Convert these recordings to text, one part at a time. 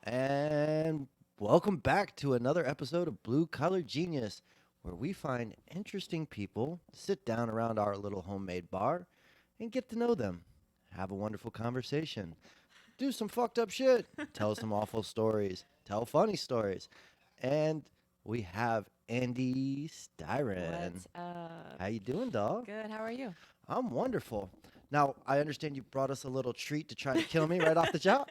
And welcome back to another episode of Blue Collar Genius, where we find interesting people, sit down around our little homemade bar, and get to know them. Have a wonderful conversation. Do some fucked up shit. Tell some awful stories. Tell funny stories. And we have Andii Styron. What's up? How you doing, dog? Good. How are you? I'm wonderful. Now, I understand you brought us a little treat to try to kill me right off the jump.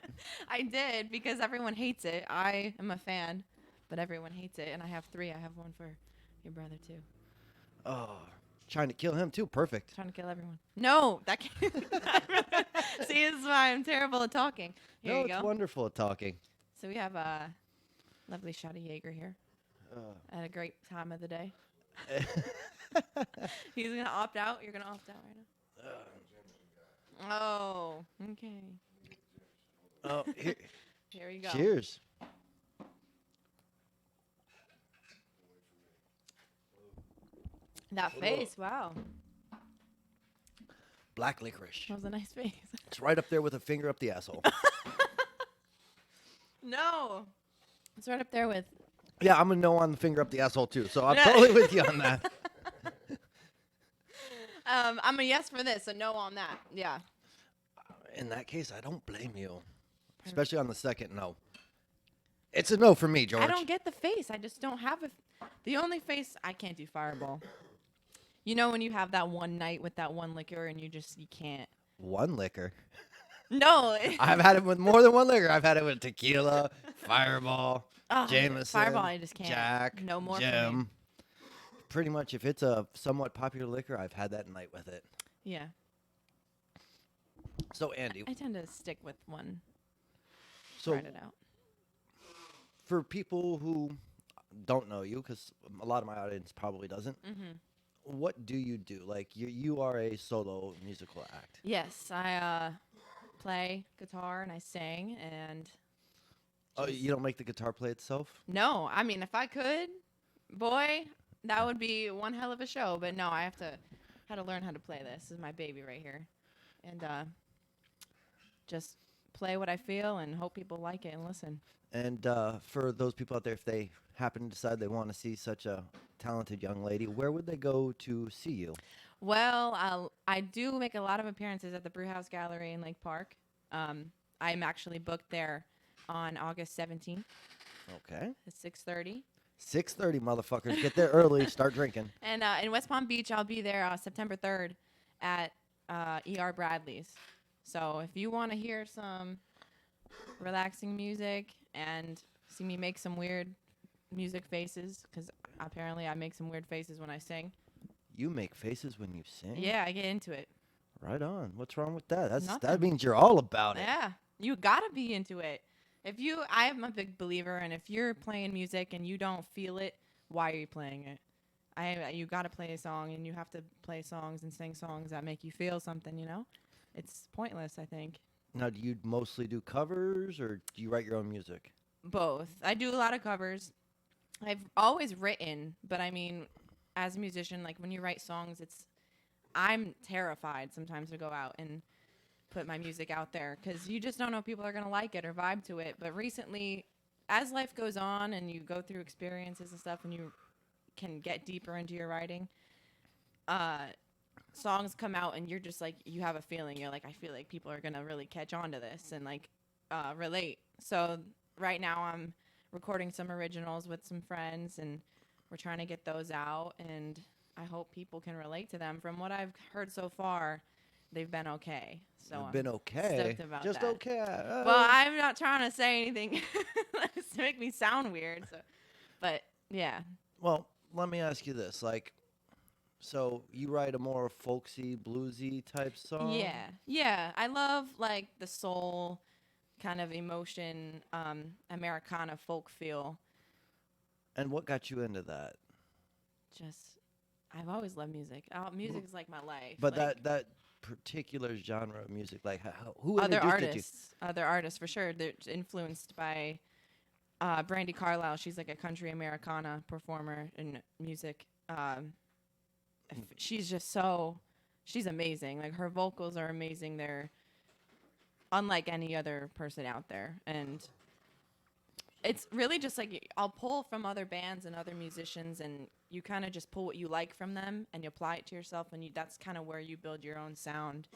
I did because everyone hates it. I am a fan, but everyone hates it, and I have three. I have one for your brother too. Oh, trying to kill him too. Perfect. Trying to kill everyone. No, that can't. See, this is why I'm terrible at talking. Here No, you it's go. wonderful at talking. So we have a lovely shot of Jaeger here Uh, at a great time of the day. He's gonna opt out. You're gonna opt out right now. Oh, okay. oh, here, Here we go. cheers. That face. Wow, Black licorice. that was a nice face. It's right up there with a finger up the asshole. No, it's right up there with. Yeah, I'm a no on the finger up the asshole too. So I'm totally with you on that. I'm a yes for this, a no on that. Yeah. In that case, I don't blame you, especially on the second no. It's a no for me, George. I don't get the face. I just don't have a. The only face I can't do Fireball. You know when you have that one night with that one liquor and you can't. One liquor. No. I've had it with more than one liquor. I've had it with tequila, Fireball, Oh, Jameson, Fireball, I just can't. Jack, No more for me. Jim. Pretty much, if it's a somewhat popular liquor, I've had that night with it. Yeah. So, Andy, I tend to stick with one. so Write it out. for people who don't know you, because a lot of my audience probably doesn't, what do you do? Like, you are a solo musical act. Yes, I play guitar and I sing and. Oh, just- you don't make the guitar play itself? No, I mean if I could, boy, that would be one hell of a show. But no, I have to how to learn how to play this. This is my baby right here, and just play what I feel and hope people like it and listen. And for those people out there, if they happen to decide they want to see such a talented young lady, where would they go to see you? Well, I do make a lot of appearances at the Brewhouse Gallery in Lake Park. I'm actually booked there on August 17th Okay. at 6:30. 6:30, motherfuckers. Get there early. Start drinking. And in West Palm Beach, I'll be there September 3rd at ER Bradley's. So if you want to hear some relaxing music and see me make some weird music faces, because apparently I make some weird faces when I sing. You make faces when you sing? Yeah, I get into it. Right on. What's wrong with that? That Nothing. means you're all about it. Yeah, you gotta be into it. I am a big believer, and if you're playing music and you don't feel it, why are you playing it? You gotta play a song, and you have to play songs and sing songs that make you feel something. You know, it's pointless. I think Now, do you mostly do covers or do you write your own music? both. I do a lot of covers. I've always written, but I mean, as a musician, like when you write songs, I'm terrified sometimes to go out and put my music out there because you just don't know if people are going to like it or vibe to it. But recently, as life goes on and you go through experiences and stuff and you can get deeper into your writing, songs come out and you're just like, you have a feeling. You're like, I feel like people are going to really catch on to this and like relate. So right now I'm recording some originals with some friends and we're trying to get those out and I hope people can relate to them. From what I've heard so far, they've been okay. So You've I'm been okay. stoked about Just that. okay. Well, I'm not trying to say anything to make me sound weird. So, but yeah, Well, let me ask you this. Like, so you write a more folksy, bluesy type song? yeah. I love like the soul kind of emotion, Americana folk feel. And what got you into that? Just, I've always loved music. Music is like my life. But like, that particular genre of music, like who other introduced artists for sure. They're influenced by Brandy Carlisle. She's like a country Americana performer in music. She's just she's amazing. Like her vocals are amazing. They're unlike any other person out there. And it's really just like I'll pull from other bands and other musicians, and you kind of just pull what you like from them and you apply it to yourself, and that's kind of where you build your own sound.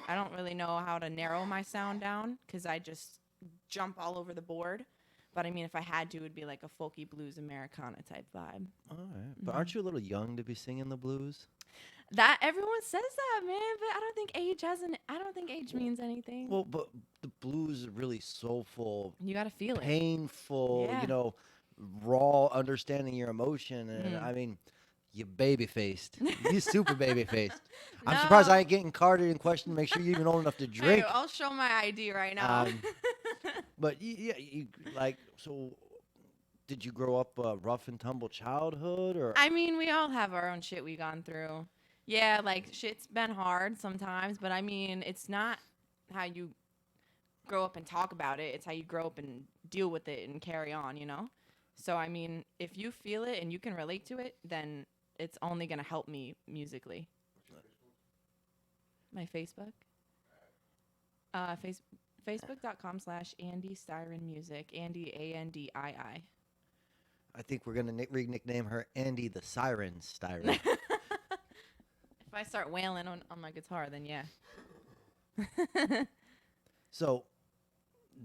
I don't really know how to narrow my sound down because I just jump all over the board. But I mean, if I had to, it would be like a folky blues Americana type vibe. All right. But aren't you a little young to be singing the blues? That everyone says that, man, but I don't think age means anything. Well, but the blues is really soulful, You gotta feel it. painful, Yeah. raw understanding your emotion. And I mean, you baby faced. You super baby faced. I'm surprised I ain't getting carded and questioned to make sure you're even old enough to Hey, drink. I'll show my ID right now. But so did you grow up a rough and tumble childhood or? I mean, we all have our own shit we gone through. Yeah, like shit's been hard sometimes, but I mean, it's not how you grow up and talk about it. It's how you grow up and deal with it and carry on, you know? So, I mean, if you feel it and you can relate to it, then it's only going to help me musically. My Facebook? Facebook.com/Andii Styron Music. Andii, Andii. I think we're going to re-nickname her Andii the Siren Styron. If I start wailing on my guitar, then yeah. So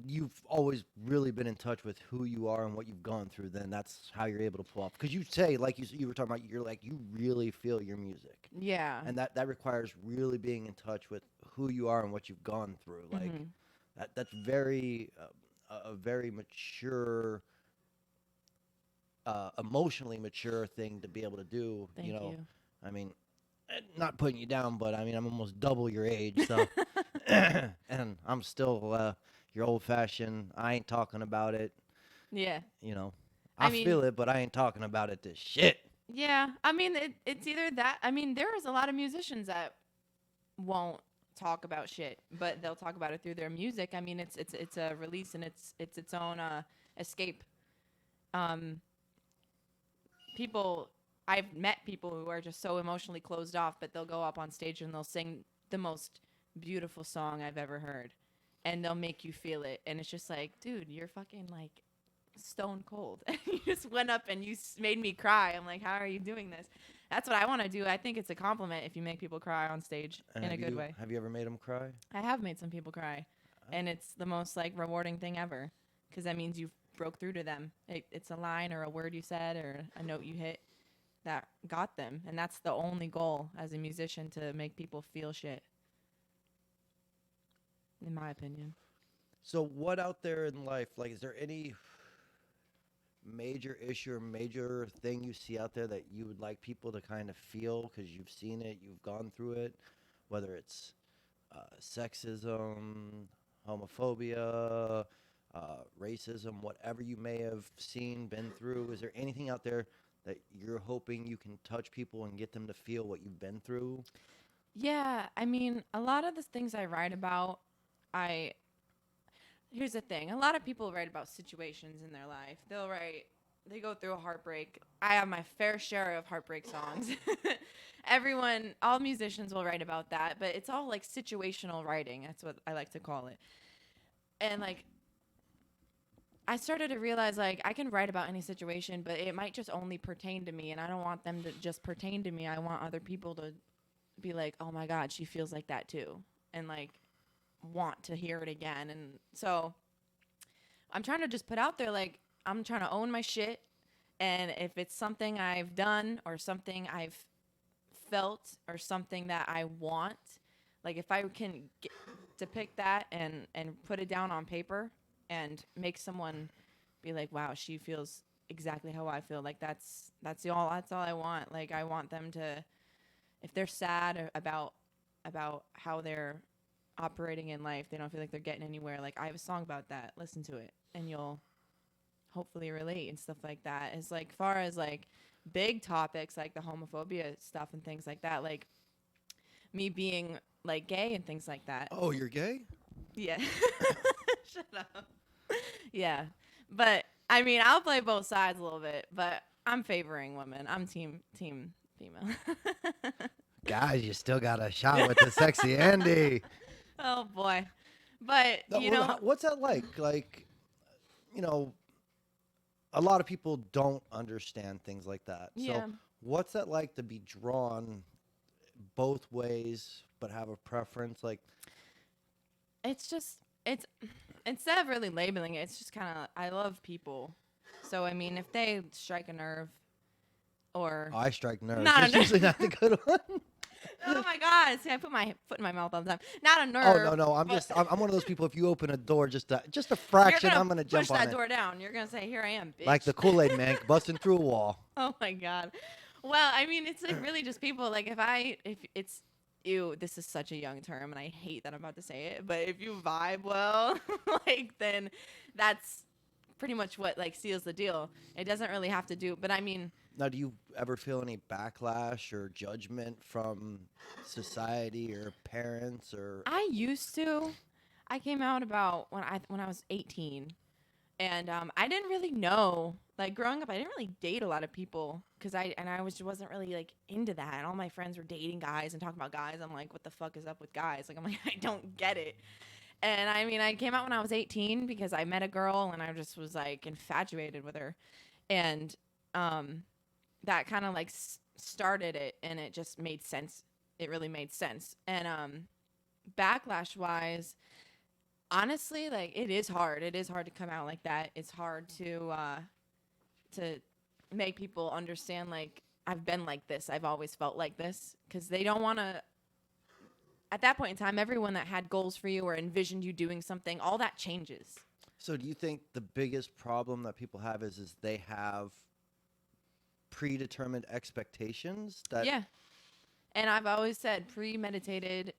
you've always really been in touch with who you are and what you've gone through. Then that's how you're able to pull off. Because you say, like you were talking about, you really feel your music. Yeah. And that requires really being in touch with who you are and what you've gone through. Like that's very a very mature, emotionally mature thing to be able to do. Thank you. I mean, not putting you down, but I mean, I'm almost double your age, so and I'm still your old-fashioned. I ain't talking about it. Yeah. I mean, feel it, but I ain't talking about it. This shit. Yeah. I mean, it's either that. I mean, there's a lot of musicians that won't talk about shit, but they'll talk about it through their music. I mean, it's a release and it's its own escape. I've met people who are just so emotionally closed off, but they'll go up on stage and they'll sing the most beautiful song I've ever heard, and they'll make you feel it. And it's just like, dude, you're fucking like stone cold. You just went up and you made me cry. I'm like, how are you doing this? That's what I want to do. I think it's a compliment if you make people cry on stage in a good way. Have you ever made them cry? I have made some people cry, and it's the most like rewarding thing ever, because that means you broke through to them. It's a line or a word you said or a note you hit that got them, and that's the only goal as a musician, to make people feel shit, in my opinion. So what out there in life, like, is there any major issue or major thing you see out there that you would like people to kind of feel because you've seen it, you've gone through it, whether it's sexism, homophobia, racism, whatever you may have seen, been through? Is there anything out there that you're hoping you can touch people and get them to feel what you've been through? Yeah, I mean, a lot of the things I write about, here's the thing. A lot of people write about situations in their life. They go through a heartbreak. I have my fair share of heartbreak songs. All musicians will write about that, but it's all like situational writing. That's what I like to call it. And like, I started to realize, like, I can write about any situation, but it might just only pertain to me, and I don't want them to just pertain to me. I want other people to be like, oh my God, she feels like that too, and like want to hear it again. And so I'm trying to just put out there, like, I'm trying to own my shit, and if it's something I've done or something I've felt or something that I want, like, if I can depict that and put it down on paper and make someone be like, wow, she feels exactly how I feel, like, that's all I want. Like, I want them to, if they're sad about how they're operating in life, they don't feel like they're getting anywhere, like, I have a song about that, listen to it and you'll hopefully relate and stuff like that. As like far as like big topics like the homophobia stuff and things like that, like me being like gay and things like that. Oh, you're gay? Yeah. Shut up. Yeah. But I mean, I'll play both sides a little bit, but I'm favoring women. I'm team female. Guys, you still got a shot with the sexy Andii. Oh boy. But you know, what's that like? Like, a lot of people don't understand things like that. So Yeah. what's that like to be drawn both ways but have a preference? Like, It's just it's instead of really labeling it, it's just kind of I love people. So I mean, if they strike a nerve or I strike nerves. not a It's nerve. usually not the good one. Oh my god! See, I put my foot in my mouth all the time. Not a Oh nerve. no, no. but I'm one of those people. If you open a door just a you're fraction, gonna I'm gonna push jump on that it. door down. You're gonna say, "Here I am, bitch." Like the Kool-Aid man busting through a wall. Oh my god. Well, I mean, it's like really just people. Like if it's ew, this is such a young term, and I hate that I'm about to say it. But if you vibe well, like then that's pretty much what like seals the deal. It doesn't really have to do. But I mean, Now, do you ever feel any backlash or judgment from society or parents or? I used to. I came out about when I was 18. And I didn't really know, like growing up, I didn't really date a lot of people because I wasn't really like into that. And all my friends were dating guys and talking about guys. I'm like, what the fuck is up with guys? Like I'm like, I don't get it. And I mean, I came out when I was 18 because I met a girl and I just was like infatuated with her, and um, that kind of like started it, and it just made sense. It really made sense. And backlash wise, honestly, like it is hard. It is hard to come out like that. It's hard to make people understand like I've been like this. I've always felt like this because they don't want to. At that point in time, everyone that had goals for you or envisioned you doing something, all that changes. So, do you think the biggest problem that people have is they have predetermined expectations that? Yeah, and I've always said premeditated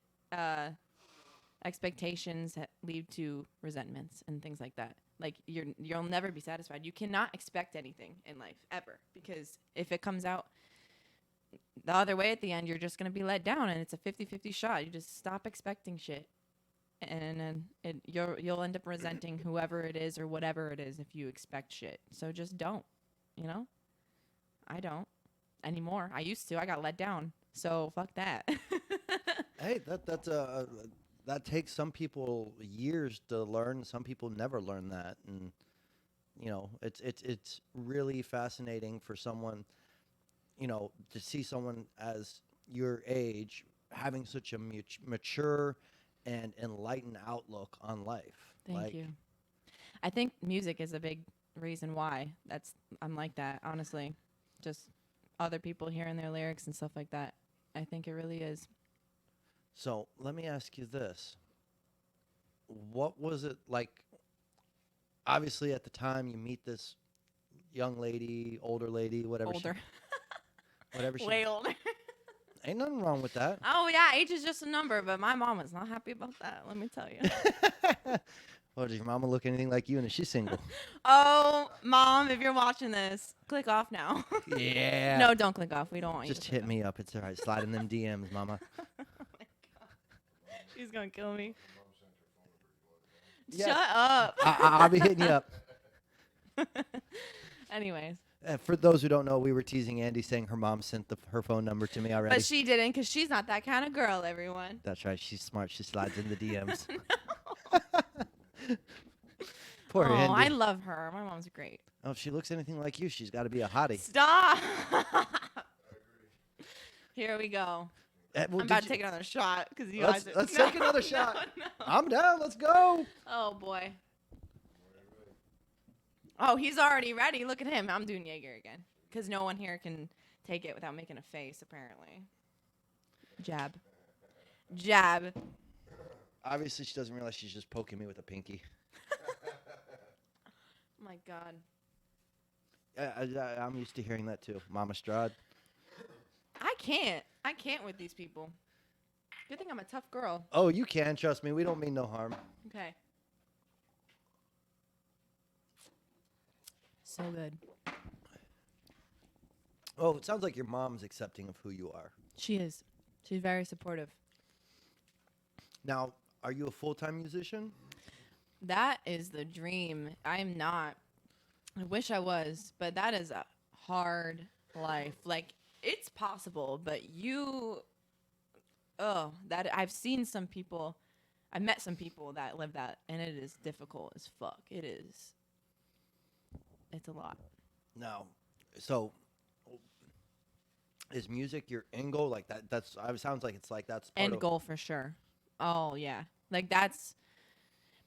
expectations lead to resentments and things like that. Like you'll never be satisfied. You cannot expect anything in life ever because if it comes out the other way at the end, you're just going to be let down and it's a 50-50 shot. You just stop expecting shit. And then you'll end up resenting whoever it is or whatever it is if you expect shit. So just don't, you know? I don't anymore. I used to. I got let down. So fuck that. Hey, that takes some people years to learn. Some people never learn that, and it's really fascinating for someone, to see someone as your age having such a mature and enlightened outlook on life. Thank you. I think music is a big reason why I'm like that, honestly. Just other people hearing their lyrics and stuff like that. I think it really is. So let me ask you this. What was it like? Obviously, at the time you meet this young lady, older lady, whatever. Older. Whatever she. Way older. Ain't nothing wrong with that. Oh, yeah, age is just a number, but my mom was not happy about that, let me tell you. Well, does your mama look anything like you, and is she single? Oh, Mom, if you're watching this, click off now. Yeah. No, don't click off. We don't want you Just to click hit me up. It's all right. Slide in them DMs, mama. off. Oh, my God. She's going to kill me. Yes. Shut up. I'll be hitting you up. Anyways. For those who don't know, we were teasing Andii saying her mom sent her phone number to me already. But she didn't because she's not that kind of girl, everyone. That's right. She's smart. She slides in the DMs. Poor Oh, Andii. I love her. My mom's great. Oh, if she looks anything like you, she's got to be a hottie. Stop. Here we go. Well, I'm about to take another shot because you Let's guys. Are, let's no, take another no, shot. no. I'm down. Let's go. Oh boy. Oh, he's already ready. Look at him. I'm doing Jaeger again because no one here can take it without making a face. Apparently. Jab. Jab. Obviously, she doesn't realize she's just poking me with a pinky. Oh my God. I'm used to hearing that too. Mama Strad. I can't with these people. Good thing I'm a tough girl. Oh, you can. Trust me. We don't mean no harm. Okay. So good. Oh, it sounds like your mom's accepting of who you are. She is. She's very supportive. Now, are you a full-time musician? That is the dream. I'm not. I wish I was, but that is a hard life. Like, it's possible, but that I've seen some people, I've met some people that live that, and it is difficult as fuck. It is. it's a lot. Now, so is music your end goal? Like that? That's. It sounds like it's like that's part End of. goal for sure. Oh yeah, like that's.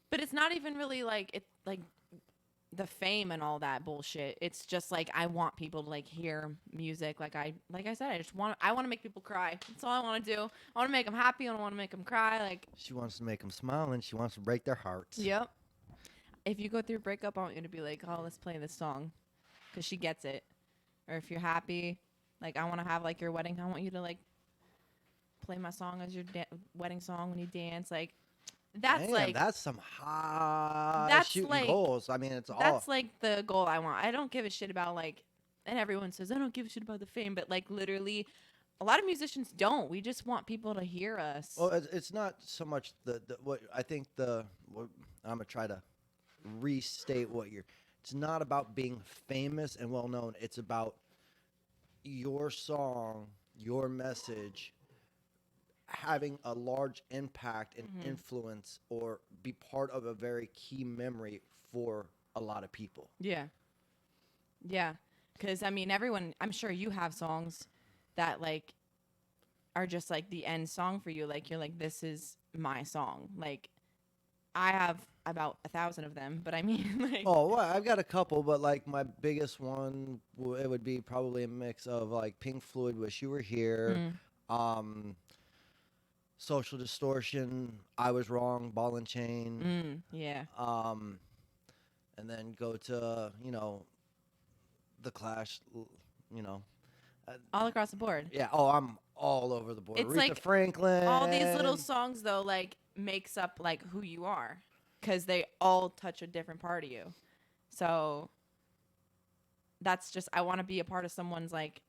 But it's not even really like it like the fame and all that bullshit. It's just like I want people to like hear music. Like I said, I want to make people cry. That's all I want to do. I want to make them happy. I don't want to make them cry. Like She wants to make them smile and she wants to break their hearts. yep. If you go through a breakup, I want you to be like, oh, let's play this song, because she gets it. Or if you're happy, like I want to have like your wedding. I want you to like play my song as your wedding song when you dance. Like that's Damn, like that's some high that's shooting like goals. I mean, it's all. that's like the goal I want. I don't give a shit about like, and everyone says I don't give a shit about the fame, but like literally, a lot of musicians don't. We just want people to hear us. Well, it's not so much the what I think what, I'm gonna try to restate what you're. It's not about being famous and well known. It's about your song, your message having a large impact and influence or be part of a very key memory for a lot of people. Yeah, yeah. Because I mean, everyone. I'm sure you have songs that like are just like the end song for you. Like you're like, this is my song. Like I have about 1,000 of them, but I mean, like, Oh, well, I've got a couple, but like my biggest one, it would be probably a mix of like Pink Floyd, "Wish You Were Here," um, Social Distortion, "I Was Wrong," Ball and Chain, yeah, and then go to the Clash, you know, all across the board. yeah. Oh, I'm all over the board. It's Aretha like Franklin. all these little songs though, like makes up like who you are, because they all touch a different part of you. So that's just I want to be a part of someone's like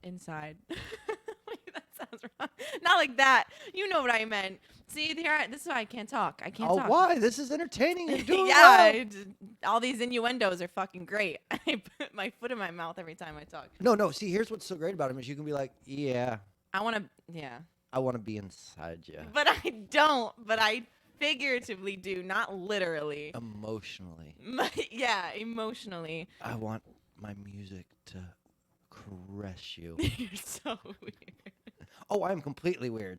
inside. Wait, that sounds wrong. Not like that. You know what I meant. See, this is why I can't talk. I can't Oh, talk. why? This is entertaining and doing Yeah, well. all these innuendos are fucking great. I put my foot in my mouth every time I talk. No. See, here's what's so great about him is you can be like, yeah, I want to, yeah, I want to be inside you. but I don't. But I figuratively do, not literally. Emotionally. Yeah, emotionally. I want my music to caress you. You're so weird. Oh, I am completely weird.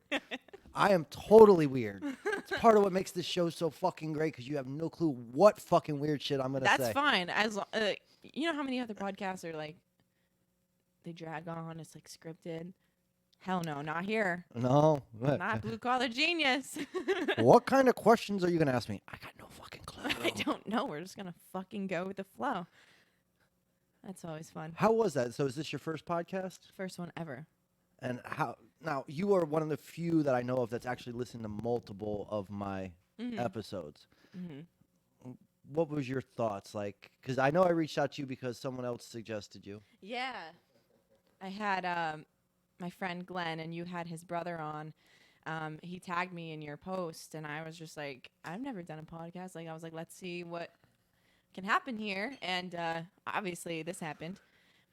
I am totally weird. It's part of what makes this show so fucking great because you have no clue what fucking weird shit I'm gonna say. That's fine. As you know how many other podcasts are like they drag on. It's like scripted. Hell no, not here. No. Not Blue Collar Genius. What kind of questions are you gonna ask me? I got no fucking clue. I don't know. We're just gonna fucking go with the flow. That's always fun. How was that? So is this your first podcast? First one ever. And how now you are one of the few that I know of that's actually listened to multiple of my episodes. What was your thoughts like? Because I know I reached out to you because someone else suggested you. Yeah. I had my friend Glenn, and you had his brother on. He tagged me in your post, and I was just like, I've never done a podcast. Like, I was like, let's see what can happen here. And obviously, this happened.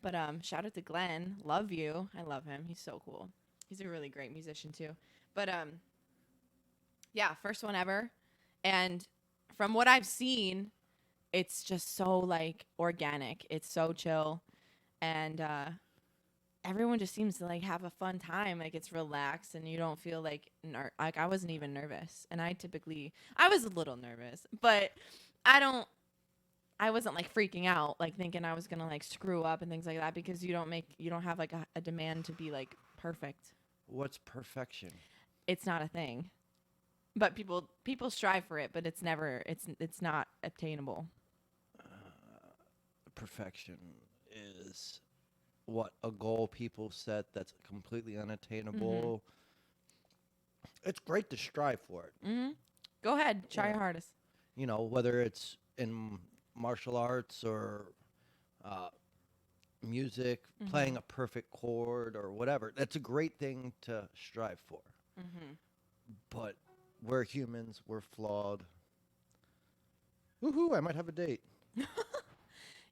But shout out to Glenn. Love you. I love him. He's so cool. He's a really great musician, too. But, yeah, first one ever. And from what I've seen, it's just so, like, organic. It's so chill. And everyone just seems to, like, have a fun time. Like, it's relaxed, and you don't feel, like, like, I wasn't even nervous. And I was a little nervous. But I wasn't like freaking out, like thinking I was going to like screw up and things like that, because you don't have like a demand to be like perfect. What's perfection? It's not a thing, but people strive for it, but it's not obtainable. Perfection is what a goal people set that's completely unattainable. It's great to strive for it. Go ahead. Try your hardest. You know, whether it's in martial arts or music, playing a perfect chord or whatever. That's a great thing to strive for. But we're humans. We're flawed. Woohoo, I might have a date.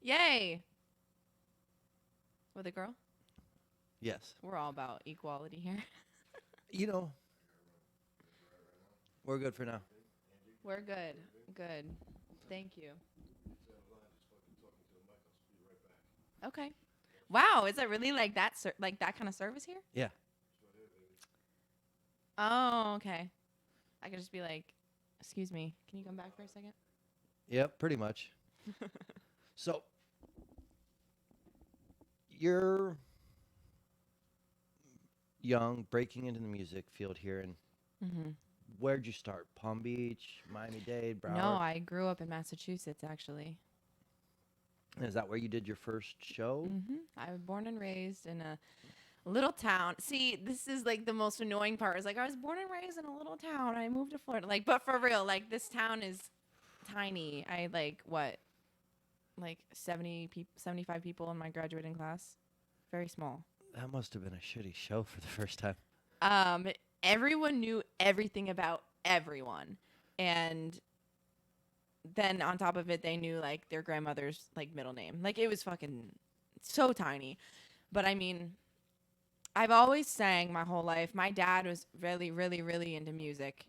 Yay. With a girl? Yes. We're all about equality here. You know, we're good for now. We're good. Good. Thank you. Okay. Wow, is it really like that like that kind of service here? Yeah. Oh, okay. I could just be like, "Excuse me, can you come back for a second?" Yep, pretty much. So you're young, breaking into the music field here, and Mhm. where'd you start? Palm Beach, Miami-Dade, No, Broward? I grew up in Massachusetts actually. Is that where you did your first show? I was born and raised in a little town. See, this is like the most annoying part. Is like I was born and raised in a little town. I moved to Florida. Like, but for real, like this town is tiny. I like what, like 75 people in my graduating class. Very small. That must have been a shitty show for the first time. Um, Everyone knew everything about everyone, and then on top of it, they knew like their grandmother's like middle name. Like it was fucking so tiny. But I mean, I've always sang my whole life. My dad was really, really, really into music.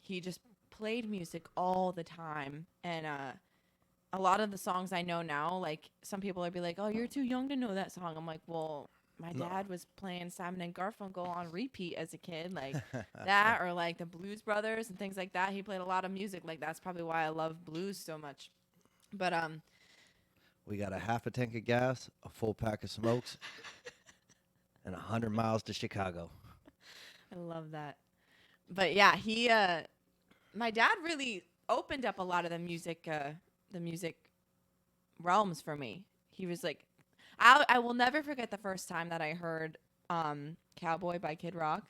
He just played music all the time, and a lot of the songs I know now, like some people would be like, "Oh, you're too young to know that song." I'm like, "Well, my No. dad was playing Simon and Garfunkel on repeat as a kid, like that, or like the Blues Brothers and things like that. He played a lot of music. Like that's probably why I love blues so much." But We got a half a tank of gas, a full pack of smokes, and 100 miles to Chicago. I love that. But yeah, my dad really opened up a lot of the music realms for me. He was like, I will never forget the first time that I heard Cowboy by Kid Rock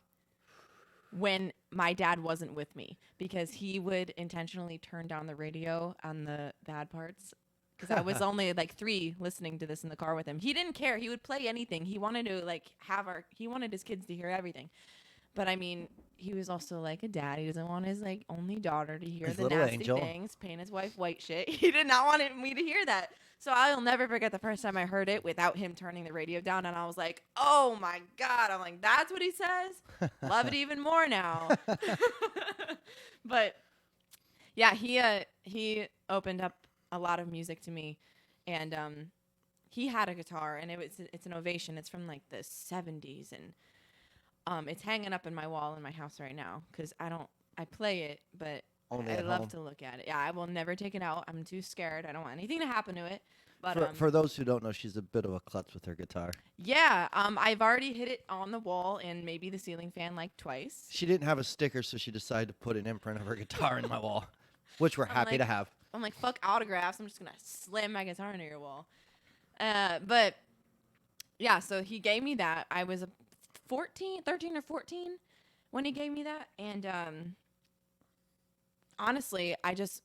when my dad wasn't with me, because he would intentionally turn down the radio on the bad parts, because I was only like 3 listening to this in the car with him. He didn't care. He would play anything. He wanted to like he wanted his kids to hear everything. But I mean, he was also like a dad. He doesn't want his like only daughter to hear His the little nasty angel. things, paying his wife white shit. He did not want me to hear that. So I'll never forget the first time I heard it without him turning the radio down, and I was like, "Oh my god!" I'm like, "That's what he says." Love it even more now. But yeah, he opened up a lot of music to me, and he had a guitar, and it's an Ovation. It's from like the 70s, and it's hanging up in my wall in my house right now because I play it, but Only I at love home. to look at it. Yeah, I will never take it out. I'm too scared. I don't want anything to happen to it. But For those who don't know, she's a bit of a klutz with her guitar. yeah, I've already hit it on the wall and maybe the ceiling fan like twice. She didn't have a sticker, so she decided to put an imprint of her guitar in my wall, which we're happy to have. I'm like, fuck autographs. I'm just gonna slam my guitar into your wall. But yeah, so he gave me that. I was 13 or 14 when he gave me that, and honestly, I just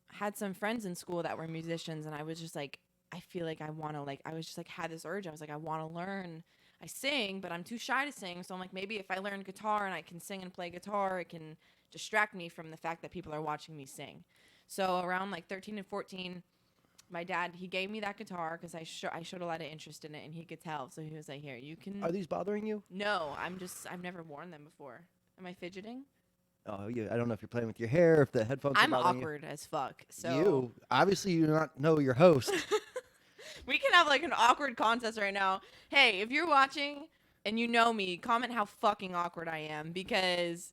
had some friends in school that were musicians, and I was just like, I feel like I want to, like, I was just like, had this urge. I was like, I want to learn. I sing, but I'm too shy to sing. So I'm like, maybe if I learn guitar and I can sing and play guitar, it can distract me from the fact that people are watching me sing. So around like 13 and 14, my dad, he gave me that guitar because I showed a lot of interest in it, and he could tell. So he was like, here, you can. Are these bothering you? No, I've never worn them before. Am I fidgeting? Oh, yeah. I don't know if you're playing with your hair, if the headphones I'm are bothering awkward as fuck. So you. Obviously, you do not know your host. we can have like an awkward contest right now. Hey, if you're watching and you know me, comment how fucking awkward I am, because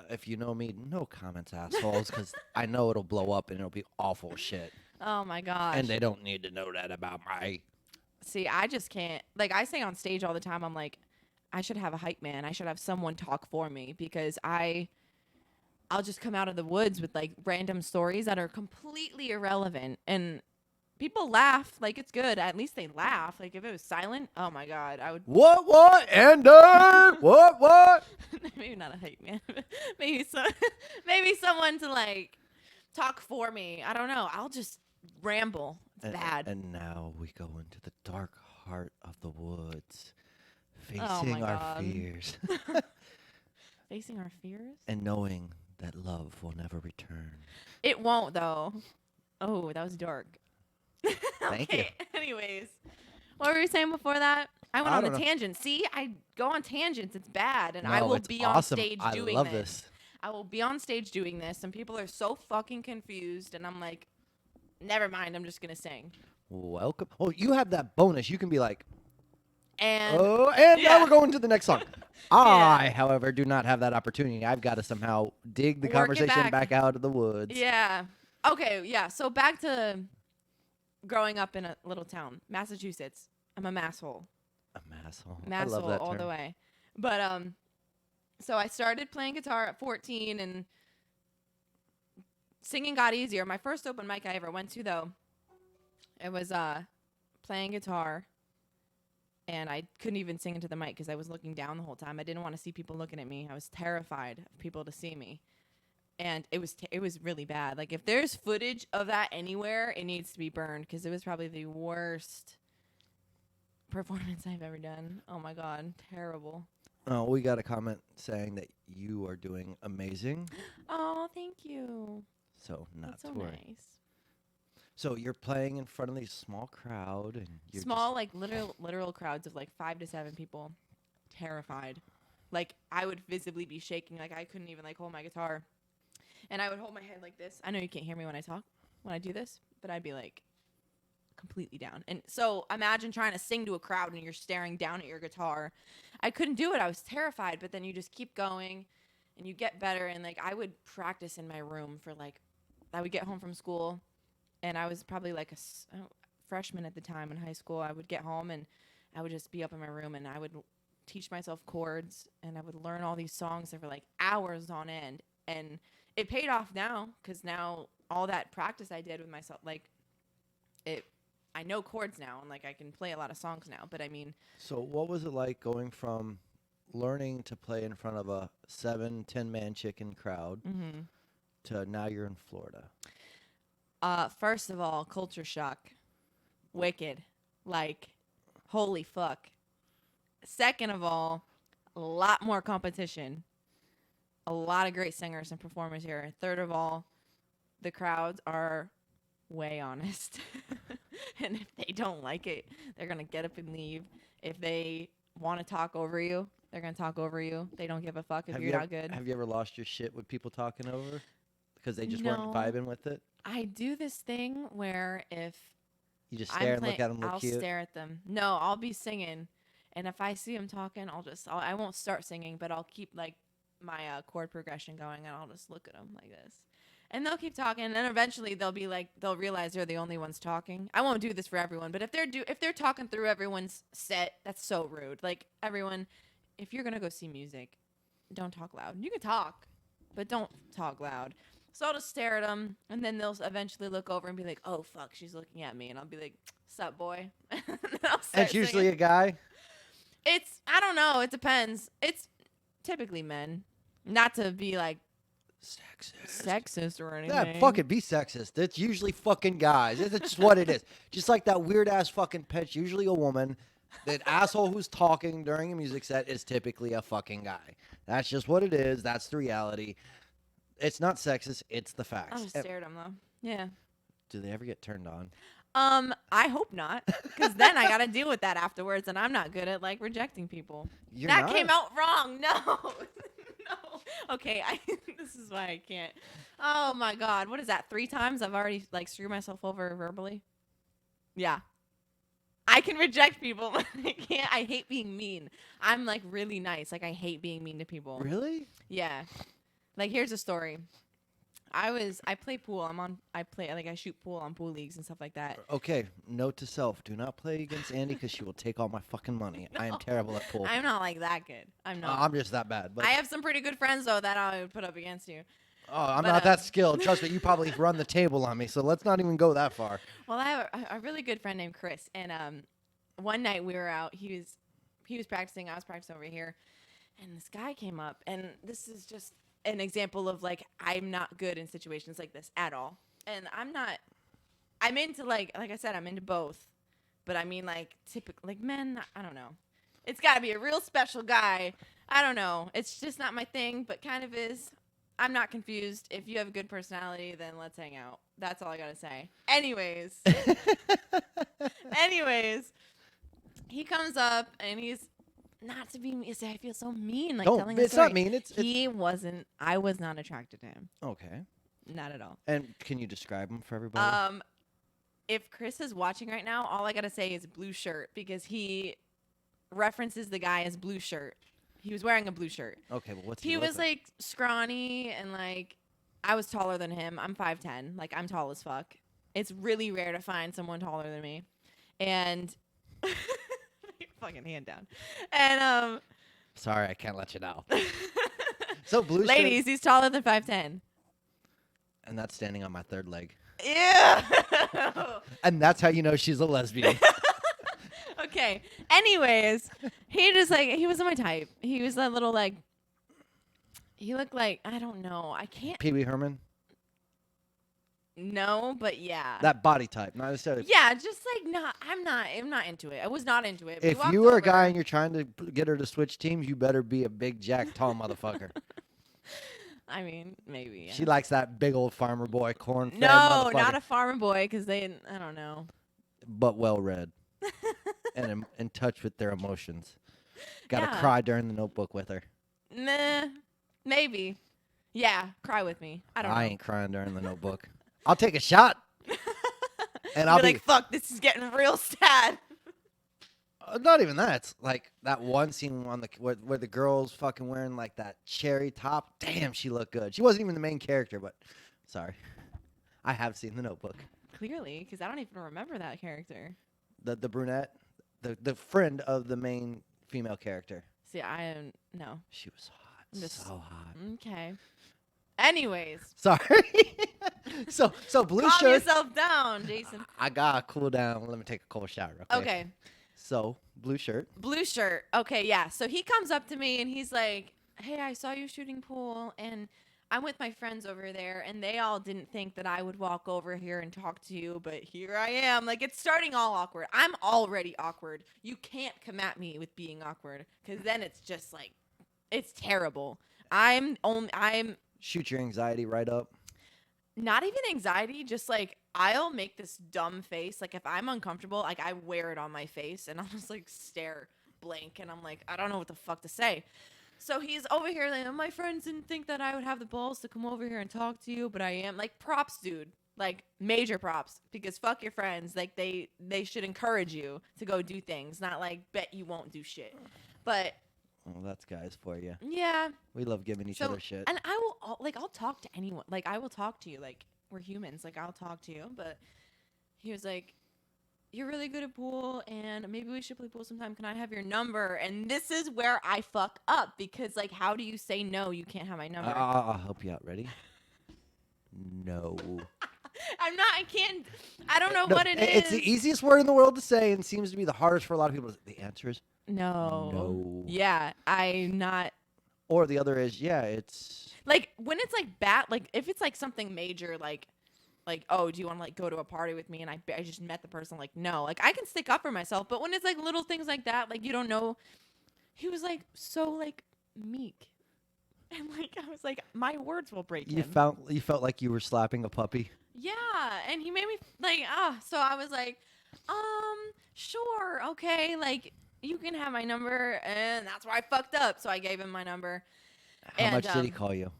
If you know me, no comments, assholes, because I know it'll blow up and it'll be awful shit. oh my gosh. And they don't need to know that about my. See, I just can't. Like I say on stage all the time, I'm like, I should have a hype man. I should have someone talk for me, because I'll just come out of the woods with like random stories that are completely irrelevant, and people laugh. Like it's good. At least they laugh. Like if it was silent, oh my god, I would. What, Andy? What? Maybe not a hype man. maybe maybe someone to like talk for me. I don't know. I'll just ramble. It's bad. And now we go into the dark heart of the woods, Oh facing my our God. fears Facing our fears. and knowing that love will never return. It won't though. Oh, that was dark. Thank you. Anyways, what were we saying before that? I went I on a don't know. tangent. See, I go on tangents. It's bad, and No, I will it's be awesome. on stage I doing love this. I will be on stage doing this, and people are so fucking confused, and I'm like, never mind, I'm just gonna sing. Welcome. Oh, you have that bonus. You can be like, And and now yeah. we're going to the next song. Yeah. I, however, do not have that opportunity. I've got to somehow dig the Work it conversation back. back out of the woods. Yeah. Okay, yeah. So back to growing up in a little town, Massachusetts. I'm a masshole. A masshole. I Masshole love that all term. the way. But so I started playing guitar at 14 and singing got easier. My first open mic I ever went to though, it was playing guitar and I couldn't even sing into the mic because I was looking down the whole time. I didn't want to see people looking at me. I was terrified of people to see me. And it was really bad. Like if there's footage of that anywhere, it needs to be burned because it was probably the worst performance I've ever done. Oh my god, terrible. Oh, we got a comment saying that you are doing amazing. Oh, thank you. So not That's so to worry. nice. So you're playing in front of these small crowd and you're Small, like literal crowds of like 5 to 7 people. Terrified. Like I would visibly be shaking. Like I couldn't even like hold my guitar. And I would hold my head like this. I know you can't hear me when I talk, when I do this, but I'd be like completely down. And so imagine trying to sing to a crowd and you're staring down at your guitar. I couldn't do it. I was terrified, but then you just keep going and you get better. And like I would practice in my room for like, I would get home from school and I was probably like a freshman at the time in high school. I would get home and I would just be up in my room and I would teach myself chords and I would learn all these songs for like hours on end. And it paid off now because now all that practice I did with myself, like I know chords now and like I can play a lot of songs now. But I mean, So what was it like going from learning to play in front of a 7-10 man chicken crowd to now you're in Florida? first of all, culture shock, wicked, like holy fuck. Second of all, a lot more competition. A lot of great singers and performers here. Third of all, the crowds are way honest. And if they don't like it, they're going to get up and leave. If they want to talk over you, they're going to talk over you. They don't give a fuck if you're not good. Have you ever lost your shit with people talking over? Because they just No. weren't vibing with it? I do this thing where if You just stare and look at them, look I'll cute? stare at them. No, I'll be singing. And if I see them talking, I won't start singing, but I'll keep like my chord progression going and I'll just look at them like this. And they'll keep talking and then eventually they'll realize they're the only ones talking. I won't do this for everyone, but if they're talking through everyone's set, that's so rude. Like everyone, if you're going to go see music, don't talk loud. You can talk, but don't talk loud. So I'll just stare at them and then they'll eventually look over and be like, "Oh fuck, she's looking at me." And I'll be like, "Sup, boy?" And I'll start And it's usually singing. a guy? I don't know. It depends. It's typically men. Not to be like sexist or anything. Yeah, fucking be sexist. It's usually fucking guys. It's just what it is. Just like that weird ass fucking pet's usually a woman. That asshole who's talking during a music set is typically a fucking guy. That's just what it is. That's the reality. It's not sexist. It's the facts. I'll just stare at them though. Yeah. Do they ever get turned on? I hope not, because then I gotta deal with that afterwards, and I'm not good at like rejecting people. You're that not? came out wrong. No, no. Okay, this is why I can't. Oh my god, what is that? 3 times I've already like screwed myself over verbally. Yeah, I can reject people, but I can't. I hate being mean. I'm like really nice. Like I hate being mean to people. Really? Yeah. Like here's a story. I play pool. I shoot pool on pool leagues and stuff like that. Okay, note to self. Do not play against Andii because she will take all my fucking money. I am terrible at pool. I'm not like that good. I'm not. I'm just that bad. But I have some pretty good friends though that I would put up against you. I'm but, not that skilled. Trust me, you probably run the table on me, so let's not even go that far. Well, I have a really good friend named Chris, and one night we were out. He was practicing. I was practicing over here, and this guy came up, and this is just an example of like I'm not good in situations like this at all. And I'm into like I said, I'm into both. But I mean like typical like men, I don't know. It's got to be a real special guy. I don't know. It's just not my thing, but kind of is. I'm not confused. If you have a good personality, then let's hang out. That's all I got to say. Anyways, he comes up and he's not to be mean. I feel so mean. Like telling a it's story. not mean. I was not attracted to him. Okay. Not at all. And can you describe him for everybody? if Chris is watching right now, all I gotta say is blue shirt because he references the guy as blue shirt. He was wearing a blue shirt. Okay, but what's He look was like scrawny and like I was taller than him. I'm 5'10". Like I'm tall as fuck. It's really rare to find someone taller than me. And fucking hand down. And Sorry, I can't let you know. So blue ladies, shirt, he's taller than 5'10". and that's standing on my third leg. Yeah. And that's how you know she's a lesbian. Okay. Anyways, he just like he wasn't my type. He was that little like he looked like I don't know. I can't Pee Wee Herman, no, but yeah. that body type, not necessarily. Yeah, just like not I'm not into it. I was not into it. We If walked you were over. a guy and you're trying to get her to switch teams, you better be a big, jack, tall motherfucker. I mean, maybe. Yeah. She likes that big old farmer boy, corn-fed No, motherfucker, not a farmer boy because I don't know. but well-read and in touch with their emotions. Got to Yeah. cry during the Notebook with her. Nah, maybe. Yeah, cry with me. I don't know. I ain't crying during the Notebook. I'll take a shot, and I'll You're be like, fuck, this is getting real sad. not even that. It's like that one scene on the where the girl's fucking wearing like that cherry top. Damn, she looked good. She wasn't even the main character, but sorry, I have seen the Notebook. Clearly, because I don't even remember that character. The brunette, the friend of the main female character. See, I don't know. She was hot, Just- so hot. Okay. Anyways, Sorry. so blue calm shirt. yourself down, Jason. I gotta cool down. Let me take a cold shower. Okay. So blue shirt. Blue shirt. Okay, yeah. So he comes up to me and he's like, "Hey, I saw you shooting pool and I'm with my friends over there and they all didn't think that I would walk over here and talk to you, but here I am." Like it's starting all awkward. I'm already awkward. You can't come at me with being awkward cuz then it's just like it's terrible. I'm Shoot your anxiety right up. not even anxiety, just like I'll make this dumb face. Like if I'm uncomfortable, like I wear it on my face and I'll just like stare blank and I'm like, I don't know what the fuck to say. So he's over here like, my friends didn't think that I would have the balls to come over here and talk to you, but I am. Like props, dude. Like major props because fuck your friends. Like they should encourage you to go do things, not like bet you won't do shit. But Well, that's guys for you. yeah. We love giving each So, other shit. and I'll talk to anyone. Like I will talk to you. Like we're humans. Like I'll talk to you. But he was like, "You're really good at pool, and maybe we should play pool sometime. Can I have your number?" And this is where I fuck up because like, how do you say no? You can't have my number. I'll help you out. Ready? No. I'm not. I can't. I don't know No, what it is. It's the easiest word in the world to say and seems to be the hardest for a lot of people. The answer is No. No. Yeah, I'm not. or the other is yeah, it's Like when it's like bad, like if it's like something major, like oh, do you want to like go to a party with me? And I just met the person, like no, like I can stick up for myself. But when it's like little things like that, like you don't know, he was like so like meek, and like I was like my words will break you him. felt like you were slapping a puppy. Yeah, and he made me like so I was like, sure, okay, like you can have my number, and that's where I fucked up. So I gave him my number. How And, much did he call you?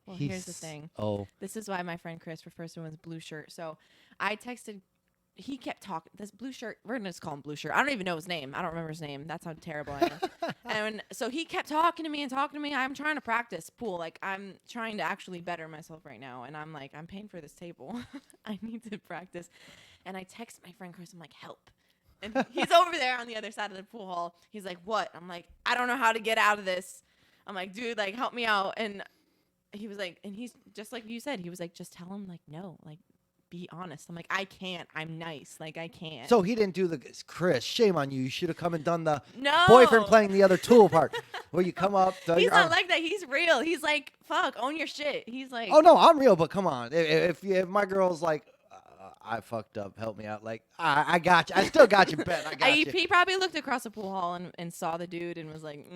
Well, here's the thing. Oh, This is why my friend Chris refers to him as blue shirt. So I texted. He kept talking. This blue shirt. We're gonna just call him blue shirt. I don't even know his name. I don't remember his name. That's how terrible I am. And so he kept talking to me and talking to me. I'm trying to practice pool. Like I'm trying to actually better myself right now. And I'm like, I'm paying for this table. I need to practice. And I text my friend Chris. I'm like, help. And he's over there on the other side of the pool hall. He's like, what? I'm like, I don't know how to get out of this. I'm like, dude, like help me out. And he was like, and he's just like you said, he was like, just tell him like, no, like be honest. I'm like, I can't. I'm nice. Like I can't. so he didn't do the Chris. Shame on you. You should have come and done the no boyfriend playing the other tool part, where you come up. Throw He's your not arm- like that. He's real. He's like, fuck, own your shit. He's like, Oh no, I'm real, but come on. If my girl's like, I fucked up, help me out. Like I got you. I still got you, bet. I got you. he probably looked across the pool hall and saw the dude and was like,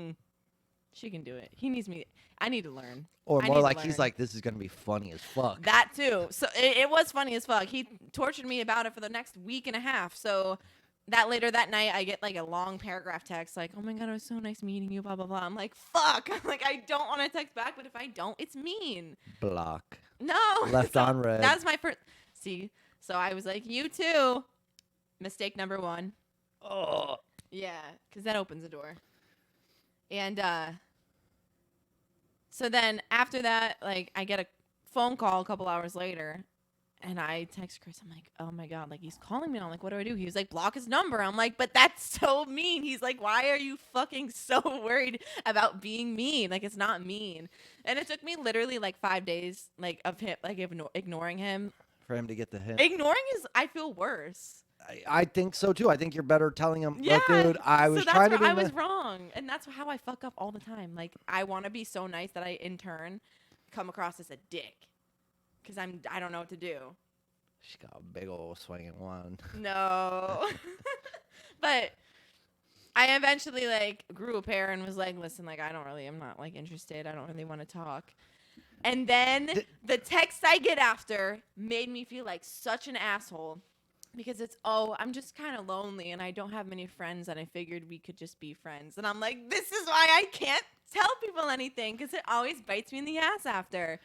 she can do it. He needs me. I need to learn. Or I more need to like he's learn. like, this is gonna be funny as fuck. That too. So it was funny as fuck. He tortured me about it for the next week and a half. So that later that night, I get like a long paragraph text like, oh my God, it was so nice meeting you, blah, blah, blah. I'm like, fuck. I'm like, I don't want to text back, but if I don't, it's mean. Block. No. Left So on red. That's my first. See, So I was like, you too. Mistake number 1. Oh. Yeah, because that opens the door. And so then after that, like, I get a phone call a couple hours later, and I text Chris. I'm like, oh my God, like, he's calling me. I'm like, what do I do? He was like, block his number. I'm like, but that's so mean. He's like, why are you fucking so worried about being mean? Like, it's not mean. And it took me literally like 5 days, like, of him, like, ignoring him. For him to get the hint. Ignoring is, I feel worse. I think so too. I think you're better telling him, Yeah, look, dude, I was so that's trying to where be I was wrong, and that's how I fuck up all the time. Like, I want to be so nice that I in turn come across as a dick, because I don't know what to do. She got a big old swinging one. No, but I eventually like grew a pair and was like, listen, like, I'm not like interested. I don't really want to talk. And then the text I get after made me feel like such an asshole. Because it's, I'm just kind of lonely and I don't have many friends and I figured we could just be friends. And I'm like, this is why I can't tell people anything because it always bites me in the ass after.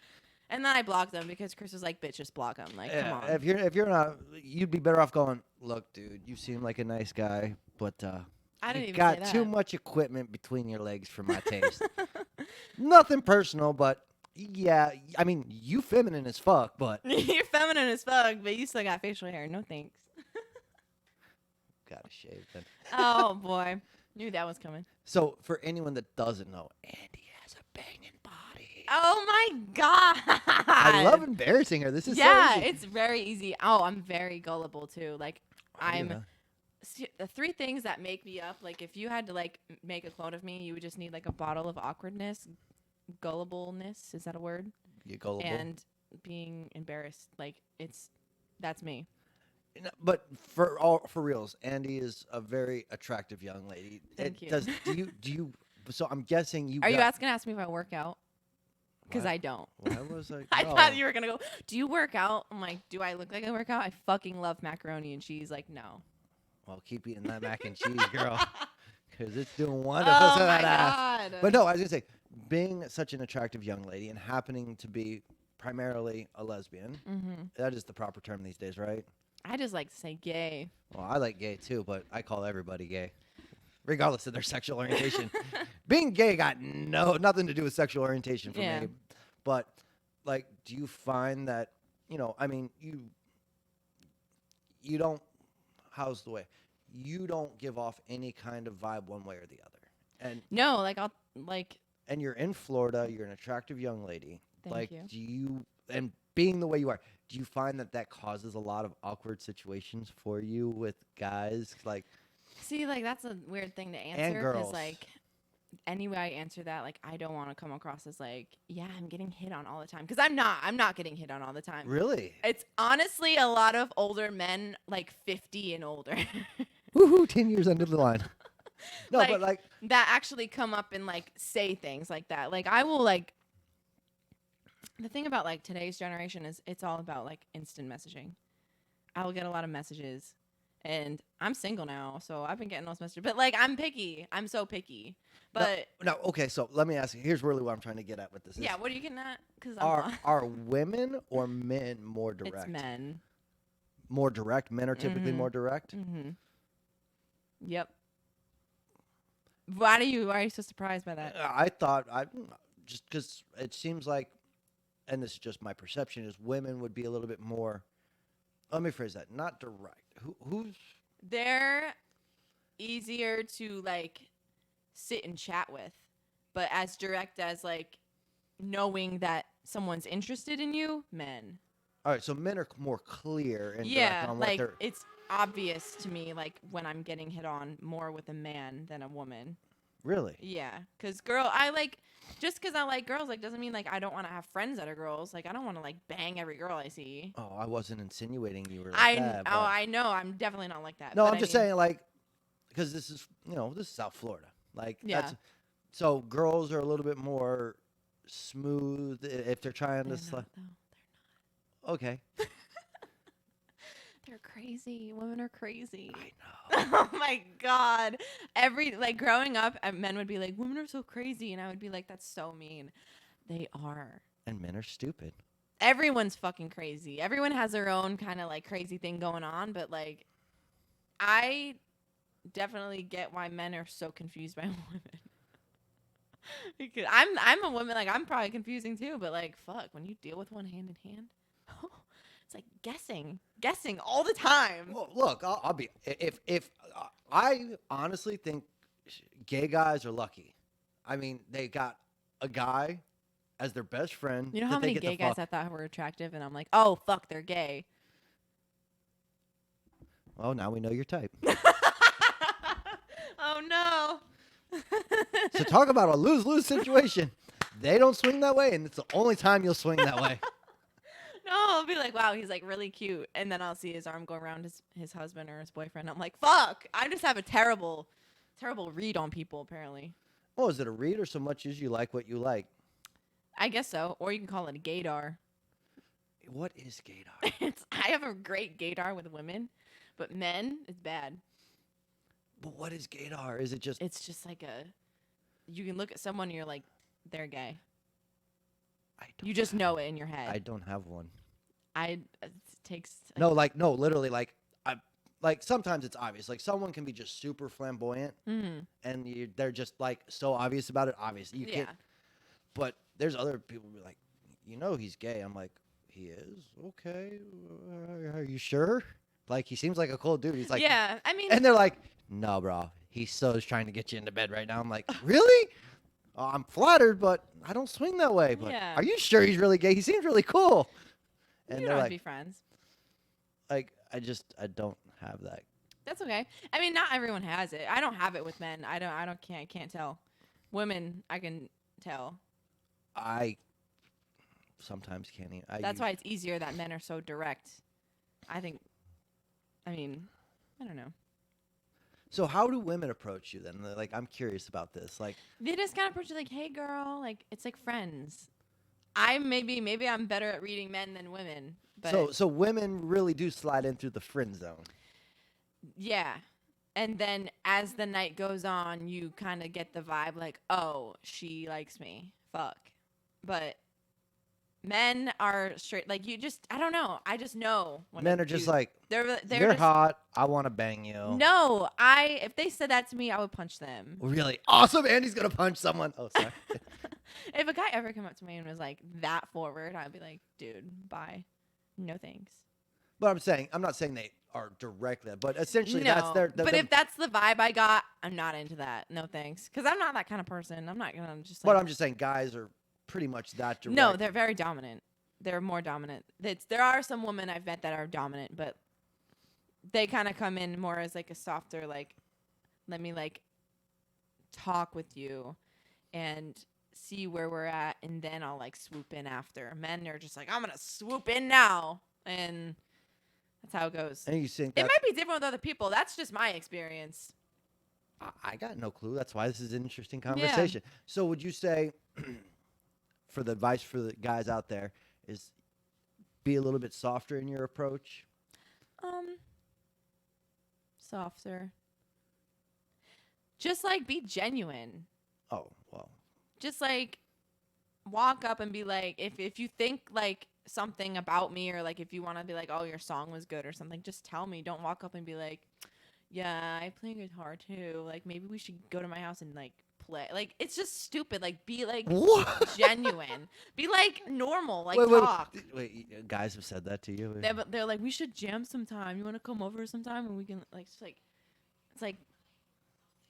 And then I blocked them because Chris was like, bitch, just block them. Like, come on. If you're not, you'd be better off going, look, dude, you seem like a nice guy, but I didn't you even got say that. too much equipment between your legs for my taste. Nothing personal, but yeah, I mean, you feminine as fuck, but. You're feminine as fuck, but you still got facial hair. No thanks. Gotta shave then. Oh, boy. Knew that was coming. So, for anyone that doesn't know, Andii has a banging body. Oh, my God. I love embarrassing her. This is so easy. It's very easy. Oh, I'm very gullible, too. Like, Yeah. the 3 things that make me up, like, if you had to, like, make a clone of me, you would just need, like, a bottle of awkwardness, gullibleness, is that a word? You're gullible. And being embarrassed. Like, that's me. But for reals, Andii is a very attractive young lady. Thank you. Do you? So I'm guessing you. Are you asking to ask me if I work out? Because What? I don't. Why was I? I no. thought you were gonna go, do you work out? I'm like, do I look like I work out? I fucking love macaroni and cheese. Like, no. Well, keep eating that mac and cheese, girl, because it's doing wonderful Oh to my that ass. God. But no, I was gonna say, being such an attractive young lady and happening to be primarily a lesbian, that is the proper term these days, right? I just like to say gay. Well, I like gay too, but I call everybody gay, regardless of their sexual orientation. Being gay got nothing to do with sexual orientation for me. But like, do you find that I mean, you don't. How's the way? You don't give off any kind of vibe one way or the other. And No, like I'll like. And you're in Florida. You're an attractive young lady. Thank you. Do you and being the way you are, do you find that causes a lot of awkward situations for you with guys? Like, See, like that's a weird thing to answer girls. like any way I answer that, like I don't want to come across as like, yeah, I'm getting hit on all the time because I'm not getting hit on all the time. really? It's honestly a lot of older men, like 50 and older. Woohoo! 10 years under the line. No, but like that actually come up and like say things like that. Like I will like. The thing about like today's generation is it's all about like instant messaging. I will get a lot of messages, and I'm single now, so I've been getting those messages. But like I'm picky. I'm so picky. But no. Okay, so let me ask you. Here's really what I'm trying to get at with this. yeah, what are you getting at? Because Are women or men more direct? It's men. More direct. Men are typically more direct. Mm-hmm. Yep. Why are you so surprised by that? I thought just because it seems like, and this is just my perception, is women would be a little bit more. Let me phrase that. Not direct. Who's? They're easier to like sit and chat with, but as direct as like knowing that someone's interested in you, men. All right, so men are more clear and direct Yeah, on what like they're. it's obvious to me like when I'm getting hit on more with a man than a woman. Really? Yeah, because I like just because I like girls like doesn't mean like I don't want to have friends that are girls. Like I don't want to like bang every girl I see. Oh, I wasn't insinuating you were like that. But I know I'm definitely not like that. no, but I'm just saying like, because this is this is South Florida. Like Yeah. So girls are a little bit more smooth if they're trying They're to. not, though. Okay. They're crazy. Women are crazy. I know. Oh my God. Growing up, men would be like, women are so crazy. And I would be like, that's so mean. They are. And men are stupid. everyone's fucking crazy. Everyone has their own kind of like crazy thing going on, but like I definitely get why men are so confused by women. Because I'm a woman, like I'm probably confusing too, but like fuck, when you deal with one hand in hand, it's like guessing all the time. Well, look, I'll be if I honestly think gay guys are lucky. I mean, they got a guy as their best friend You know that how they many get gay to guys fuck. I thought were attractive, and I'm like, oh fuck, they're gay. Well, now we know your type. Oh no. So talk about a lose-lose situation. They don't swing that way, and it's the only time you'll swing that way. No, I'll be like, wow, he's like really cute, and then I'll see his arm go around his husband or his boyfriend. I'm like, fuck, I just have a terrible read on people apparently. Oh, is it a read or so much as you like what you like? I guess so, or you can call it a gaydar. What is gaydar? I have a great gaydar with women, but men, it's bad. But what is gaydar? Is it just It's just like you can look at someone and you're like, they're gay. You just know it in your head. I don't have one. It takes No, literally, like sometimes it's obvious. Like someone can be just super flamboyant, and they're just like so obvious about it. Obviously, you yeah. can't. But there's other people who be like, he's gay. I'm like, he is? Okay. Are you sure? Like he seems like a cool dude. He's like, yeah. I mean, and they're like, no, bro. He's trying to get you into bed right now. I'm like, really? Oh, I'm flattered, but I don't swing that way. But Yeah. are you sure he's really gay? He seems really cool. And you they're don't have like, to be friends. like I don't have that. That's okay. I mean, not everyone has it. I don't have it with men. I can't tell. Women, I can tell. I sometimes can't even. That's why it's easier that men are so direct. I think. I mean, I don't know. So how do women approach you then? Like, I'm curious about this. Like, They just kind of approach you like, "Hey, girl," like it's like friends. Maybe I'm better at reading men than women, but so women really do slide in through the friend zone. yeah. And then as the night goes on, you kind of get the vibe like, "Oh, she likes me." Fuck. But men are straight like I don't know. I just know when Men are just like, they're you're just, hot. I want to bang you. No, if they said that to me, I would punch them. Really awesome. Andy's gonna punch someone. Oh, sorry. If a guy ever came up to me and was like that forward, I'd be like, dude, bye. No thanks. But I'm not saying they are directly, but essentially No, that's their. but if that's the vibe I got, I'm not into that. No thanks. Because I'm not that kind of person. I'm not going to just like. But I'm just saying guys are pretty much that direct. No, they're very dominant. They're more dominant. There are some women I've met that are dominant, but they kind of come in more as like a softer, like, let me like talk with you and see where we're at, and then I'll like swoop in after. Men are just like, I'm going to swoop in now. And that's how it goes. And you think It might be different with other people. That's just my experience. I got no clue. That's why this is an interesting conversation. Yeah. So would you say, for the advice for the guys out there, is be a little bit softer in your approach? Softer. Just like be genuine. Oh, well. Just like walk up and be like, if you think like something about me, or like if you want to be like, oh, your song was good or something, just tell me. Don't walk up and be like, yeah, I play guitar too. Like maybe we should go to my house and like play. Like it's just stupid. Like be like genuine. Be like normal. Like talk. Wait, guys have said that to you? They're like, we should jam sometime. You want to come over sometime and we can like it's like.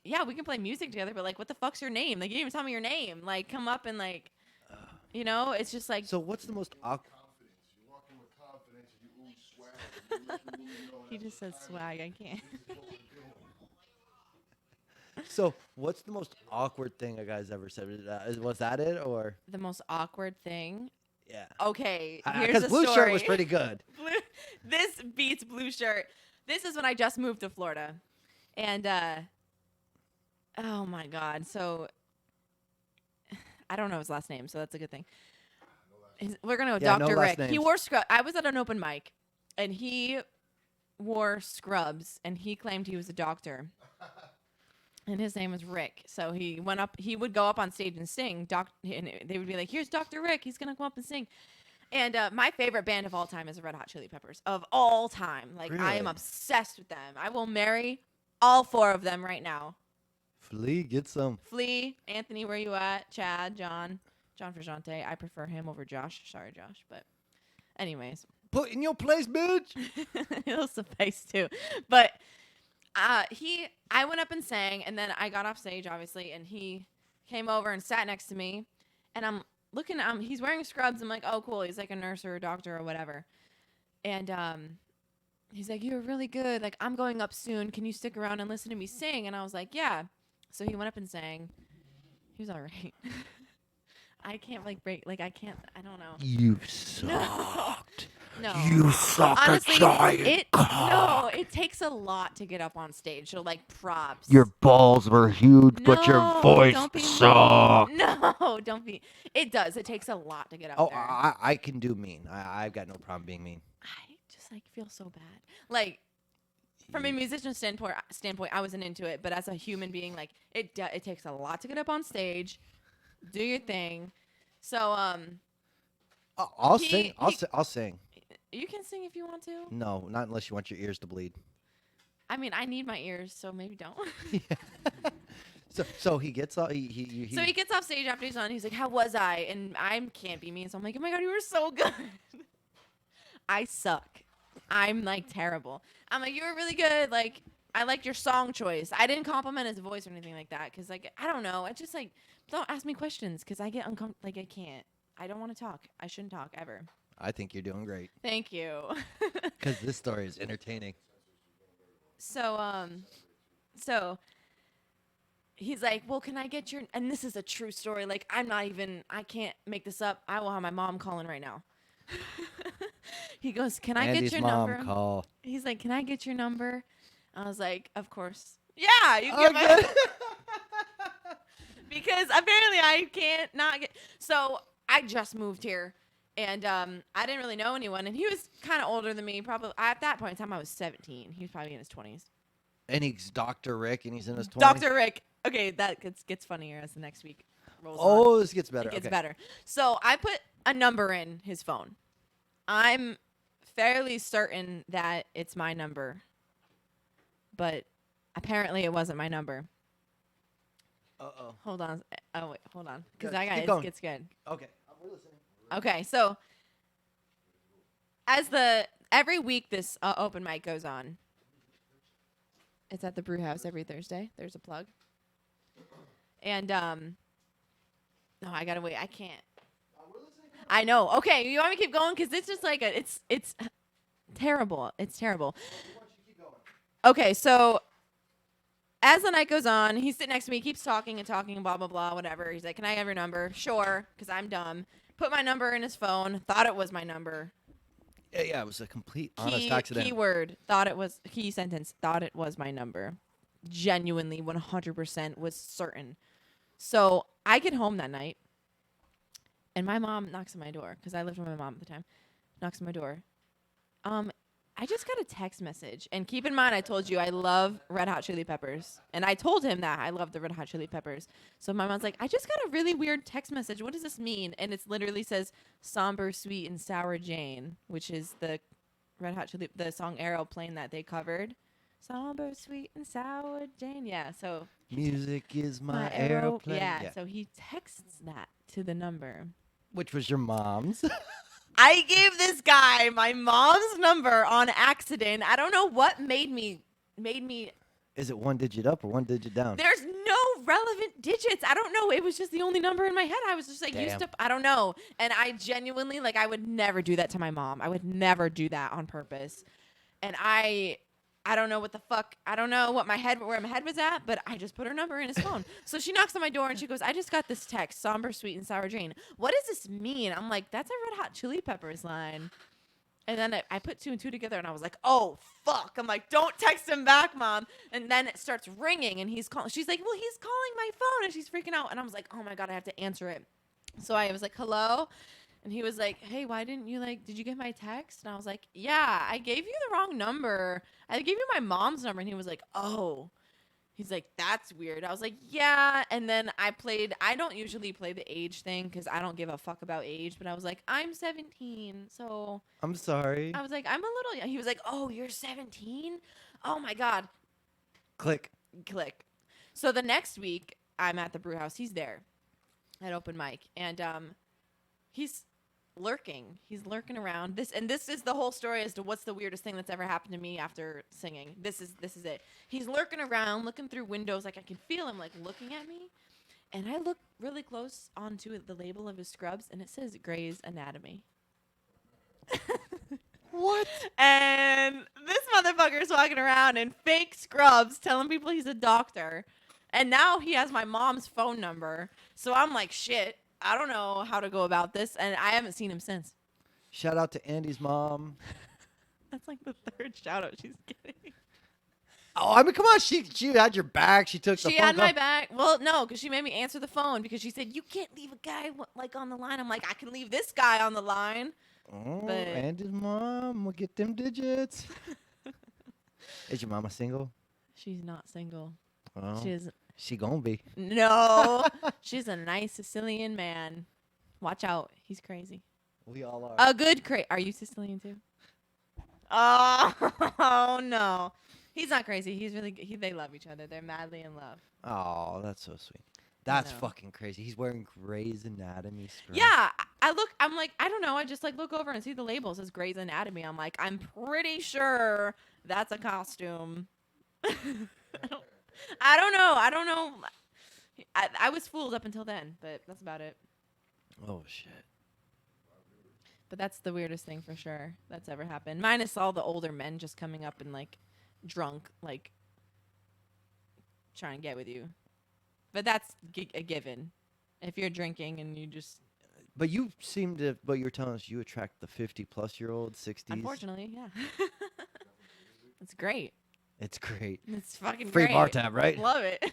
Yeah, we can play music together, but like, what the fuck's your name? Like, you didn't even tell me your name. Like, come up and like, you know, it's just like. So what's the most awkward? You walk in with confidence and you ooh swag. He just said swag. I can't. So what's the most awkward thing a guy's ever said? Was that it or? The most awkward thing? Yeah. Okay, here's Because the blue story. shirt was pretty good. This beats blue shirt. This is when I just moved to Florida. And, oh my God. So, I don't know his last name, so that's a good thing. We're going to go Yeah, Dr. no last Rick. names. He wore scrubs. I was at an open mic, and he wore scrubs, and he claimed he was a doctor. And his name was Rick. So he went up. He would go up on stage and sing. And they would be like, here's Dr. Rick. He's going to come up and sing. And my favorite band of all time is the Red Hot Chili Peppers. Of all time. Like, I am Really? obsessed with them. I will marry all 4 of them right now. Flea, get some. Flea, Anthony, where you at? Chad, John Frusciante. I prefer him over Josh. Sorry, Josh. But anyways. Put in your place, bitch. It'll suffice too. But I went up and sang, and then I got off stage, obviously, and he came over and sat next to me. And I'm looking at him. He's wearing scrubs. I'm like, oh, cool. He's like a nurse or a doctor or whatever. And he's like, you're really good. Like, I'm going up soon. Can you stick around and listen to me sing? And I was like, yeah. So he went up and sang. He was all right. I can't I don't know. You sucked. No. You suck Honestly, a giant cock. it takes a lot to get up on stage. So like props. Your balls were huge, but your No, voice don't be sucked. mean. No, don't be. It does. It takes a lot to get up Oh, there. I can do mean. I've got no problem being mean. I just like feel so bad. Like from a musician standpoint, I wasn't into it, but as a human being, like it takes a lot to get up on stage, do your thing. So I'll sing. I'll sing. you can sing if you want to. No, not unless you want your ears to bleed. I mean, I need my ears, so maybe don't. So he gets off. So he gets off stage after he's on. He's like, "How was I?" And I can't be mean, so I'm like, "Oh my god, you were so good." I suck. I'm like terrible. I'm like, "You were really good. Like, I liked your song choice." I didn't compliment his voice or anything like that, cause like I don't know. I just like don't ask me questions, cause I get uncomfortable. Like I can't. I don't want to talk. I shouldn't talk ever. I think you're doing great. Thank you. Because this story is entertaining. So he's like, well, can I get your, and this is a true story. Like, I can't make this up. I will have my mom calling right now. He goes, can I Andy's get your mom number? call. He's like, can I get your number? I was like, of course. Yeah, you give Okay. it. Because apparently I can't not get, so I just moved here. And I didn't really know anyone. And he was kind of older than me. Probably at that point in time, I was 17. He was probably in his 20s. And he's Dr. Rick, and he's in his 20s. Dr. Rick. Okay, that gets funnier as the next week rolls on. Oh, this gets better. It gets Okay. better. So I put a number in his phone. I'm fairly certain that it's my number. But apparently it wasn't my number. Uh-oh. Hold on. Oh, wait. Hold on. Because Good. I got Keep it. going. It gets good. Okay. We're listening. Okay, so as every week this open mic goes on, it's at the Brew House every Thursday. There's a plug. And no, I gotta wait. I can't. I know. Okay, you want me to keep going? Because it's just like it's terrible. It's terrible. Okay, so as the night goes on, he's sitting next to me, he keeps talking and talking, blah, blah, blah, whatever. He's like, can I have your number? Sure, because I'm dumb. Put my number in his phone, thought it was my number. Yeah, it was a complete honest accident. Keyword, key sentence, thought it was my number. Genuinely, 100% was certain. So I get home that night, and my mom knocks on my door, because I lived with my mom at the time, knocks on my door. I just got a text message. And keep in mind, I told you I love Red Hot Chili Peppers. And I told him that I love the Red Hot Chili Peppers. So my mom's like, I just got a really weird text message. What does this mean? And it literally says Somber, Sweet, and Sour Jane, which is the Red Hot Chili, the song Aeroplane that they covered. Somber, Sweet, and Sour Jane. Yeah, so. Music is my aeroplane. Yeah, so he texts that to the number. Which was your mom's. I gave this guy my mom's number on accident. I don't know what made me. Is it one digit up or one digit down? There's no relevant digits. I don't know. It was just the only number in my head. I was just like used to. I don't know. And I genuinely I would never do that to my mom. I would never do that on purpose. And I don't know what the fuck. I don't know where my head was at, but I just put her number in his phone. So she knocks on my door and she goes, I just got this text, Somber, Sweet, and Sour Jane. What does this mean? I'm like, that's a Red Hot Chili Peppers line. And then I put 2 and 2 together and I was like, oh, fuck. I'm like, don't text him back, Mom. And then it starts ringing and he's calling. She's like, well, he's calling my phone. And she's freaking out. And I was like, oh my God, I have to answer it. So I was like, hello? And he was like, hey, why didn't you did you get my text? And I was like, yeah, I gave you the wrong number. I gave you my mom's number. And he was like, oh. He's like, that's weird. I was like, yeah. And then I don't usually play the age thing because I don't give a fuck about age. But I was like, I'm 17. So I'm sorry. I was like, I'm a little young. He was like, oh, you're 17? Oh my God. Click. Click. So the next week, I'm at the brew house. He's there at open mic. And he's lurking. He's lurking around. This is the whole story as to what's the weirdest thing that's ever happened to me after singing. This is it. He's lurking around, looking through windows, like I can feel him like looking at me. And I look really close onto the label of his scrubs, and it says Grey's Anatomy. What? And this motherfucker's walking around in fake scrubs, telling people he's a doctor. And now he has my mom's phone number. So I'm like, shit. I don't know how to go about this, and I haven't seen him since. Shout out to Andy's mom. That's like the third shout out she's getting. Oh, I mean, come on. She had your back. She took the phone She had my call. back. Well, no, because she made me answer the phone because she said, you can't leave a guy like on the line. I'm like, I can leave this guy on the line. Oh, But- Andy's mom will get them digits. Is your mama single? She's not single. Well, She's she gonna be. no. She's a nice Sicilian man. Watch out. He's crazy. We all are. A good Are you Sicilian too? Oh no. He's not crazy. He's really good. They love each other. They're madly in love. Oh, that's so sweet. That's know. fucking crazy. He's wearing Grey's Anatomy scrubs. Yeah, I'm like, I don't know. I just like look over and see the label. It says Grey's Anatomy. I'm like, I'm pretty sure that's a costume. I don't know. I was fooled up until then, but that's about it. Oh shit. But that's the weirdest thing for sure that's ever happened. Minus all the older men just coming up and like drunk, like trying to get with you. But that's a given. If you're drinking and you just, But you seem to. But you're telling us you attract the 50-plus-year-old, 60s. unfortunately, yeah. It's great. It's great. It's fucking Free great. bar tab, right? Love it.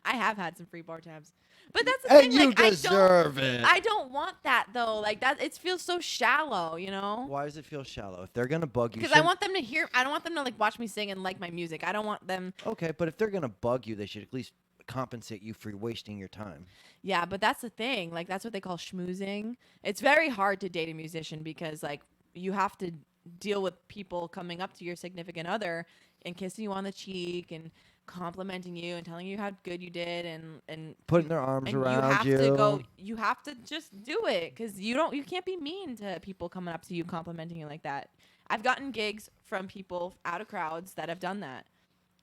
I have had some free bar tabs. But that's the And thing. you Like, deserve it. I don't want that though. Like that, it feels so shallow, you know. Why does it feel shallow? If they're gonna bug you, Because I want them to hear. I don't want them to like watch me sing and like my music. I don't want them. Okay, but if they're gonna bug you, they should at least compensate you for wasting your time. Yeah, but that's the thing. Like that's what they call schmoozing. It's very hard to date a musician because like you have to deal with people coming up to your significant other and kissing you on the cheek and complimenting you and telling you how good you did and Putting their arms and around you have you. to go. You have to just do it because you can't be mean to people coming up to you complimenting you like that. I've gotten gigs from people out of crowds that have done that,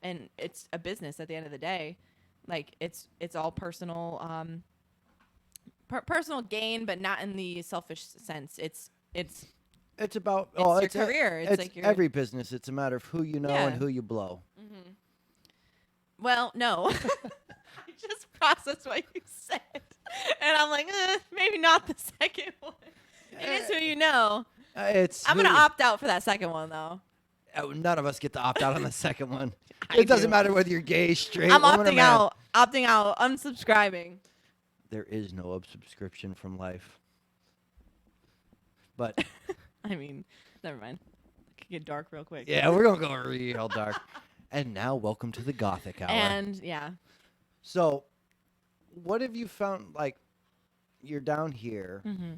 and it's a business at the end of the day. Like it's all personal, personal gain, but not in the selfish sense. It's It's about It's your career. It's like your- every business. It's a matter of who you know Yeah. and who you blow. well, no. I just processed what you said, and I'm like, maybe not the second one. It is who you know. It's I'm who gonna you- opt out for that second one though. None of us get to opt out on the second one. I It doesn't do. matter whether you're gay, straight, I'm woman, or opting man. out. Opting out. Unsubscribing. There is no subscription from life. But I mean, never mind. It could get dark real quick. yeah, we're gonna go real dark. And now, welcome to the Gothic Hour. And yeah. So, what have you found? Like, you're down here. Mm-hmm.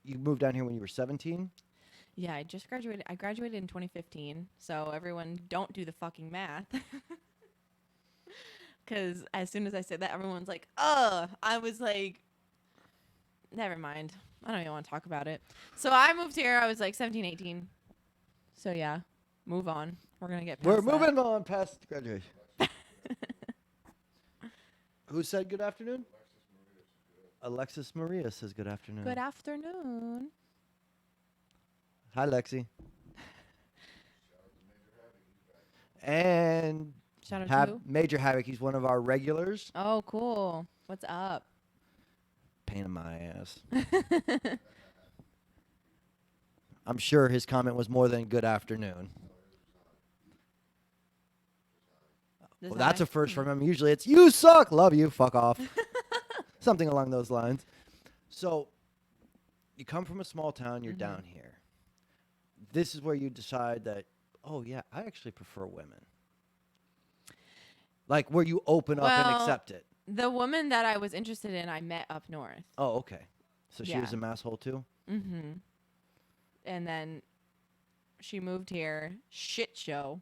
You moved down here when you were 17. Yeah, I just graduated. I graduated in 2015. So everyone, don't do the fucking math. Because as soon as I said that, everyone's like, I was like, never mind. I don't even want to talk about it. So I moved here. I was like 17, 18. So yeah, move on. We're going to get past We're that. moving on past graduation. Who said good afternoon? Alexis Maria says good afternoon. Good afternoon. Hi, Lexi. And Shout out to who? Major Havoc. He's one of our regulars. Oh, cool. What's up? Pain in my ass. I'm sure his comment was more than good afternoon. Well, that's a first from him. Usually it's, you suck, love you, fuck off. Something along those lines. So you come from a small town, you're down here. This is where you decide that, oh, yeah, I actually prefer women. Like where you open up and Well, accept it. The woman that I was interested in, I met up north. Oh, okay. So she was Yeah. a masshole too? Mm-hmm. And then she moved here. Shit show.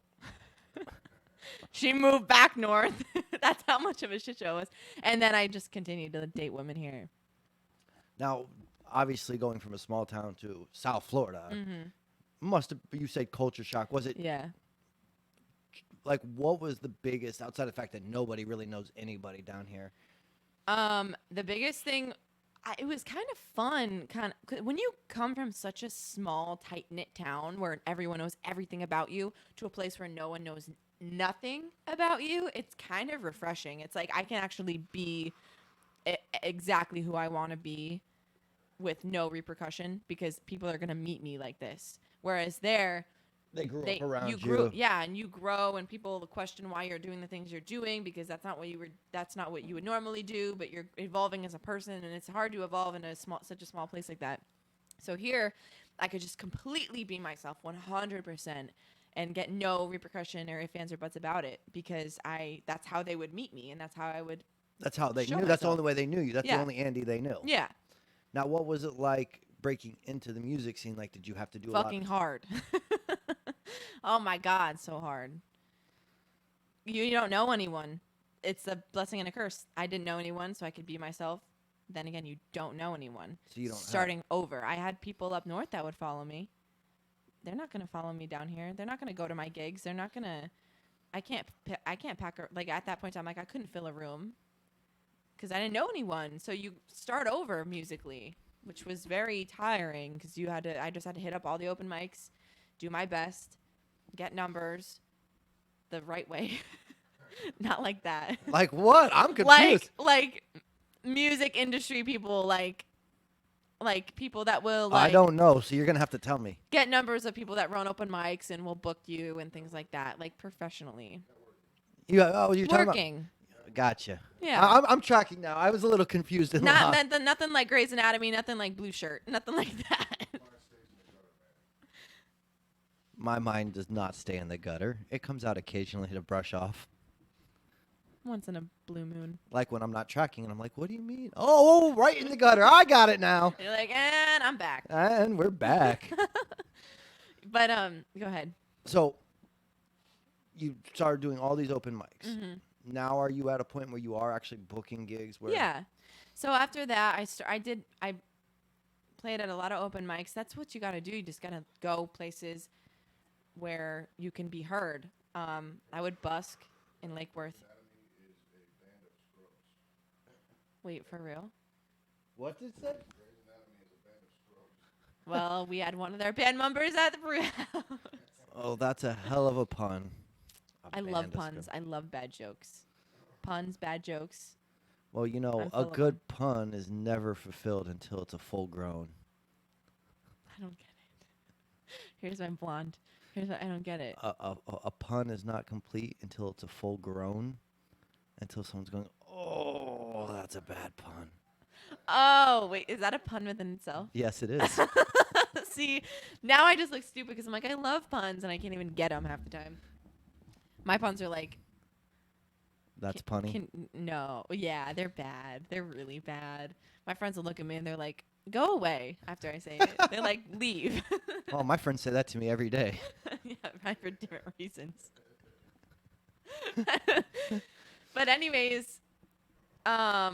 She moved back north. That's how much of a shit show it was. And then I just continued to date women here. Now, obviously going from a small town to South Florida Mm-hmm. must have, you said culture shock. Was it Yeah. like what was the biggest outside of the fact that nobody really knows anybody down here? The biggest thing, it was kind of fun. When you come from such a small, tight knit town where everyone knows everything about you to a place where no one knows nothing about you, it's kind of refreshing. It's like I can actually be exactly who I want to be with no repercussion because people are gonna meet me like this. Whereas there, They grew up around you grew, yeah, and you grow, and people question why you're doing the things you're doing because that's not what you would normally do. But you're evolving as a person, and it's hard to evolve in such a small place like that. So here, I could just completely be myself, 100%, and get no repercussion or ifs, ands, or buts about it because that's how they would meet me, and that's how I would. That's how they Show knew. That's the myself. only way they knew you. That's the Yeah. only Andii they knew. Yeah, Now, what was it like breaking into the music scene? Like, did you have to do fucking a lot? hard. Oh my God, so hard. You don't know anyone. It's a blessing and a curse. I didn't know anyone, so I could be myself. Then again, you don't know anyone. So you don't have- starting over. I had people up north that would follow me. They're not gonna follow me down here. They're not gonna go to my gigs. They're not gonna. I can't pack like at that point. I'm like I couldn't fill a room because I didn't know anyone. So you start over musically, which was very tiring because I just had to hit up all the open mics, do my best, get numbers the right way. Not like that. Like what? I'm confused. like music industry people like people that will like I don't know. So you're gonna have to tell me. get numbers of people that run open mics and will book you and things like that, like professionally. You're talking about. Working. Gotcha. Yeah. I'm tracking now. I was a little confused. Nothing like Grey's Anatomy, nothing like Blue Shirt, nothing like that. My mind does not stay in the gutter. It comes out occasionally to brush off. Once in a blue moon. Like when I'm not tracking and I'm like, what do you mean? Oh, right in the gutter. I got it now. You're like, and I'm back. And we're back. But go ahead. So you started doing all these open mics. Mm-hmm. Now are you at a point where you are actually booking gigs? Where Yeah. So after that, I played at a lot of open mics. That's what you got to do. You just got to go places where you can be heard. I would busk in Lake Worth. Wait, for real? What did it say? Well, we had one of their band members at the brew house. Oh, that's a hell of a pun. I love puns. I love bad jokes. Puns, bad jokes. Well, you know, I'm a full of good pun is never fulfilled until it's a full grown. I don't get it. Here's my blonde. I don't get it. A pun is not complete until it's a full grown. Until someone's going, oh, that's a bad pun. Oh, wait. Is that a pun within itself? Yes, it is. See, now I just look stupid because I'm like, I love puns and I can't even get them half the time. My puns are like. That's punny. No. Yeah, they're bad. They're really bad. My friends will look at me and they're like, go away after I say it. They're like, leave. Oh, my friends say that to me every day. Yeah, right, for different reasons. But anyways, I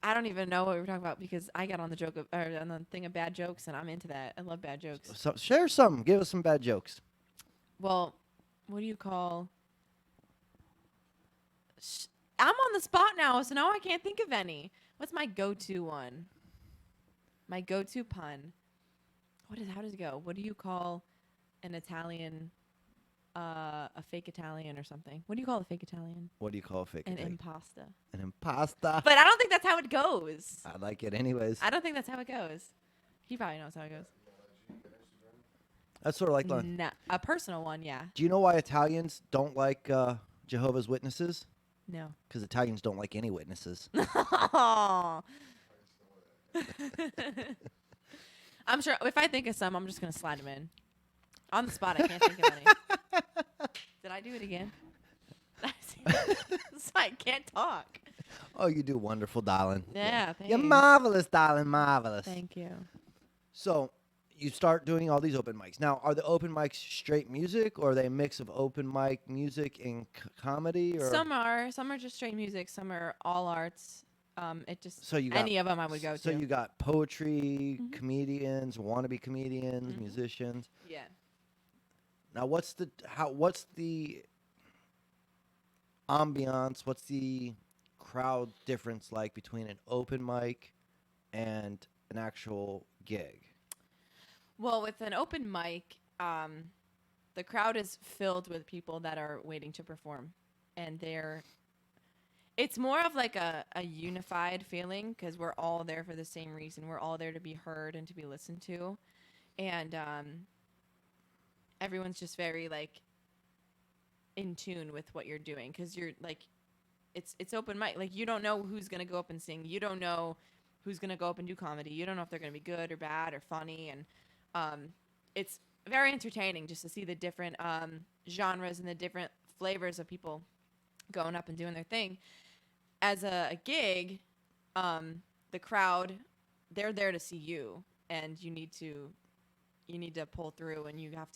don't even know what we were talking about because I got on the joke on the thing of bad jokes and I'm into that. I love bad jokes. So share some. Give us some bad jokes. Well, what do you call? I'm on the spot now, so now I can't think of any. What's my go-to one? My go-to pun. How does it go? What do you call an Italian? A fake Italian or something. What do you call a fake Italian? What do you call a fake An Italian? impasta. An impasta. But I don't think that's how it goes. I like it anyways. I don't think that's how it goes. He probably knows how it goes. That's sort of like the. Nah, a personal one, yeah. Do you know why Italians don't like Jehovah's Witnesses? No. Because Italians don't like any witnesses. I'm sure if I think of some, I'm just going to slide them in. On the spot, I can't think of any. Did I do it again? So I can't talk. Oh, you do wonderful, darling. Yeah, You're thanks. marvelous, darling, marvelous. Thank you. So, you start doing all these open mics. Now, are the open mics straight music, or are they a mix of open mic music and comedy? Or Some are just straight music. Some are all arts. It just so you got any of them I would go so to. you got poetry, Mhm. comedians, wannabe comedians, Mhm. musicians. Yeah. Now, what's the ambiance? What's the crowd difference like between an open mic and an actual gig? Well, with an open mic, the crowd is filled with people that are waiting to perform, and it's more of like a unified feeling because we're all there for the same reason. We're all there to be heard and to be listened to, and everyone's just very like in tune with what you're doing because you're like it's open mic. Like you don't know who's gonna go up and sing. You don't know who's gonna go up and do comedy. You don't know if they're gonna be good or bad or funny, and it's very entertaining just to see the different genres and the different flavors of people going up and doing their thing. As a gig, the crowd, they're there to see you, and you need to pull through, and you have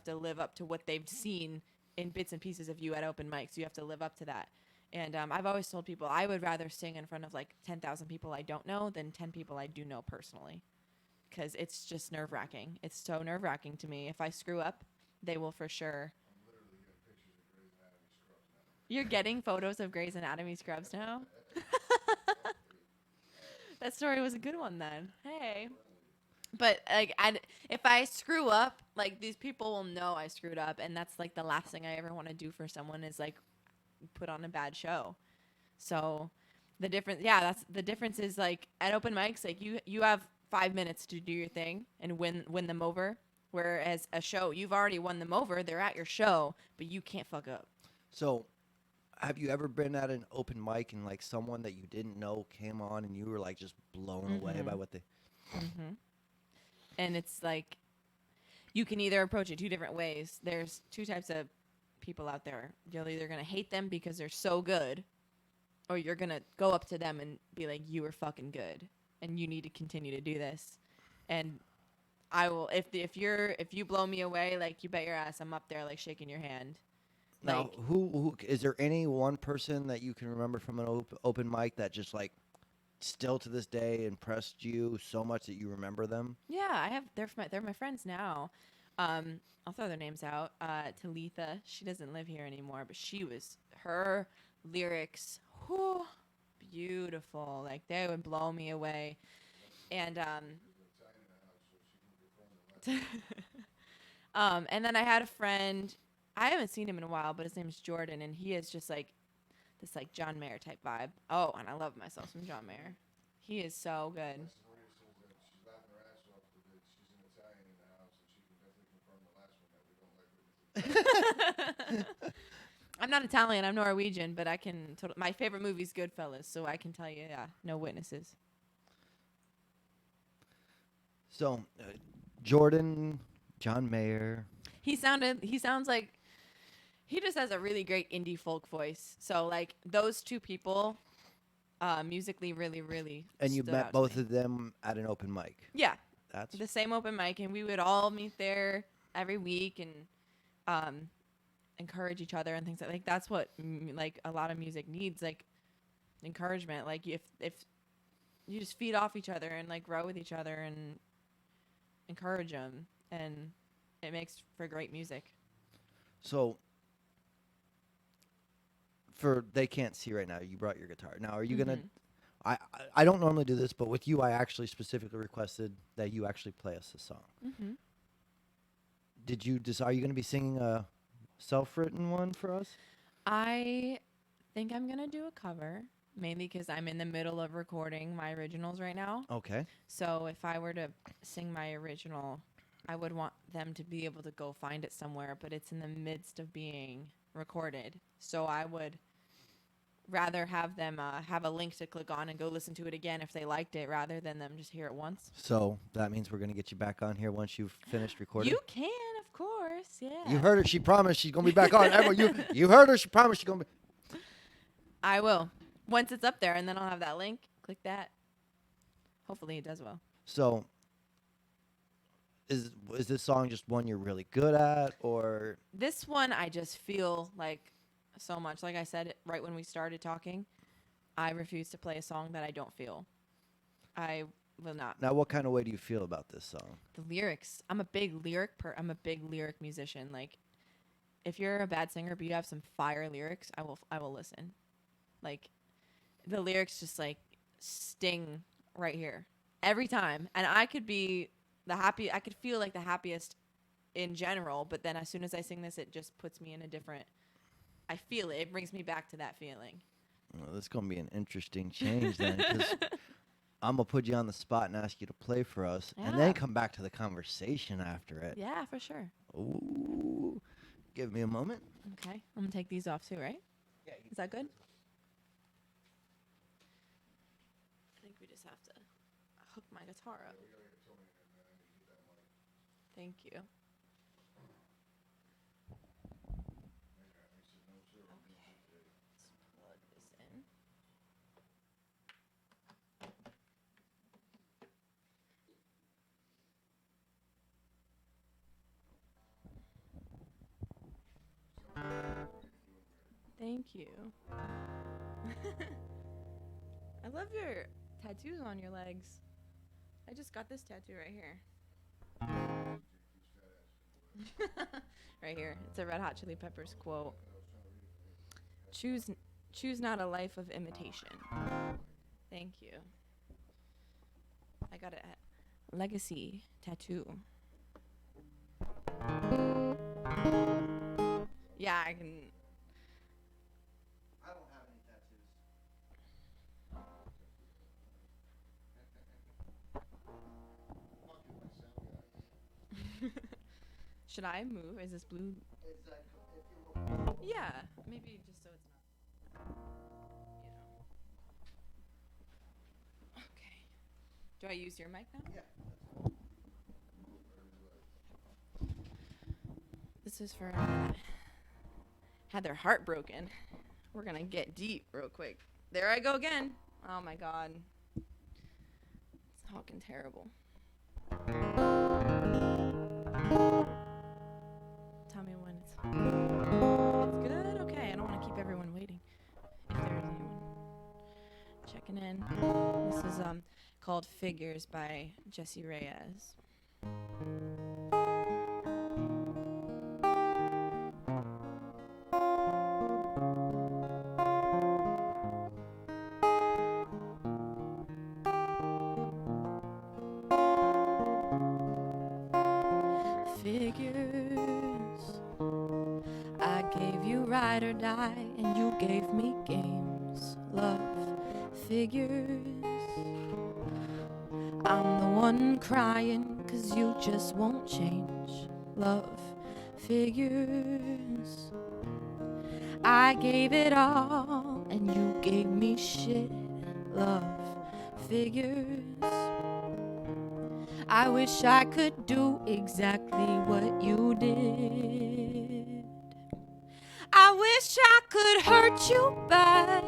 to live up to what they've seen in bits and pieces of you at open mics. You have to live up to that. And I've always told people I would rather sing in front of like 10,000 people I don't know than 10 people I do know personally, because it's just nerve wracking. It's so nerve wracking to me. If I screw up, they will for sure. You're getting photos of Grey's Anatomy scrubs now? That story was a good one then. Hey. But like, if I screw up, like these people will know I screwed up, and that's like the last thing I ever want to do for someone is like put on a bad show. So that's the difference is like at open mics, like you have 5 minutes to do your thing and win them over. Whereas a show, you've already won them over. They're at your show, but you can't fuck up. So, have you ever been at an open mic and like someone that you didn't know came on and you were like just blown away by what they? Mm-hmm. And it's like you can either approach it two different ways. There's two types of people out there. You're either gonna hate them because they're so good, or you're gonna go up to them and be like, "You were fucking good, and you need to continue to do this." And I will if you blow me away, like you bet your ass I'm up there like shaking your hand. Now, Like who is there any one person that you can remember from an open mic that just like still to this day impressed you so much that you remember them? yeah, I have they're my friends now. I'll throw their names out. Talitha, she doesn't live here anymore, but her lyrics, whew, beautiful. Like they would blow me away. And and then I had a friend. I haven't seen him in a while, but his name's Jordan, and he is just like this like John Mayer type vibe. Oh, and I love myself some John Mayer. He is so good. She's laughing her ass off because she's an Italian in the house, and she can definitely confirm the last one that we don't like witnesses. I'm not Italian. I'm Norwegian, but I can. My favorite movie is Goodfellas, so I can tell you, yeah, no witnesses. So, Jordan, John Mayer. He sounds like he just has a really great indie folk voice. So like those two people, musically, really, really. And you stood met out to both me. of them at an open mic. Yeah, That's the same open mic, and we would all meet there every week and encourage each other and things like that's what like a lot of music needs, like encouragement. Like if you just feed off each other and like grow with each other and encourage them, and it makes for great music. so. They can't see right now. You brought your guitar. Now, are you gonna? I don't normally do this, but with you, I actually specifically requested that you actually play us a song. Mm-hmm. Did you decide? Are you gonna be singing a self-written one for us? I think I'm gonna do a cover, mainly because I'm in the middle of recording my originals right now. Okay. So if I were to sing my original, I would want them to be able to go find it somewhere, but it's in the midst of being recorded. So I would rather have them have a link to click on and go listen to it again if they liked it, rather than them just hear it once. So that means we're gonna get you back on here once you've finished recording. You can, of course, yeah. You heard her. She promised she's gonna be back on. Everyone, you heard her. She promised she's gonna be. I will. Once it's up there, and then I'll have that link. Click that. Hopefully it does well. So, is this song just one you're really good at, or This one I just feel like so much. Like I said right when we started talking, I refuse to play a song that I don't feel. I will not. now what kind of way do you feel about this song? The lyrics. I'm a big lyric musician. Like if you're a bad singer but you have some fire lyrics, I will listen. Like the lyrics just like sting right here every time. And I could be I could feel like the happiest in general, but then as soon as I sing this, it just puts me in a different, I feel it. It brings me back to that feeling. Well, this is gonna be an interesting change then, because I'm gonna put you on the spot and ask you to play for us, and Yeah. then come back to the conversation after it. Yeah, for sure. Ooh, give me a moment. Okay. I'm going to take these off too, right? Yeah. Is that good? I think we just have to hook my guitar up. Thank you. Okay. Let's plug this in. Thank you. I love your tattoos on your legs. I just got this tattoo right here. Right here. It's a Red Hot Chili Peppers quote. Choose not a life of imitation. Thank you. I got a legacy tattoo. Yeah, I can. I don't have any tattoos. Should I move? Is this blue? It's like if you Yeah, maybe just so it's not. Okay. Do I use your mic now? yeah. This is for anyone that had their heart broken. We're gonna get deep real quick. There I go again. Oh my god. It's fucking terrible. Tell me when it's good. Okay, I don't want to keep everyone waiting. If there is anyone checking in. This is called Figures by Jesse Reyes. Figures. I gave you ride or die, and you gave me games. Love figures. I'm the one crying, 'cause you just won't change. Love figures. I gave it all, and you gave me shit. Love figures. I wish I could do exactly what you did. I wish I could hurt you back.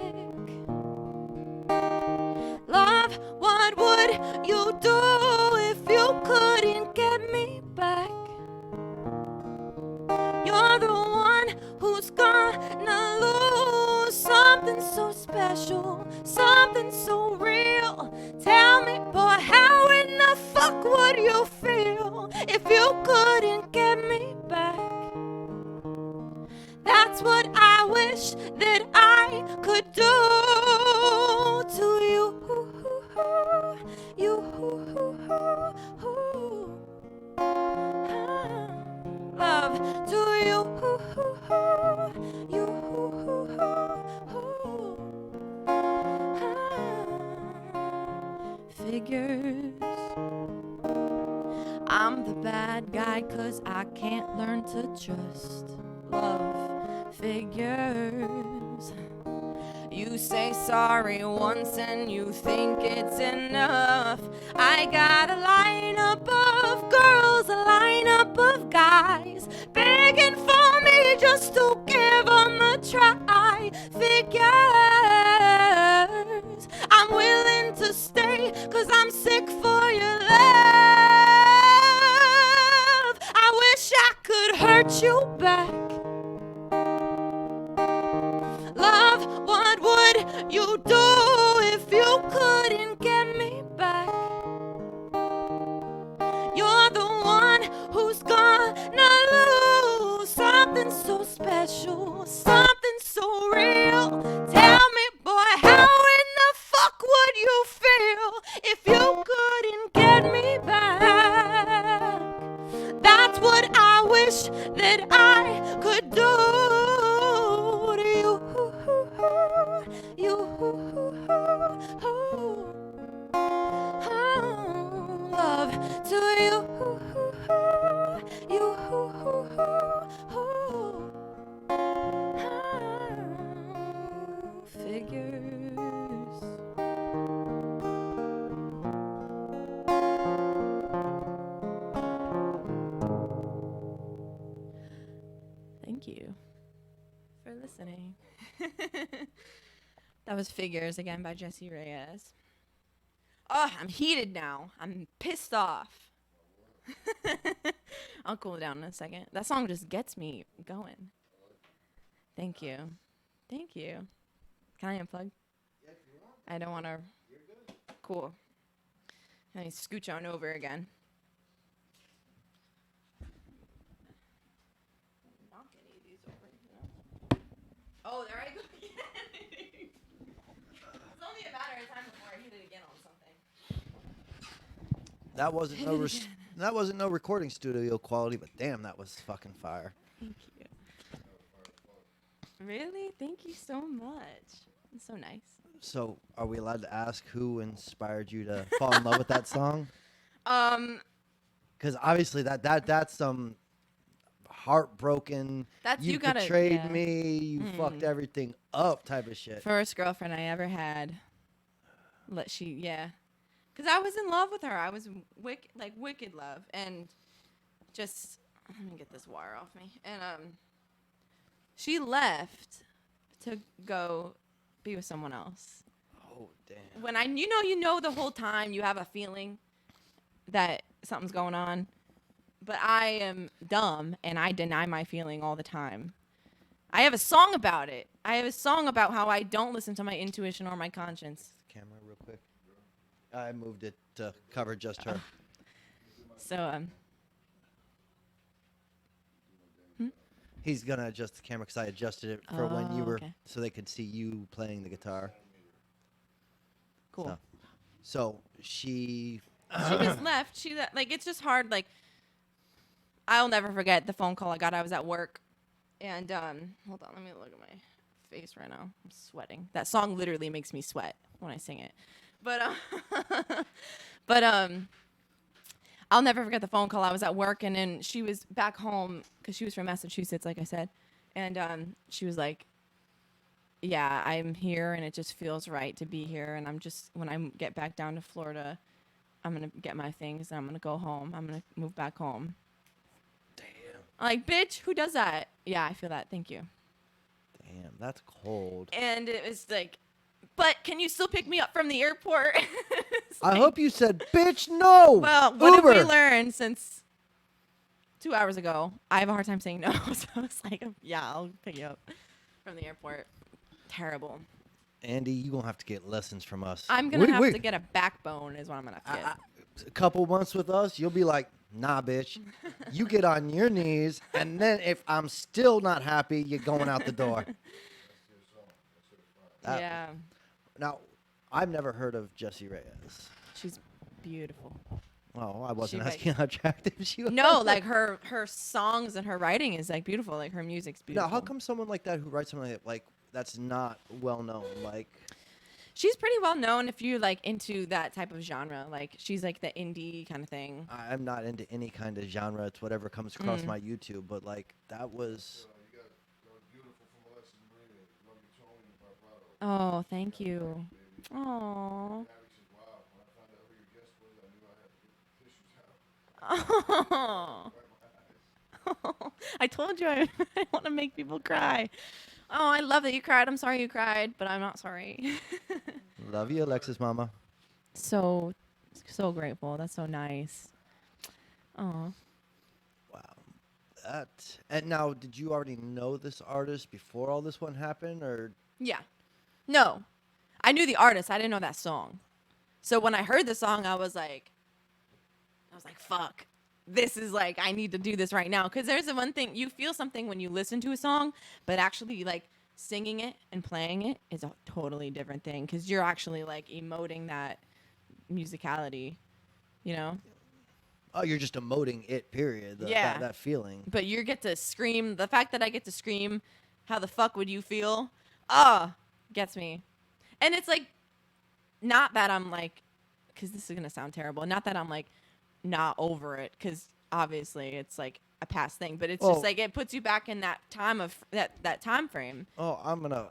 Love, what would you do if you couldn't get me back? You're the one who's gonna lose something so special, something so real. Tell me, boy, how in the fuck would you feel if you couldn't get me back? That's what I wish that I could do to you. Love to you. Figures. I'm the bad guy 'cause I can't learn to trust. Love figures. You say sorry once and you think it's enough. I got a lineup of girls, a lineup of guys, begging for me just to give them a try. Figures. you back. Love, what would you do if you couldn't get me back? You're the one who's gonna lose something so special, something so real. Tell me, boy, how in the fuck would you feel if you couldn't get me back? That's what I wish that I could do to you. You. Love to you. You. Figures. Thank you for listening. That was Figures again by Jesse Reyes. Oh, I'm heated now. I'm pissed off. I'll cool down in a second. That song just gets me going. Thank you. Thank you. Can I unplug? Yeah, if you want. I don't want to. You're good. Cool. Let me scooch on over again. Knock any of these over, you know? Oh, there I go again. It's only a matter of time before I hit it again on something. That wasn't no recording studio quality, but damn, that was fucking fire. Thank you. Really? Thank you so much. It's so nice. So, are we allowed to ask who inspired you to fall in love with that song? Because obviously that's some heartbroken. That's You you gotta betrayed yeah. me. You fucked everything up type of shit. First girlfriend I ever had. Because I was in love with her. I was wicked love, and just let me get this wire off me. And she left to go be with someone else. Oh damn. When you know the whole time you have a feeling that something's going on, but I am dumb and I deny my feeling all the time. I have a song about it. I have a song about how I don't listen to my intuition or my conscience. Camera real quick. I moved it to cover just her. So He's gonna adjust the camera because I adjusted it for when you were, okay. so they could see you playing the guitar. Cool. So she. She just left. It's just hard. Like, I'll never forget the phone call I got. I was at work, and hold on, let me look at my face right now. I'm sweating. That song literally makes me sweat when I sing it. But I'll never forget the phone call. I was at work, and then she was back home because she was from Massachusetts, like I said, and she was like, "Yeah, I'm here, and it just feels right to be here. And when I get back down to Florida, I'm gonna get my things, and I'm gonna go home. I'm gonna move back home." Damn. I'm like, bitch, who does that? Yeah, I feel that. Thank you. Damn, that's cold. And it was like, but can you still pick me up from the airport? I hope you said, bitch, no. Well, what Uber. have we learned since 2 hours ago? I have a hard time saying no. So I was like, yeah, I'll pick you up from the airport. Terrible. Andii, you're going to have to get lessons from us. I'm going to have to get a backbone is what I'm going to have to get. A couple months with us, you'll be like, nah, bitch. You get on your knees, and then if I'm still not happy, you're going out the door. Yeah. Now, I've never heard of Jessie Reyes. She's beautiful. Oh, I wasn't She asking how attractive she was. No, like her songs and her writing is like beautiful. Like her music's beautiful. Now, how come someone like that who writes something like that's not well known? Like, she's pretty well known if you're like into that type of genre. Like she's like the indie kind of thing. I'm not into any kind of genre. It's whatever comes across my YouTube. But like, that was. You got beautiful from Alexis Marina. Love you, Tony, and vibrato. Oh, thank you. Oh. Abby says, wow, when I found out who your guest was, I knew I had to get the tissues out. Oh. I told you I want to make people cry. Oh, I love that you cried. I'm sorry you cried, but I'm not sorry. Love you, Alexis Mama. So grateful. That's so nice. Oh. Wow. That and now, did you already know this artist before all this one happened, or Yeah. No. I knew the artist. I didn't know that song. So when I heard the song, I was like, fuck. This is like, I need to do this right now. Because there's the one thing, you feel something when you listen to a song, but actually, like, singing it and playing it is a totally different thing. Because you're actually, like, emoting that musicality, you know? oh, you're just emoting it? Period. Yeah. That feeling. But you get to scream. The fact that I get to scream, how the fuck would you feel? Ah, gets me. And it's like, not that I'm like, because this is going to sound terrible. Not that I'm like, not over it, because obviously it's like a past thing, but it's Well- just like it puts you back in that time of that time frame. Oh, I'm gonna.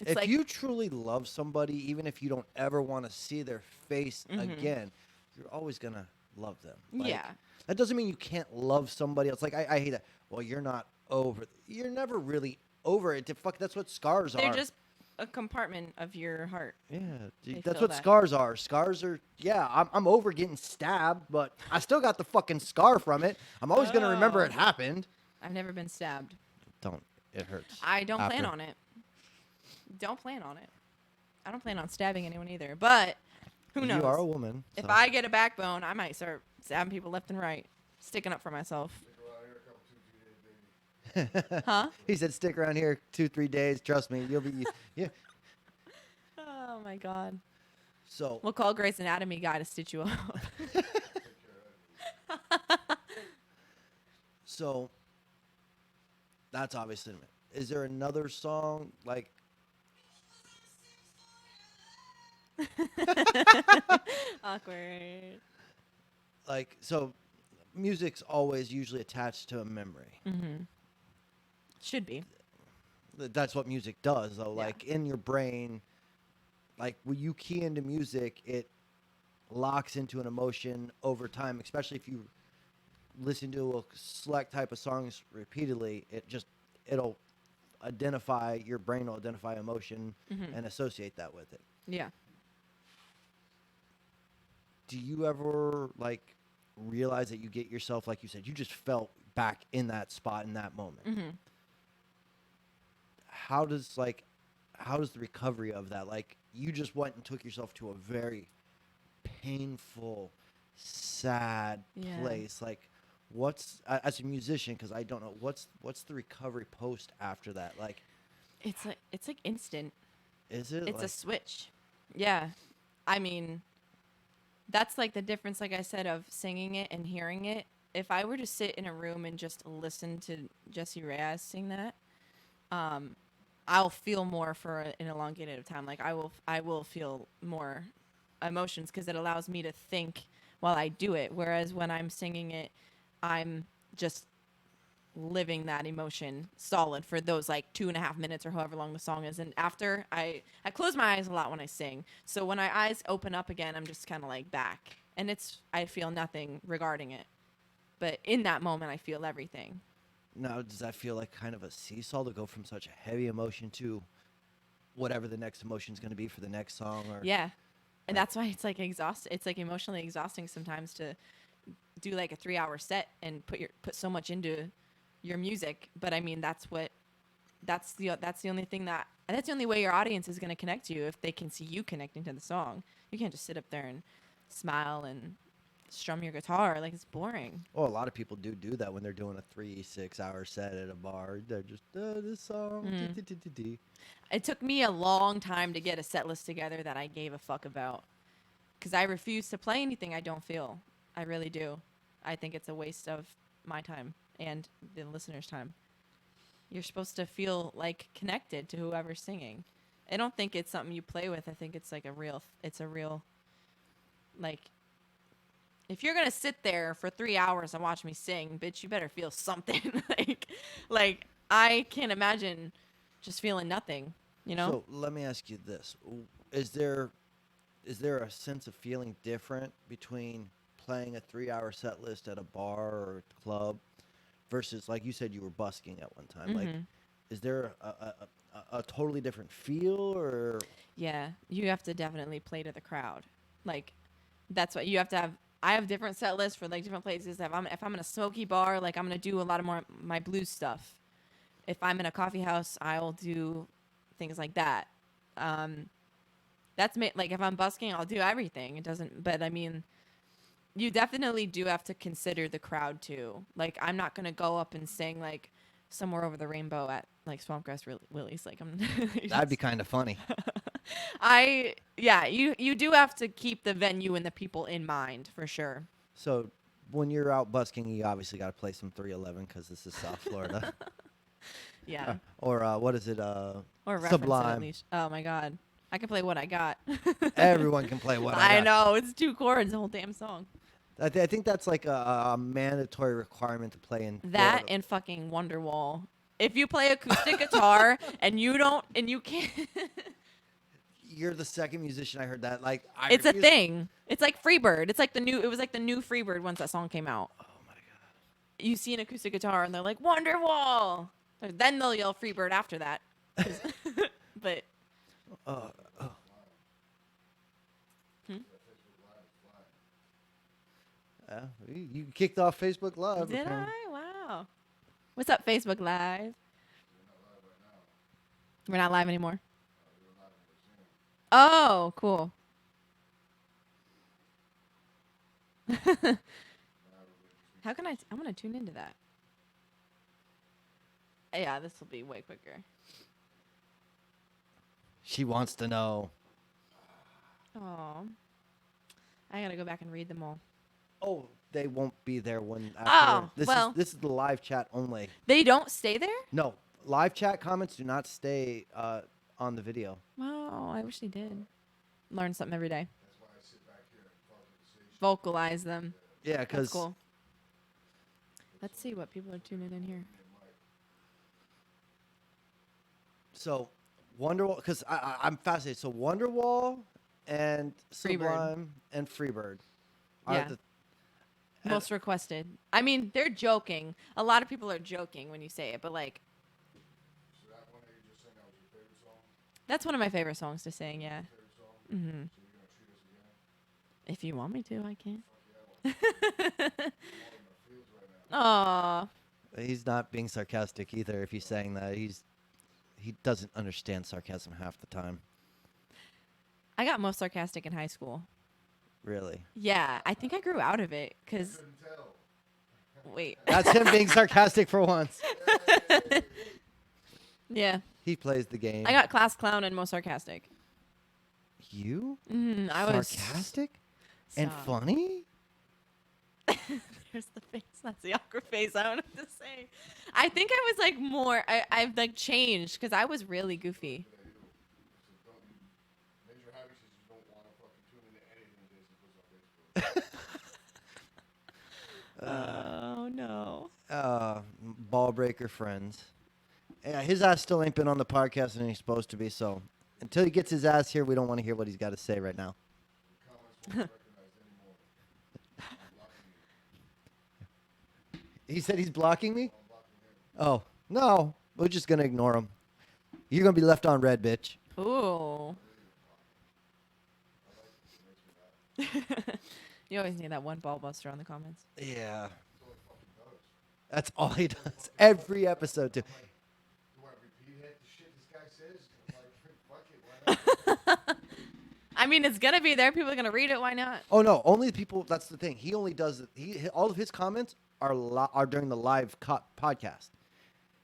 It's If like- you truly love somebody, even if you don't ever want to see their face Mm-hmm. again, you're always gonna love them. Like, Yeah. That doesn't mean you can't love somebody else. Like I hate that. Well, you're not over. You're never really over it. Fuck. That's what scars They're are. just a compartment of your heart. Yeah, They that's feel what that. scars are. Scars are, yeah, I'm over getting stabbed, but I still got the fucking scar from it. I'm always going to remember it Oh. happened. I've never been stabbed. Don't. It hurts. I don't plan After. on it. Don't plan on it. I don't plan on stabbing anyone either. But who knows? You are a woman. If so- I get a backbone, I might start stabbing people left and right, sticking up for myself. Stick around here a couple 2, 3 days, baby. Huh? He said, stick around here 2-3 days. Trust me. You'll be, yeah. Oh my God. So, We'll call Grey's Anatomy guy to stitch you up. so that's obviously, is there another song like, Awkward. so music's always usually attached to a memory. Should be. That's what music does, though. Yeah. Like in your brain, like when you key into music, it locks into an emotion over time. Especially if you listen to a select type of songs repeatedly, it'll identify, your brain will identify emotion and associate that with it. Yeah. Do you ever like realize that you get yourself, like you said, you just felt back in that spot in that moment? How does the recovery of that, like you just went and took yourself to a very painful, sad Yeah. place, like what's as a musician, because I don't know, what's the recovery post after that, like It's like instant. is it It's a like, switch. Yeah. I mean, that's like the difference, like I said, of singing it and hearing it. If I were to sit in a room and just listen to Jessie Reyes sing that, I'll feel more for an elongated time. Like I will feel more emotions because it allows me to think while I do it. Whereas when I'm singing it, I'm just living that emotion solid for those like 2.5 minutes or however long the song is. And after I close my eyes a lot when I sing. So when my eyes open up again, I'm just kind of like back, and I feel nothing regarding it. But in that moment, I feel everything. now does that feel like kind of a seesaw to go from such a heavy emotion to whatever the next emotion is going to be for the next song? Or Yeah. And that's why it's like it's like emotionally exhausting sometimes to do like a 3-hour set and put so much into your music. But I mean, that's the only way your audience is going to connect to you, if they can see you connecting to the song. You can't just sit up there and smile and strum your guitar. Like, it's boring. Well, a lot of people do that when they're doing a 3-6 hour set at a bar. They're just this song. Mm-hmm. It took me a long time to get a set list together that I gave a fuck about, because I refuse to play anything I don't feel. I really do. I think it's a waste of my time and the listener's time. You're supposed to feel like connected to whoever's singing. I don't think it's something you play with. I think it's like a real like, if you're gonna sit there for 3 hours and watch me sing, bitch, you better feel something. like I can't imagine just feeling nothing, you know? So let me ask you this: is there a sense of feeling different between playing a 3-hour set list at a bar or a club versus, like you said, you were busking at one time? Like, is there a totally different feel, or Yeah, you have to definitely play to the crowd. Like, that's what you have to have. I have different set lists for like different places. If I'm in a smoky bar, like I'm gonna do a lot of more my blues stuff. If I'm in a coffee house, I'll do things like that. Like if I'm busking, I'll do everything. It doesn't, but I mean, you definitely do have to consider the crowd too. Like I'm not gonna go up and sing like Somewhere Over the Rainbow at like Swampgrass Willie's. Like I'm. That'd be kind of funny. You do have to keep the venue and the people in mind for sure. So when you're out busking, you obviously got to play some 311 because this is South Florida. Yeah. Or what is it? Or reference it at Sublime. least. Oh my god. I can play What I Got. Everyone can play what I got. know, it's 2 chords the whole damn song. I think that's like a mandatory requirement to play in That Florida. and fucking Wonderwall. If you play acoustic guitar and you can't You're the second musician I heard that. Like, it's a thing. It's like Freebird. It was like the new Freebird once that song came out. Oh my god. You see an acoustic guitar and they're like Wonderwall. Then they'll yell Freebird after that. But You kicked off Facebook Live. did apparently. I? Wow. What's up, Facebook Live? We're not live anymore. Oh, cool. How can I'm gonna tune into that. Yeah, this will be way quicker. She wants to know. Oh, I gotta go back and read them all. Oh, they won't be there when. Oh, After. well. This is the live chat only. They don't stay there? No, live chat comments do not stay on the video. Wow, I wish they did. Learn something every day. That's why I sit back here and talk to the station. Vocalize them. Yeah, That's because cool. Let's see what people are tuning in here. so Wonderwall. Because I'm fascinated. So Wonderwall and Freebird. Sublime and Freebird are Yeah. the. Most requested. I mean, they're joking. A lot of people are joking when you say it, but like, So that one that you just sang, that was your favorite song? that's one of my favorite songs to sing. Yeah. Favorite song? Mhm. So you're gonna treat us again? If you want me to, I can. Fuck yeah, I want to. I'm all in my feels right now. Aw. He's not being sarcastic either. If he's saying that, he doesn't understand sarcasm half the time. I got most sarcastic in high school. Really. Yeah, I think I grew out of it because Couldn't tell. wait. That's him being sarcastic for once. Yeah, He plays the game. I got class clown and most sarcastic. You? I was Sarcastic? And Stop. funny? There's the face. That's the awkward face. I don't know what to say. I think I was like more. I've like changed because I was really goofy. So don't you, Major Harry says you don't want to fucking tune into anything Jason puts on Facebook. Oh no. Ball breaker friends. Yeah, his ass still ain't been on the podcast and he's supposed to be, so until he gets his ass here, we don't want to hear what he's got to say right now. Comments won't be recognized anymore. I'm blocking you. He said he's blocking me? I'm blocking him. Oh, no. We're just going to ignore him. You're going to be left on red, bitch. Ooh. You always need that one ball buster on the comments. Yeah. That's all he fucking does. That's all he does. Every episode, too. Do I repeat it? The shit this guy says? I'm like, fuck it, why not? I mean, it's gonna be there. People are gonna read it. Why not? Oh, no. Only people, that's the thing. He only does it. All of his comments are during the live podcast.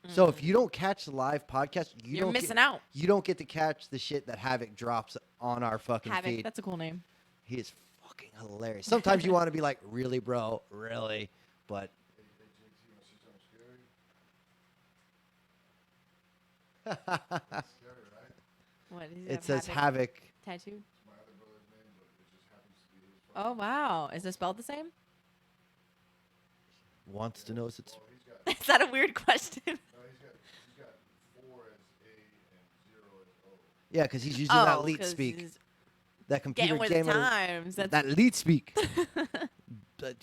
So if you don't catch the live podcast, You're don't missing get, out. You don't get to catch the shit that Havoc drops on our fucking Havoc. feed. That's a cool name. He is fucking hilarious. Sometimes you want to be like, really, bro? Really? But Hey, JT, you want to see something scary? Scary, right? What? Does he it have says Havoc Havoc. tattoo. It's my other brother's name, but it just happens to be his fucking Oh wow. Is it spelled the same? Wants to know if it's. Oh, he's got, Is that a weird question? no, he's got 4 as A and 0 as O. Yeah, because he's using that leet 'cause speak. he's That computer getting with the gamer. times. That's That leet speak.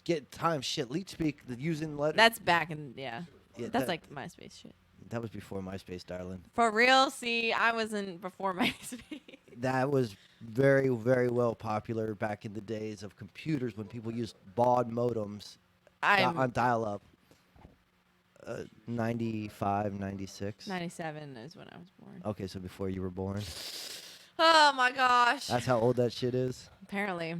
Get time shit. Leet speak. The using letter. that's back in yeah. Yeah, That's that- like MySpace shit. That was before MySpace, darling. For real, see, I wasn't before MySpace. That was very, very well popular back in the days of computers when people used baud modems on dial-up. 95, 96. 97 is when I was born. Okay, so before you were born. Oh my gosh. That's how old that shit is. Apparently. Your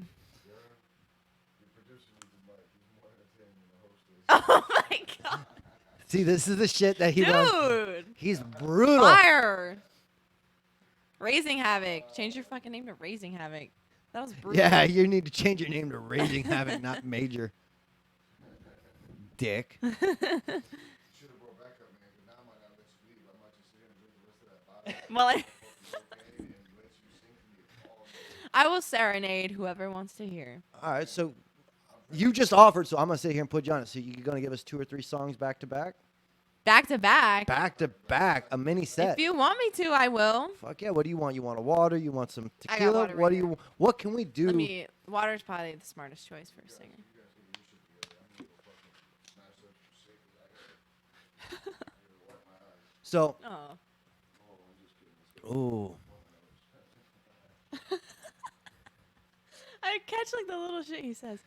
producer needs a mic. He's more entertaining than the host is. Oh my god. See, this is the shit that he runs. Dude. He's brutal. Fire. Raising Havoc. Change your fucking name to Raising Havoc. That was brutal. Yeah, you need to change your name to Raising Havoc, not Major. Dick. You should have brought backup, man, because now I might not let you leave. I might just sit here and drink the rest of that bottle. Well, Okay, and let you sing to me all night. I will serenade whoever wants to hear. All right, so you just offered, so I'm going to sit here and put you on it. So you're going to give us 2 or 3 songs back to back? Back to back. Back to back, a mini set. If you want me to, I will. Fuck yeah, what do you want? You want a water? You want some I got tequila? water What right do you what can we do? Water's probably the smartest choice for a singer. So, Oh. ooh. I catch like the little shit he says.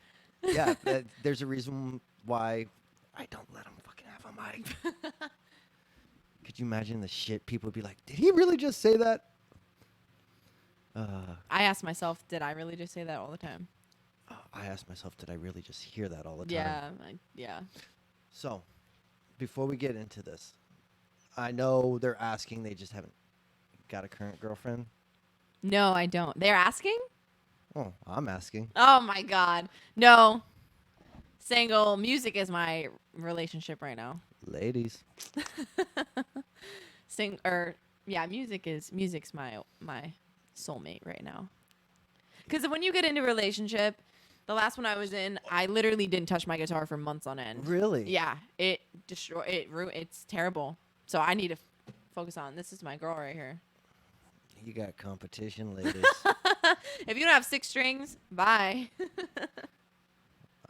Yeah, there's a reason why I don't let him fucking have a mic. Could you imagine the shit people would be like, did he really just say that? I ask myself, did I really just say that all the time? I ask myself, did I really just hear that all the time? Yeah, yeah. So, before we get into this, I know they're asking, they just haven't got a current girlfriend. No, I don't. They're asking? Oh, I'm asking. Oh my god. No. Single. Music is my relationship right now. Ladies. Music's my soulmate right now. Because when you get into a relationship, the last one I was in, I literally didn't touch my guitar for months on end. Really? Yeah, it's terrible. So I need to focus on this is my girl right here. You got competition, ladies. If you don't have 6 strings, bye.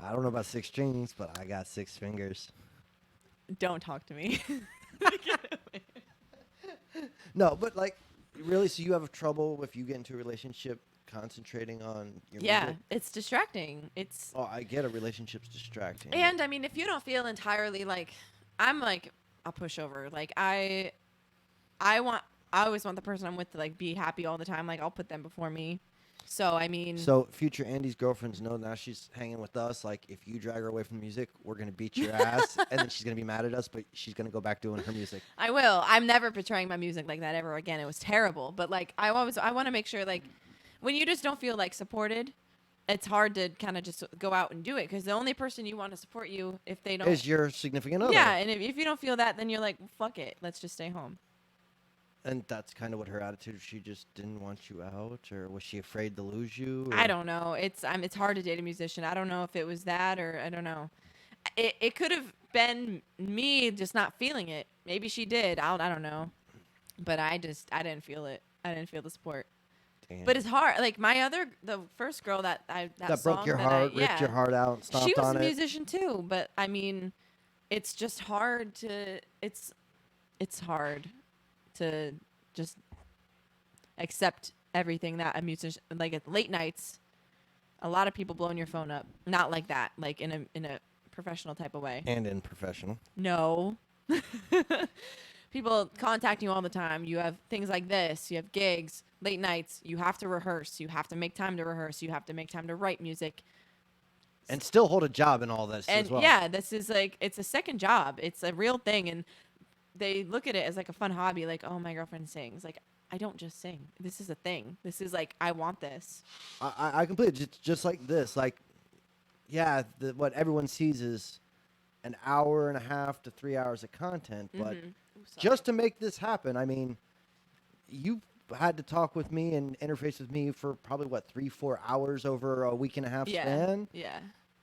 I don't know about 6 strings, but I got 6 fingers. Don't talk to me. No, but like, really, so you have trouble if you get into a relationship concentrating on your music? It's distracting. Oh, I get a relationship's distracting. And I mean, if you don't feel entirely like, I'm like a pushover. Like I always want the person I'm with to like be happy all the time. Like I'll put them before me. So I mean. So future Andi's girlfriends know now she's hanging with us. Like if you drag her away from the music, we're gonna beat your ass, and then she's gonna be mad at us. But she's gonna go back doing her music. I will. I'm never portraying my music like that ever again. It was terrible. But like I want to make sure like when you just don't feel like supported, it's hard to kind of just go out and do it because the only person you want to support you if they don't Is your significant other? Yeah, and if you don't feel that, then you're like, fuck it, let's just stay home. And that's kind of what her attitude. She just didn't want you out, or was she afraid to lose you? Or? I don't know. It's hard to date a musician. I don't know if it was that or I don't know. It could have been me just not feeling it. Maybe she did. I don't know. But I didn't feel it. I didn't feel the support. Damn. But it's hard. Like the first girl that broke your heart, ripped your heart out, and stomped on it. She was a musician too, but I mean, it's just hard to it's hard to just accept everything that a musician like at late nights. A lot of people blowing your phone up, not like that, like in a professional type of way. And in professional. No. People contact you all the time. You have things like this. You have gigs, late nights. You have to rehearse. You have to make time to rehearse. You have to make time to write music. And still hold a job in all this And as well. yeah, this is like, it's a second job. It's a real thing. And they look at it as like a fun hobby. Like, oh, my girlfriend sings. Like, I don't just sing. This is a thing. This is like, I want this. I completely, just like this. Like, yeah, what everyone sees is an hour and a half to 3 hours of content. But just to make this happen, I mean, you had to talk with me and interface with me for probably, 3-4 hours over a week and a half span? Yeah.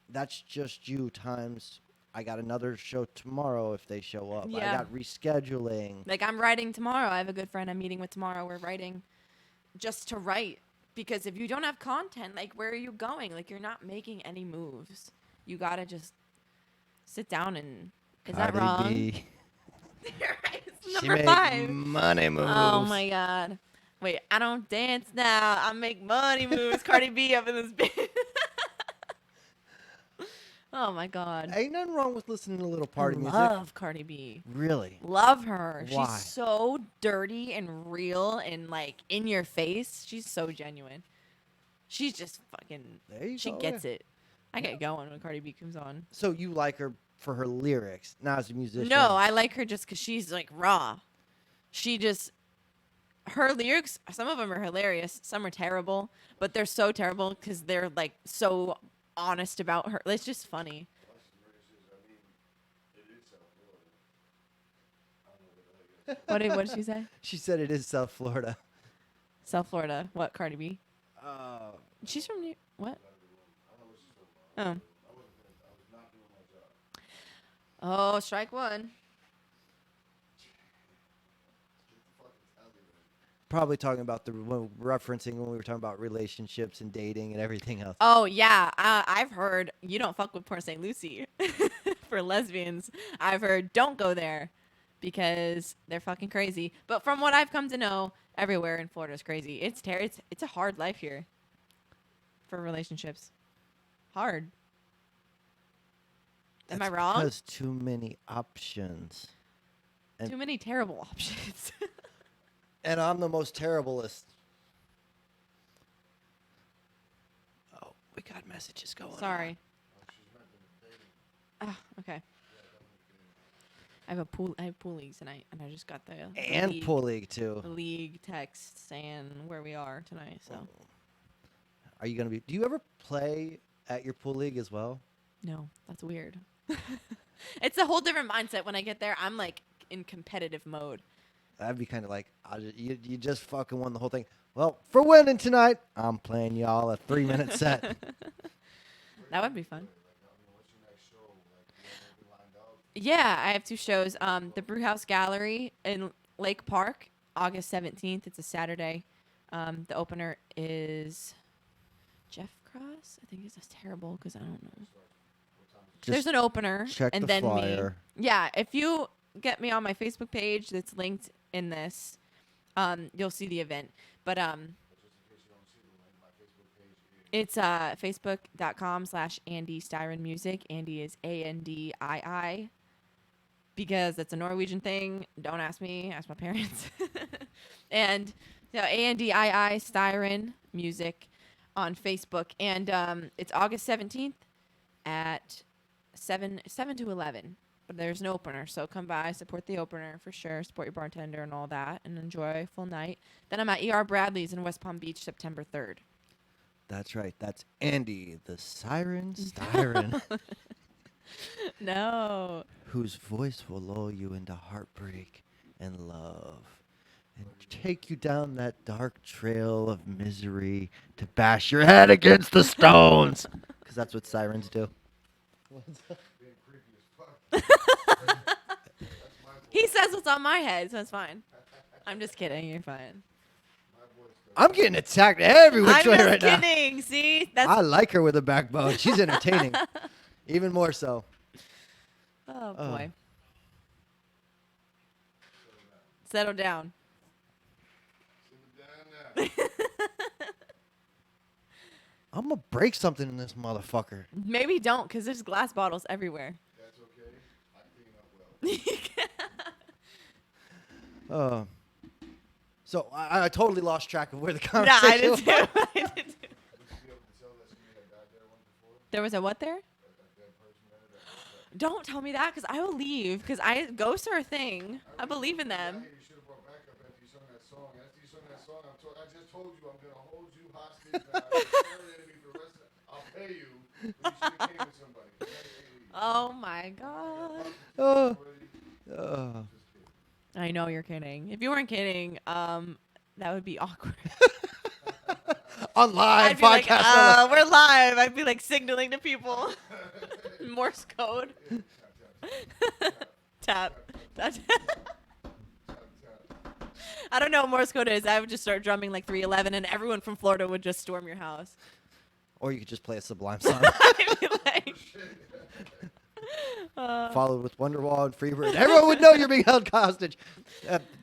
That's just you times. I got another show tomorrow if they show up. Yeah. I got rescheduling. Like, I'm writing tomorrow. I have a good friend I'm meeting with tomorrow. We're writing just to write. Because if you don't have content, like, where are you going? Like, you're not making any moves. You got to just sit down and... Is that Cardi wrong? B. It's She number made 5. money moves. Oh, my God. Wait, I don't dance now. I make money moves. Cardi B up in this bitch. Oh my God. Ain't nothing wrong with listening to a little party I music. love Cardi B. Really? Love her. Why? She's so dirty and real and like in your face. She's so genuine. She's just fucking. There you She go. gets it. I get going when Cardi B comes on. So you like her for her lyrics, not as a musician? No, I like her just because she's like raw. She just. Her lyrics, some of them are hilarious. Some are terrible, but they're so terrible because they're like so honest about her. It's just funny. What did she say? She said it is South Florida. South Florida. What, Cardi B? Uh, She's from New. What? Oh. Oh, strike one. probably talking about referencing when we were talking about relationships and dating and everything else. Oh yeah, I've heard you don't fuck with Port St. Lucie for lesbians. I've heard don't go there because they're fucking crazy. But from what I've come to know, everywhere in Florida is crazy. It's a hard life here for relationships. Hard. Am I wrong? Because too many options. Too many terrible options. And I'm the most terriblest. Oh, we got messages going. Sorry. Oh, okay. I have pool leagues tonight, and I just got the And league, pool league too. the league text saying where we are tonight. So Are you gonna be? Do you ever play at your pool league as well? no, that's weird. It's a whole different mindset when I get there. I'm like in competitive mode. That'd be kind of like you just fucking won the whole thing. Well, for winning tonight, I'm playing y'all a 3-minute set. That would be fun. Yeah, I have 2 shows. The Brewhouse Gallery in Lake Park, August 17th. It's a Saturday. The opener is Jeff Cross. I think it's terrible because I don't know. There's an opener, check and the then flyer. me. Yeah, if you get me on my Facebook page that's linked in this, you'll see the event. But it's facebook.com/Andii Styron Music. Andii is Andii, because that's a Norwegian thing. Don't ask me, ask my parents. And Andii Styron Music on Facebook, and it's August 17th at 7 to 11. But there's an opener, so come by, support the opener for sure, support your bartender and all that, and enjoy a full night. Then I'm at ER Bradley's in West Palm Beach September 3rd. That's right. That's Andii, the siren Styron, No. whose voice will lull you into heartbreak and love, and take you down that dark trail of misery to bash your head against the stones. Because that's what sirens do. He says what's on my head, so it's fine. I'm just kidding. You're fine. I'm getting attacked every which I'm way just right now. kidding. See? That's I like her with a backbone. She's entertaining. Even more so. Oh boy. Settle down. I'm going to break something in this motherfucker. Maybe don't, because there's glass bottles everywhere. That's okay. I clean up well. So I totally lost track of where the Yeah, conversation I did was. too. I did too. Would you be able to tell that somebody had died there once before? There was a what there? A dead person there? Don't tell me that, because I will leave. Because ghosts are a thing. I believe in them. You should have brought backup after you sung that song. After you sung that song, I just told you I'm going to hold you hostage. And I'm staring at me for the rest of I'll pay you. But you should have came with somebody. Oh my god. Oh. I know you're kidding. If you weren't kidding, that would be awkward. On live I'd be like, podcast. we're live. I'd be like signaling to people. Morse code. Tap. Tap. I don't know what Morse code is. I would just start drumming like 311 and everyone from Florida would just storm your house. Or you could just play a Sublime song. I'd be like, Followed with Wonderwall and Freebird. Everyone would know you're being held hostage.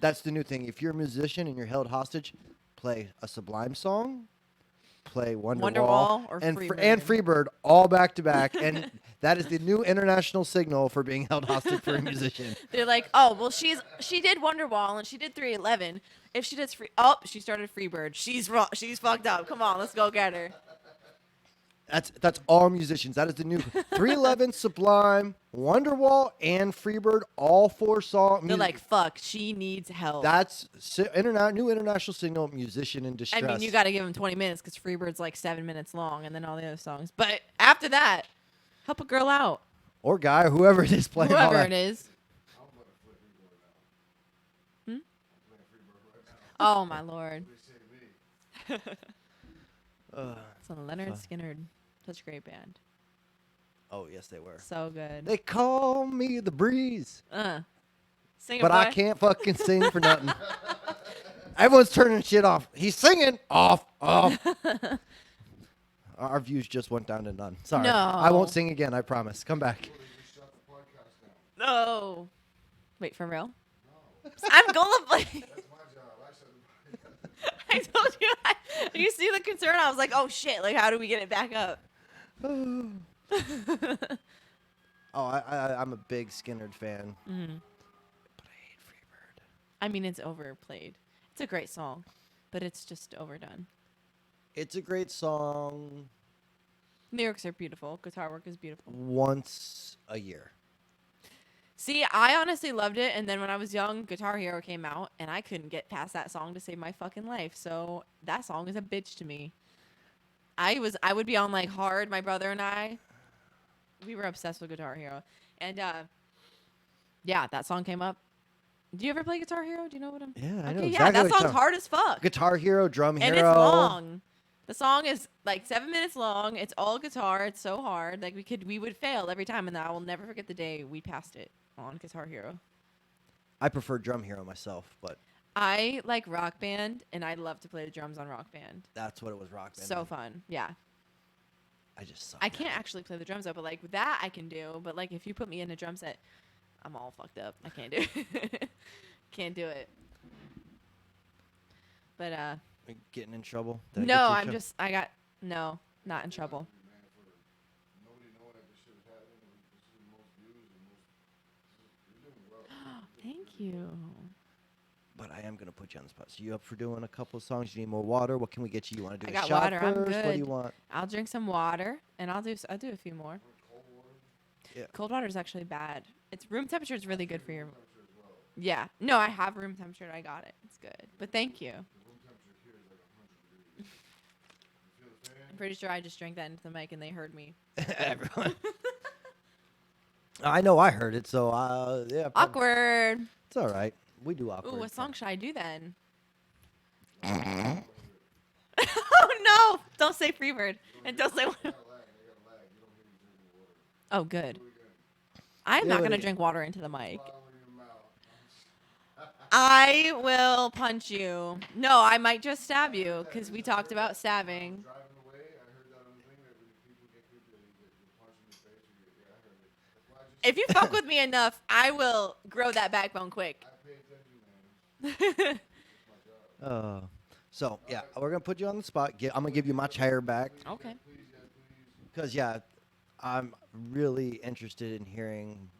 That's the new thing. If you're a musician and you're held hostage, play a Sublime song, play Wonderwall, Wonderwall or and Freebird. Freebird all back to back, and that is the new international signal for being held hostage for a musician. They're like, oh well, she did Wonderwall and she did 311. If she does she started Freebird. She's wrong. She's fucked up. Come on, let's go get her. That's all musicians. That is the new 311, Sublime, Wonderwall, and Freebird. All 4 songs. They're like, fuck, she needs help. That's new international signal. Musician in distress. I mean, you got to give him 20 minutes because Freebird's like 7 minutes long, and then all the other songs. But after that, help a girl out, or guy, or whoever it is playing. all whoever that. it is. I'm gonna flip Freebird now. Hmm? I'm playing Freebird right now. Oh my lord. They say to me. So Leonard Fun. Skinner, such a great band. Oh yes, they were. So good. They call me the breeze, Sing it, but I boy. can't fucking sing for nothing. Everyone's turning shit off. He's singing off. Our views just went down to none. Sorry. No. I won't sing again. I promise. Come back. They shut the podcast down. No. Wait, for real? No, I'm gullible. that's my job. I shut the podcast down. I told you. You see the concern? I was like, oh shit! Like, how do we get it back up? I'm a big Skinnerd fan, Mhm. but I hate Freebird. I mean, it's overplayed. It's a great song, but it's just overdone. It's a great song Lyrics are beautiful. Guitar work is beautiful. once a year. See, I honestly loved it, and then when I was young, Guitar Hero came out, and I couldn't get past that song to save my fucking life. So that song is a bitch to me. I would be on like hard. My brother and I, we were obsessed with Guitar Hero, and yeah, that song came up. Do you ever play Guitar Hero? Do you know what I'm? Yeah, I know Okay, exactly yeah, what that you're song's talking- hard as fuck. Guitar Hero, Drum Hero. And it's long. The song is like 7 minutes long. It's all guitar. It's so hard. Like we would fail every time, and I will never forget the day we passed it on Guitar Hero. I prefer Drum Hero myself, but I like Rock Band, and I love to play the drums on Rock Band. that's what it was. Rock Band. So fun. Yeah. I just suck. I can't actually play the drums though, but like that I can do. But like if you put me in a drum set, I'm all fucked up. I can't do it. Can't do it. But Getting in trouble? Did I get no, you in I'm trouble? just not in trouble. Man, for nobody knowing that this shit is happening, this is the most views and you're doing well. Thank you. But I am gonna put you on the spot. So you up for doing a couple of songs? You need more water? What can we get you? You want to do I a got shot water, I'm first? What do you good. want? I'll drink some water, and I'll do a few more. Cold water, Yeah. Cold water is actually bad. It's room temperature is really good for your. Yeah. No, I have room temperature. I got it. It's good. But thank you. the room temperature here is like 100 degrees. You feel the fan? I'm pretty sure I just drank that into the mic and they heard me. Everyone. I know I heard it, so yeah. probably- Awkward. It's all right. We do awkward. Ooh, what fun. song should I do then? Oh no! Don't say Freebird and don't say. They got lag. They got lag. You don't hear me drinking water. Oh, good. Do it again. I'm Do not it gonna again. drink water into the mic. Flower in your mouth. I will punch you. No, I might just stab you because we talked about stabbing. Driving away, I heard that on the thing that when people get creepy, they punch in the face. Yeah, I heard it. That's why I just If you fuck with me enough, I will grow that backbone quick. I pay attention, man. So yeah, we're gonna put you on the spot. I'm gonna give you my chair back Okay. Please, yes, please. because yeah, I'm really interested in hearing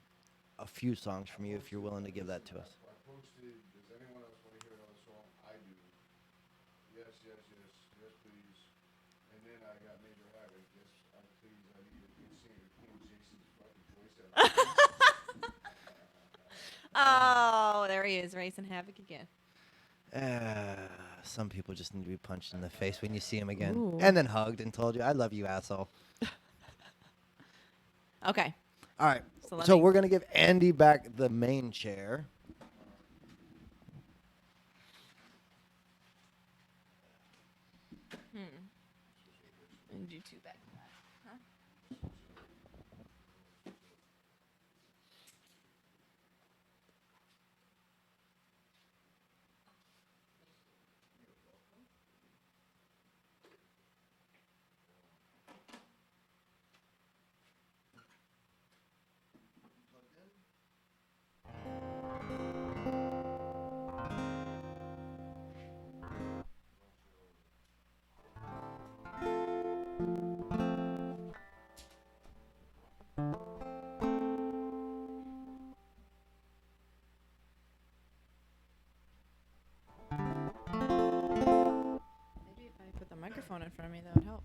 a few songs from you if you're willing to give that to us. I posted, does anyone else want to hear another song? I do. Yes, yes, yes, yes, please. And then I got Major Havoc. Yes, please, I need to be singing King Jason's fucking voice out. Oh, there he is, racing havoc again. Some people just need to be punched in the face when you see them again, Ooh. and then hugged and told you, "I love you, asshole." Okay. All right. So let So me- we're gonna give Andy back the main chair. And do two back to that. Huh? microphone in front of me, that would help.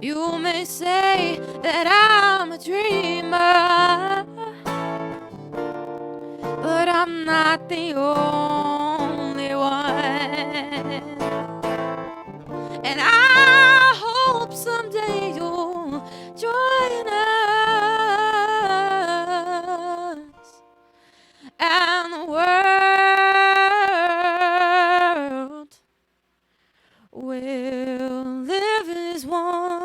You may say that I'm a dreamer, but I'm not the only one. And I hope someday you'll join us, and the world will live as one.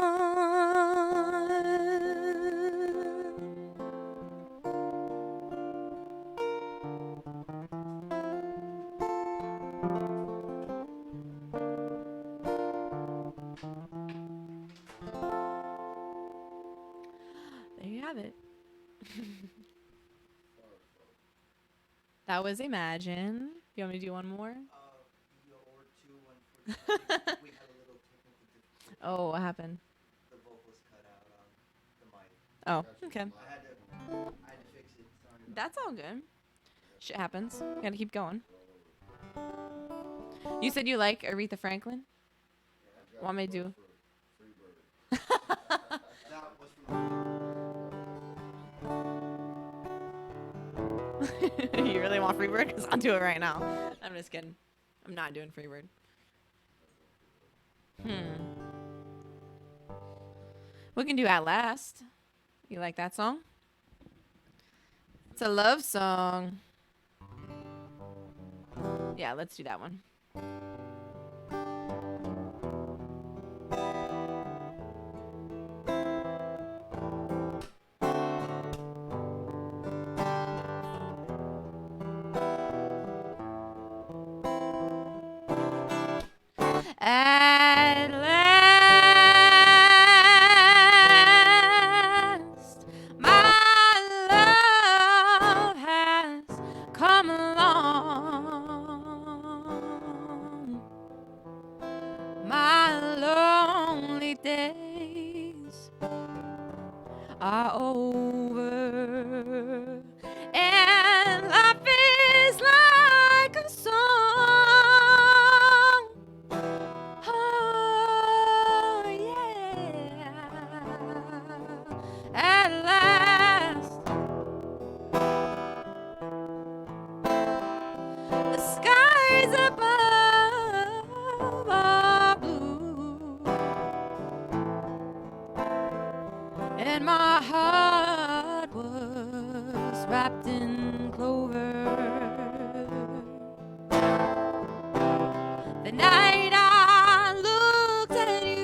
There you have it. That was Imagine. You want me to do one more? Or two, unfortunately. We had a little technical difficulty. Oh, what happened? The vocals cut out on the mic. Oh, okay. I had to fix it. Sorry about That's all good. Shit happens. Gotta keep going. You said you like Aretha Franklin? Want me to do? that was from You really want Freebird? Because I'll do it right now. I'm just kidding. I'm not doing Freebird. We can do At Last. You like that song? It's a love song. Yeah, let's do that one. At last, my love has come along. My lonely days are over, and life is like a song. Oh, yeah. At last, the skies above are blue, and my heart was wrapped in clover. The night I looked at you,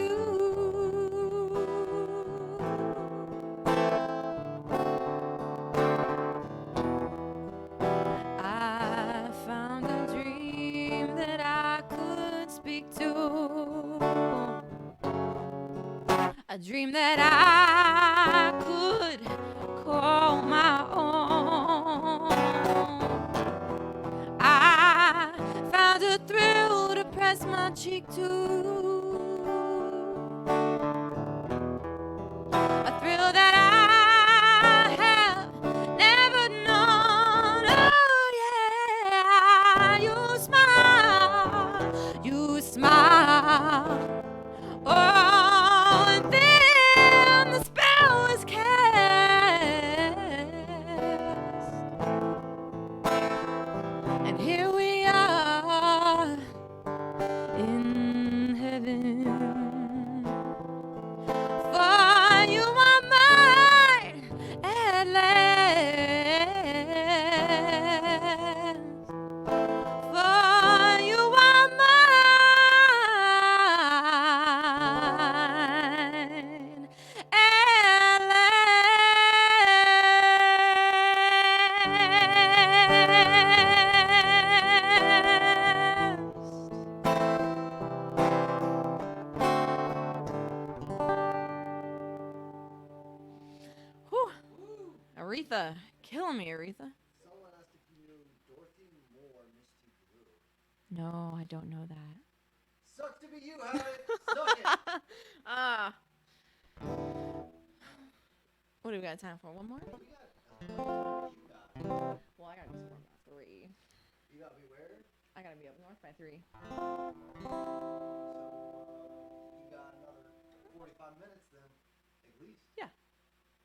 I found a dream that I could speak to, a dream that I could call my own. I found a thrill to press my cheek to, a thrill that I have never known. Oh yeah, you smile, oh, and then the spell is cast, and here we are in heaven. For you are mine at last. For you are mine at last. Whew. Aretha, kill me, Aretha. Someone asked if you knew Dorothy Moore, Misty Blue. No, I don't know that. Sucks to be you, Howard. Suck it. What do we got time for? One more? You got Well, I gotta be somewhere by 3. You gotta be where? I gotta be up north by 3. So, you got another 45 minutes then, at least.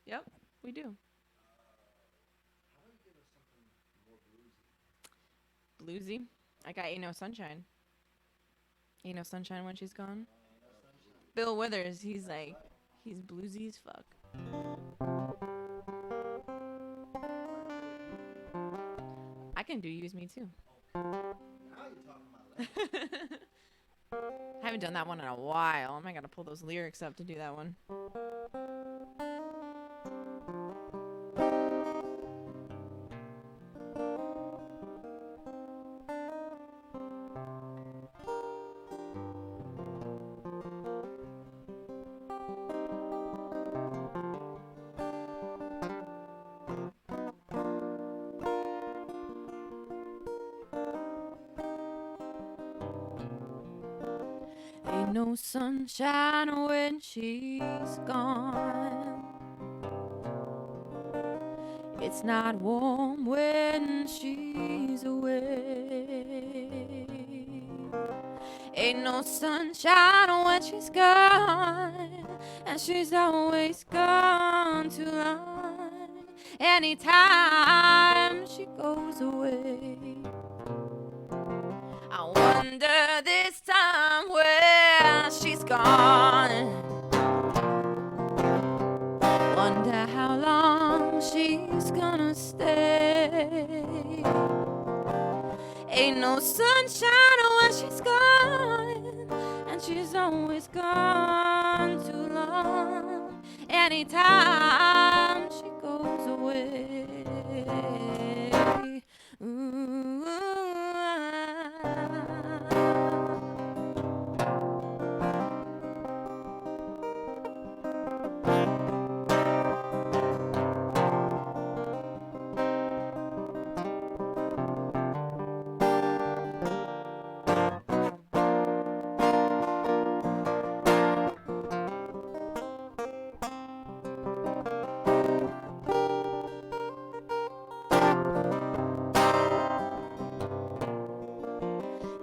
Yep, we do. How about you give us something more bluesy? Bluesy. I got Ain't No Sunshine. Ain't No Sunshine When She's Gone. Bill Withers, he's bluesy as fuck. I can do Use Me Too. Now you're talking my language. I haven't done that one in a while. I gotta pull those lyrics up to do that one. Ain't no sunshine when she's gone. It's not warm when she's away. Ain't no sunshine when she's gone, and she's always gone too long. anytime she goes away. I wonder this time where she's gone. Wonder how long she's gonna stay. Ain't no sunshine when she's gone, and she's always gone too long. Anytime she goes away. Ooh,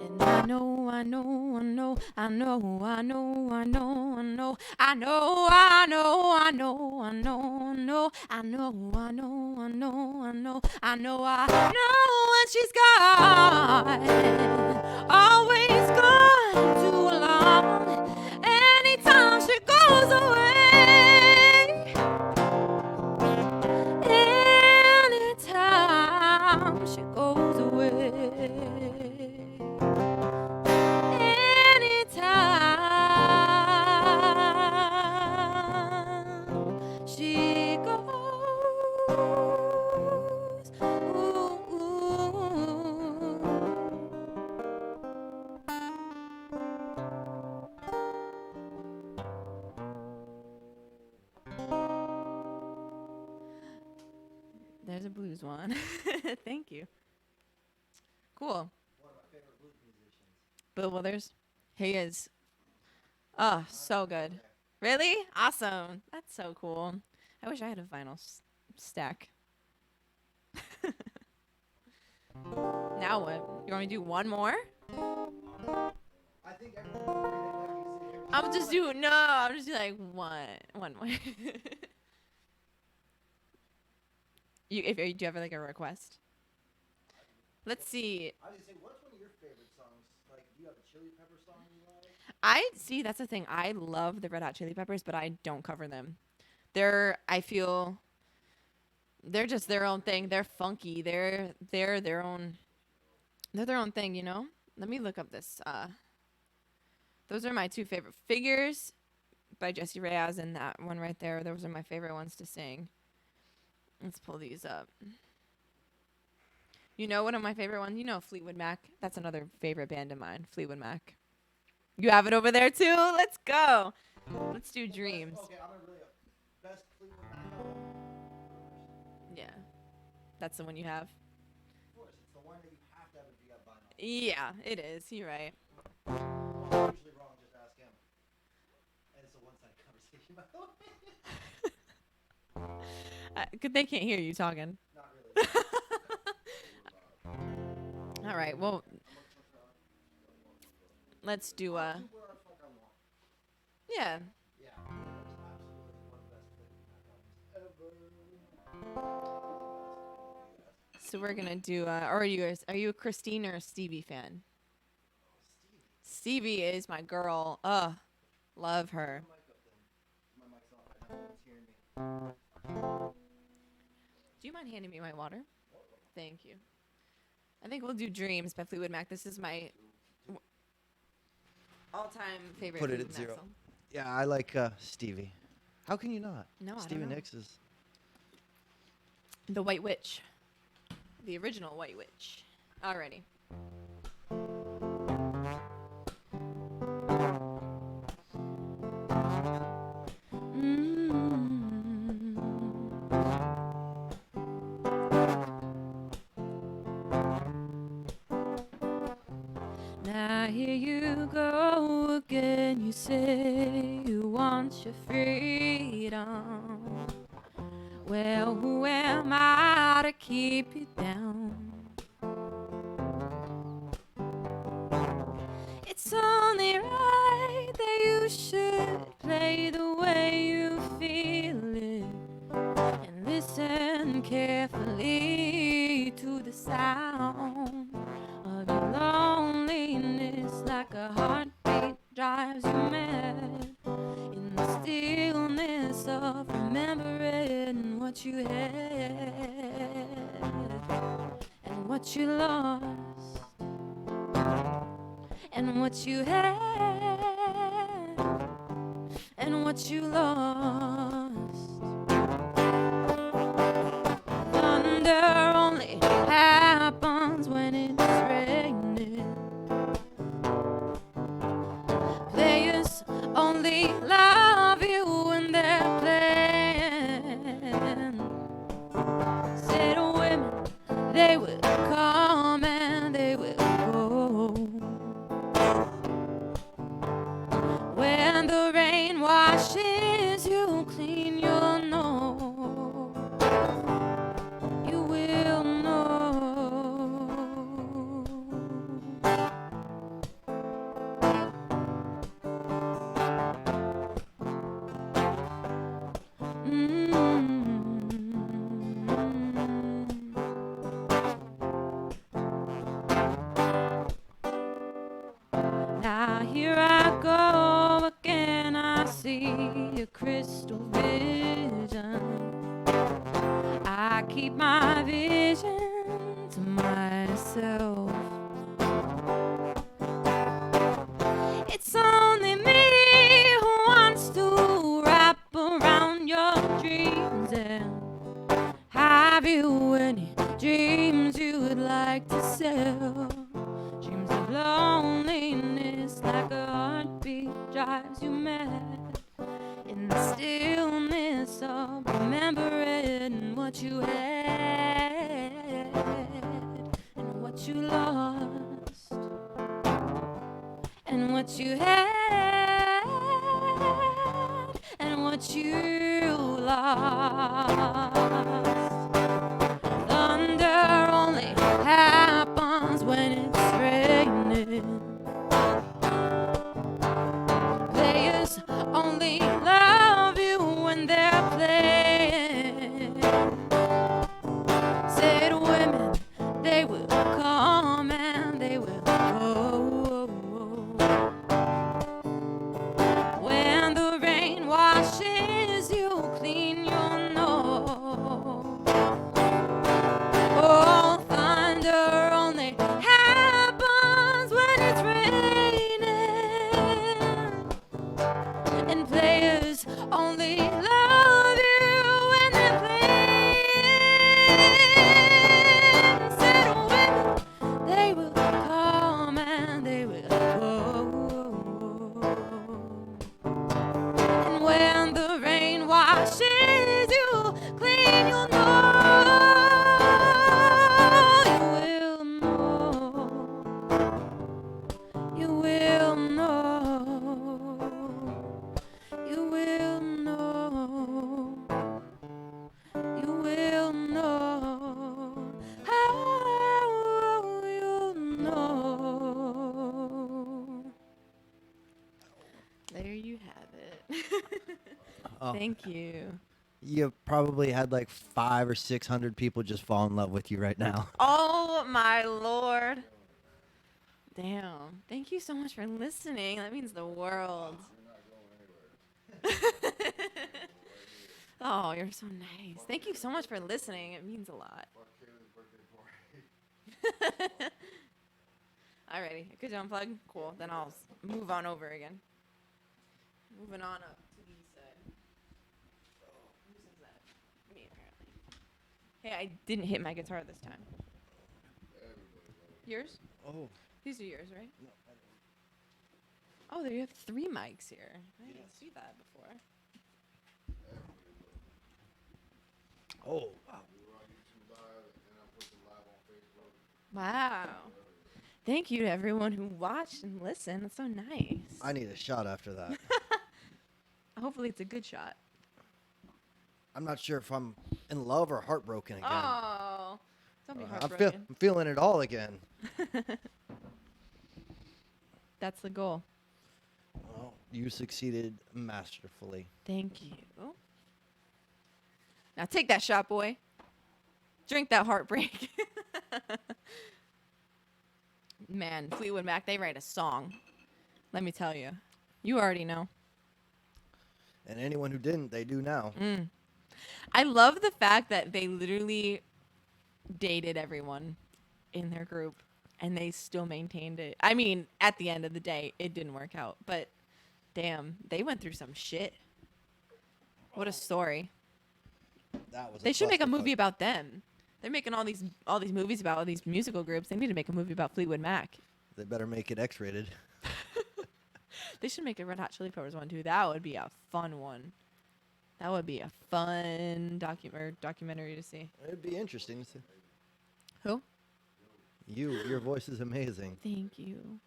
and I know, I know, I know, I know, I know, I know, I know, I know, I know, I know, I know, I know, I know, I know, I know, I know, I know, I know when she's gone, always gone too long. Anytime she goes away, anytime she goes away. Anytime she goes, ooh, there's a blues one. Thank you. Cool. One of my favorite blues musicians. Bill Withers. He is. Oh, so good. Really? Awesome. That's so cool. I wish I had a vinyl stack. Now what? You want me to do one more? I think everyone. I'm just do no. I'm just do like one more. Do you have like a request? Let's see. I was gonna say, what's one of your favorite songs? Like, do you have a Chili Pepper song you like? I see. That's the thing. I love the Red Hot Chili Peppers, but I don't cover them. I feel they're just their own thing. They're funky. They're their own. They're their own thing, you know. Let me look up this. Those are my two favorite. Figures by Jessie Reyes and that one right there. Those are my favorite ones to sing. Let's pull these up. You know, one of my favorite ones. You know, Fleetwood Mac. That's another favorite band of mine. Fleetwood Mac. You have it over there too. Let's go. Let's do Dreams. Okay, I'm gonna really best Fleetwood Mac album. Yeah, that's the one you have. Of course, it's the one that you have to have if you got vinyl. Yeah, it is. You're right. Well, I'm usually wrong. Just ask him. And it's a one-sided conversation, by the way. They can't hear you talking. Not really. All right. Well, let's do Where the fuck I want. yeah. Yeah, that's absolutely one of the best Fleetwood Mac albums ever. So we're gonna do. Are you a Christine or a Stevie fan? Stevie is my girl. Love her. My mic's on right now. No one's hearing me. Do you mind handing me my water? Thank you. I think we'll do Dreams by Fleetwood Mac. This is my all-time favorite. Put it Fleetwood at Mac 0. song. Yeah, I like Stevie. How can you not? No, I Stevie don't know. Nicks is. The White Witch. The original White Witch. Alrighty. Now here you go again. You say you want your freedom. Well, who am I to keep you down? It's only right that you should play the way you feel it and listen listen carefully to the sound of your loneliness, like a heartbeat drives you mad. In the stillness of remembering what you had and what you lost and what you had and what you lost. Thunder only happens when it's raining. Players only love you when they're playing. Said women, they will come and they will go. When the rain washes you clean, you'll know. You will know. Now here I go again, I see a crystal vision. I keep my vision to myself. It's only me who wants to wrap around your dreams. And have you any dreams you would like to sell? Dreams of loneliness, like a heartbeat drives you mad. In the stillness of remembering what you had and what you lost and what you had and what you lost. Thunder only happens when it's raining. Players only love you when they're playing. Said women, they will come and they will go. When the rain washes you clean, you'll know. Oh, thunder only happens when it's raining. And players only love you when they're playing. Said women, they will come and they will go. And when the rain washes you clean, you'll know. You will know. You will know. You will know. How you'll know. There you have it. Oh, Thank you. you probably had like 500 or 600 people just fall in love with you right now. Oh my Lord. Damn. Thank you so much for listening. That means the world. Oh, you're so nice. Thank you so much for listening. It means a lot. Fuck Kaylee's birthday party. Alrighty. Could you unplug? Cool. Then I'll move on over again. Moving on up to the east side. Who says that? Me, apparently. Hey, I didn't hit my guitar this time. Yours? Oh. These are yours, right? Oh, there you have 3 mics here. I didn't see that before. Oh, wow. We were on YouTube Live, and I'm putting live on Facebook. Wow. Thank you to everyone who watched and listened. That's so nice. I need a shot after that. Hopefully it's a good shot. I'm not sure if I'm in love or heartbroken again. Oh. Don't be I'm heartbroken. feeling it all again. That's the goal. Well, you succeeded masterfully. Thank you. Now take that shot, boy. Drink that heartbreak. Man, Fleetwood Mac, they write a song. Let me tell you. You already know. And anyone who didn't, they do now. I love the fact that they literally dated everyone in their group and they still maintained it. I mean, at the end of the day, it didn't work out, but damn, they went through some shit. What a story. That was. They should make a clusterfuck. movie about them. They're making all these movies about all these musical groups. They need to make a movie about Fleetwood Mac. They better make it X-rated. They should make a Red Hot Chili Peppers one too. That would be a fun one. That would be a fun documentary to see. It'd be interesting to see. Who? Your voice is amazing. Thank you.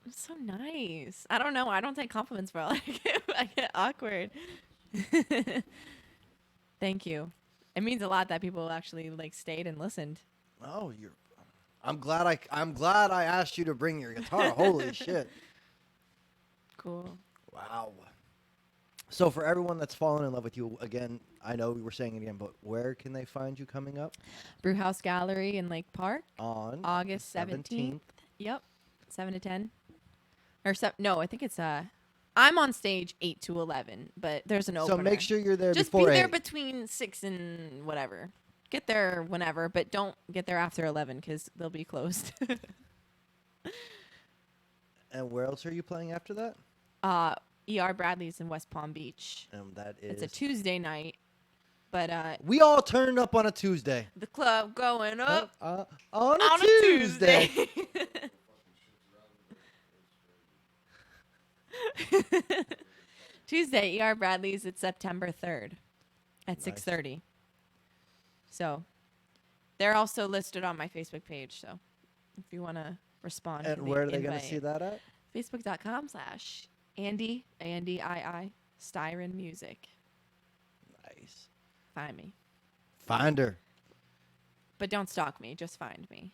It's so nice. I don't know. I don't take compliments for all I get awkward. Thank you. It means a lot that people actually like stayed and listened. Oh, I'm glad I asked you to bring your guitar. Holy shit. Cool. Wow. So for everyone that's fallen in love with you, again, I know we were saying it again, but where can they find you coming up? Brewhouse Gallery in Lake Park. On August 17th. Yep. 7 to 10. Or no, I think it's I'm on stage 8 to 11, but there's an opener. So make sure you're there Just before be there 8. between 6 and whatever. Get there whenever, but don't get there after 11 because they'll be closed. And where else are you playing after that? ER Bradley's in West Palm Beach. That is. It's a Tuesday night, but We all turned up on a Tuesday. the club going up On a on a Tuesday. Tuesday, ER Bradley's. It's September 3rd at Nice. 6:30. So they're also listed on my Facebook page. So if you want to respond, And to where are the they going to invite. see that at? Facebook.com/Andii, Andii, Styron Music. Nice. Find me. Find her. But don't stalk me. Just find me.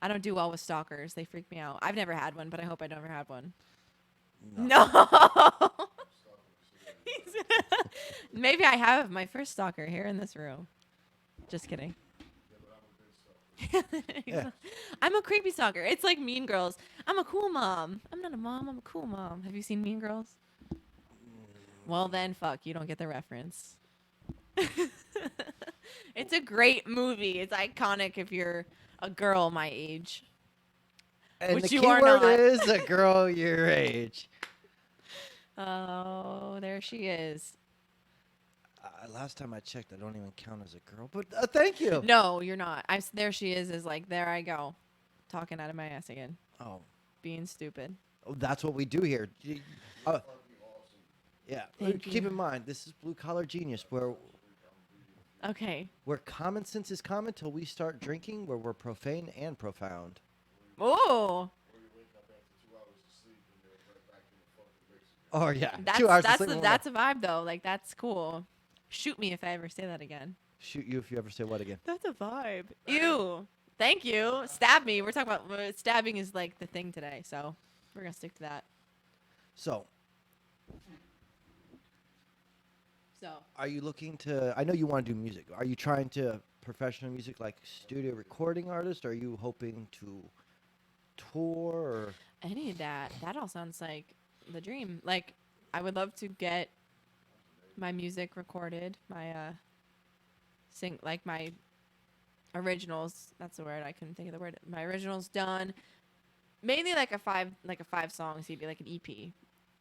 I don't do well with stalkers. They freak me out. I've never had one, but I hope I never had one. No. Maybe I have my first stalker here in this room. Just kidding. Yeah. I'm a creepy stalker. It's like Mean Girls. I'm a cool mom. I'm not a mom. I'm a cool mom. Have you seen Mean Girls? Well, then, fuck. You don't get the reference. It's a great movie. It's iconic if you're a girl my age. And Which the you are keyword not. is a girl your age. Oh, there she is. Last time I checked, I don't even count as a girl, but thank you. No, you're not. There she is like, there I go. Talking out of my ass again. Oh, Being stupid. that's what we do here. Yeah. Thank Keep you. in mind, this is Blue Collar Genius, where Okay. common sense is common till we start drinking, where we're profane and profound. Oh, Oh yeah, that's 2 hours. of that's sleep the, and we're that's a vibe though. Like that's cool. Shoot me if I ever say that again. shoot you if you ever say what again. That's a vibe. Ew. Thank you. Stab me. We're talking about stabbing is like the thing today, so we're gonna stick to that. So, So are you looking to? I know you want to do music. Are you trying to professional music, like studio recording artist? Are you hoping to tour? Or any of that. That all sounds like the dream. Like I would love to get my music recorded. My my originals. That's the word. I couldn't think of the word. My originals done. Mainly like a five song CD, like an EP.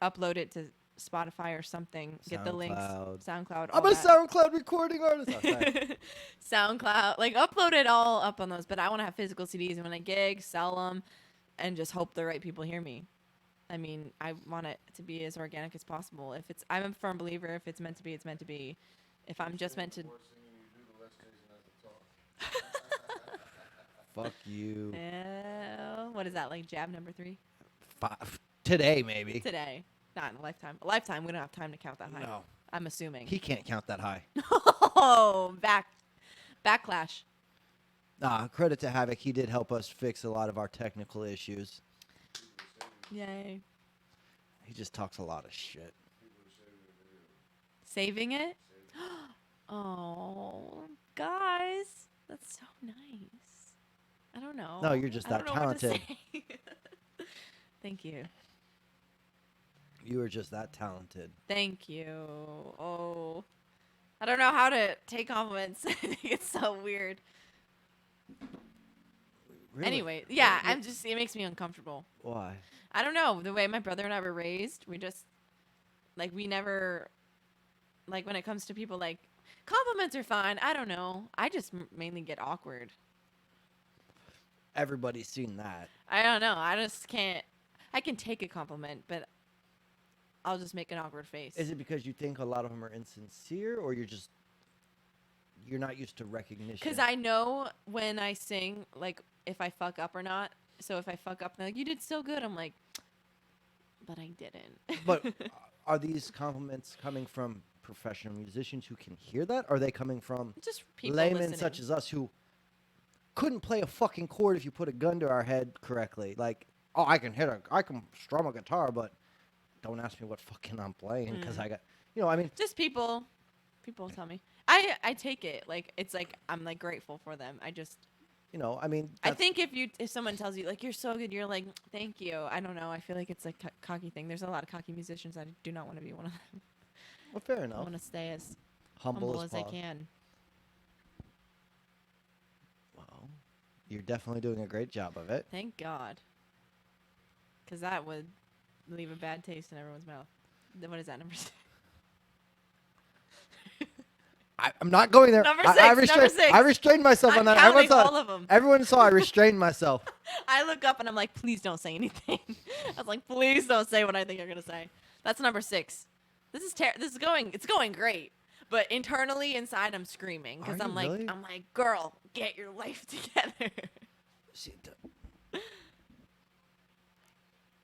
Upload it to Spotify or something. Get the links. SoundCloud. SoundCloud. I'm all a that. SoundCloud recording artist. Oh, sorry. SoundCloud. Like upload it all up on those. But I want to have physical CDs, and when I gig, sell them, and just hope the right people hear me. I mean, I want it to be as organic as possible. I'm a firm believer. If it's meant to be, it's meant to be. If I'm just meant to. Fuck you. What is that, like jab number 3? Today maybe. Today. Not in a lifetime. A lifetime, we don't have time to count that high. No, I'm assuming. he can't count that high. Oh, backlash. Credit to Havoc. He did help us fix a lot of our technical issues. Yay. He just talks a lot of shit. Saving it? Oh, guys. don't know. No, you're just I don't that know what to talented. say. Thank you. You are just that talented. Thank you. Oh, I don't know how to take compliments. I think it's so weird. Really? Anyway, yeah, it makes me uncomfortable. Why? I don't know. The way my brother and I were raised, we just, like, we never, like, when it comes to people, like, compliments are fine. I don't know. I just mainly get awkward. Everybody's seen that. I don't know. I just can't. I can take a compliment, but I'll just make an awkward face. Is it because you think a lot of them are insincere, or you're not used to recognition? Because I know when I sing, like, if I fuck up or not. So if I fuck up, they're like, you did so good. I'm like, but I didn't. But are these compliments coming from professional musicians who can hear that? Or are they coming from Just people laymen listening. such as us who couldn't play a fucking chord if you put a gun to our head correctly? Like, oh, I can strum a guitar, but don't ask me what fucking I'm playing because I got, I mean, Just people tell me. I take it like it's like I'm like grateful for them. I mean, I think if someone tells you like you're so good, you're like thank you. I don't know. I feel like it's like a cocky thing. There's a lot of cocky musicians. I do not want to be one of them. well, fair I enough. want to stay as Humble as I possible. can. Well, you're definitely doing a great job of it. Thank God. Because that would leave a bad taste in everyone's mouth. Then what is that, number 6? I'm not going there. Number I 6, number 6. I restrained myself I'm on that. counting all of them. Everyone saw I restrained myself. I look up and I'm like, please don't say anything. I was like, please don't say what I think you're gonna say. That's number 6. It's going great. But internally, inside, I'm screaming because Are I'm you like, really? girl, get your life together. See,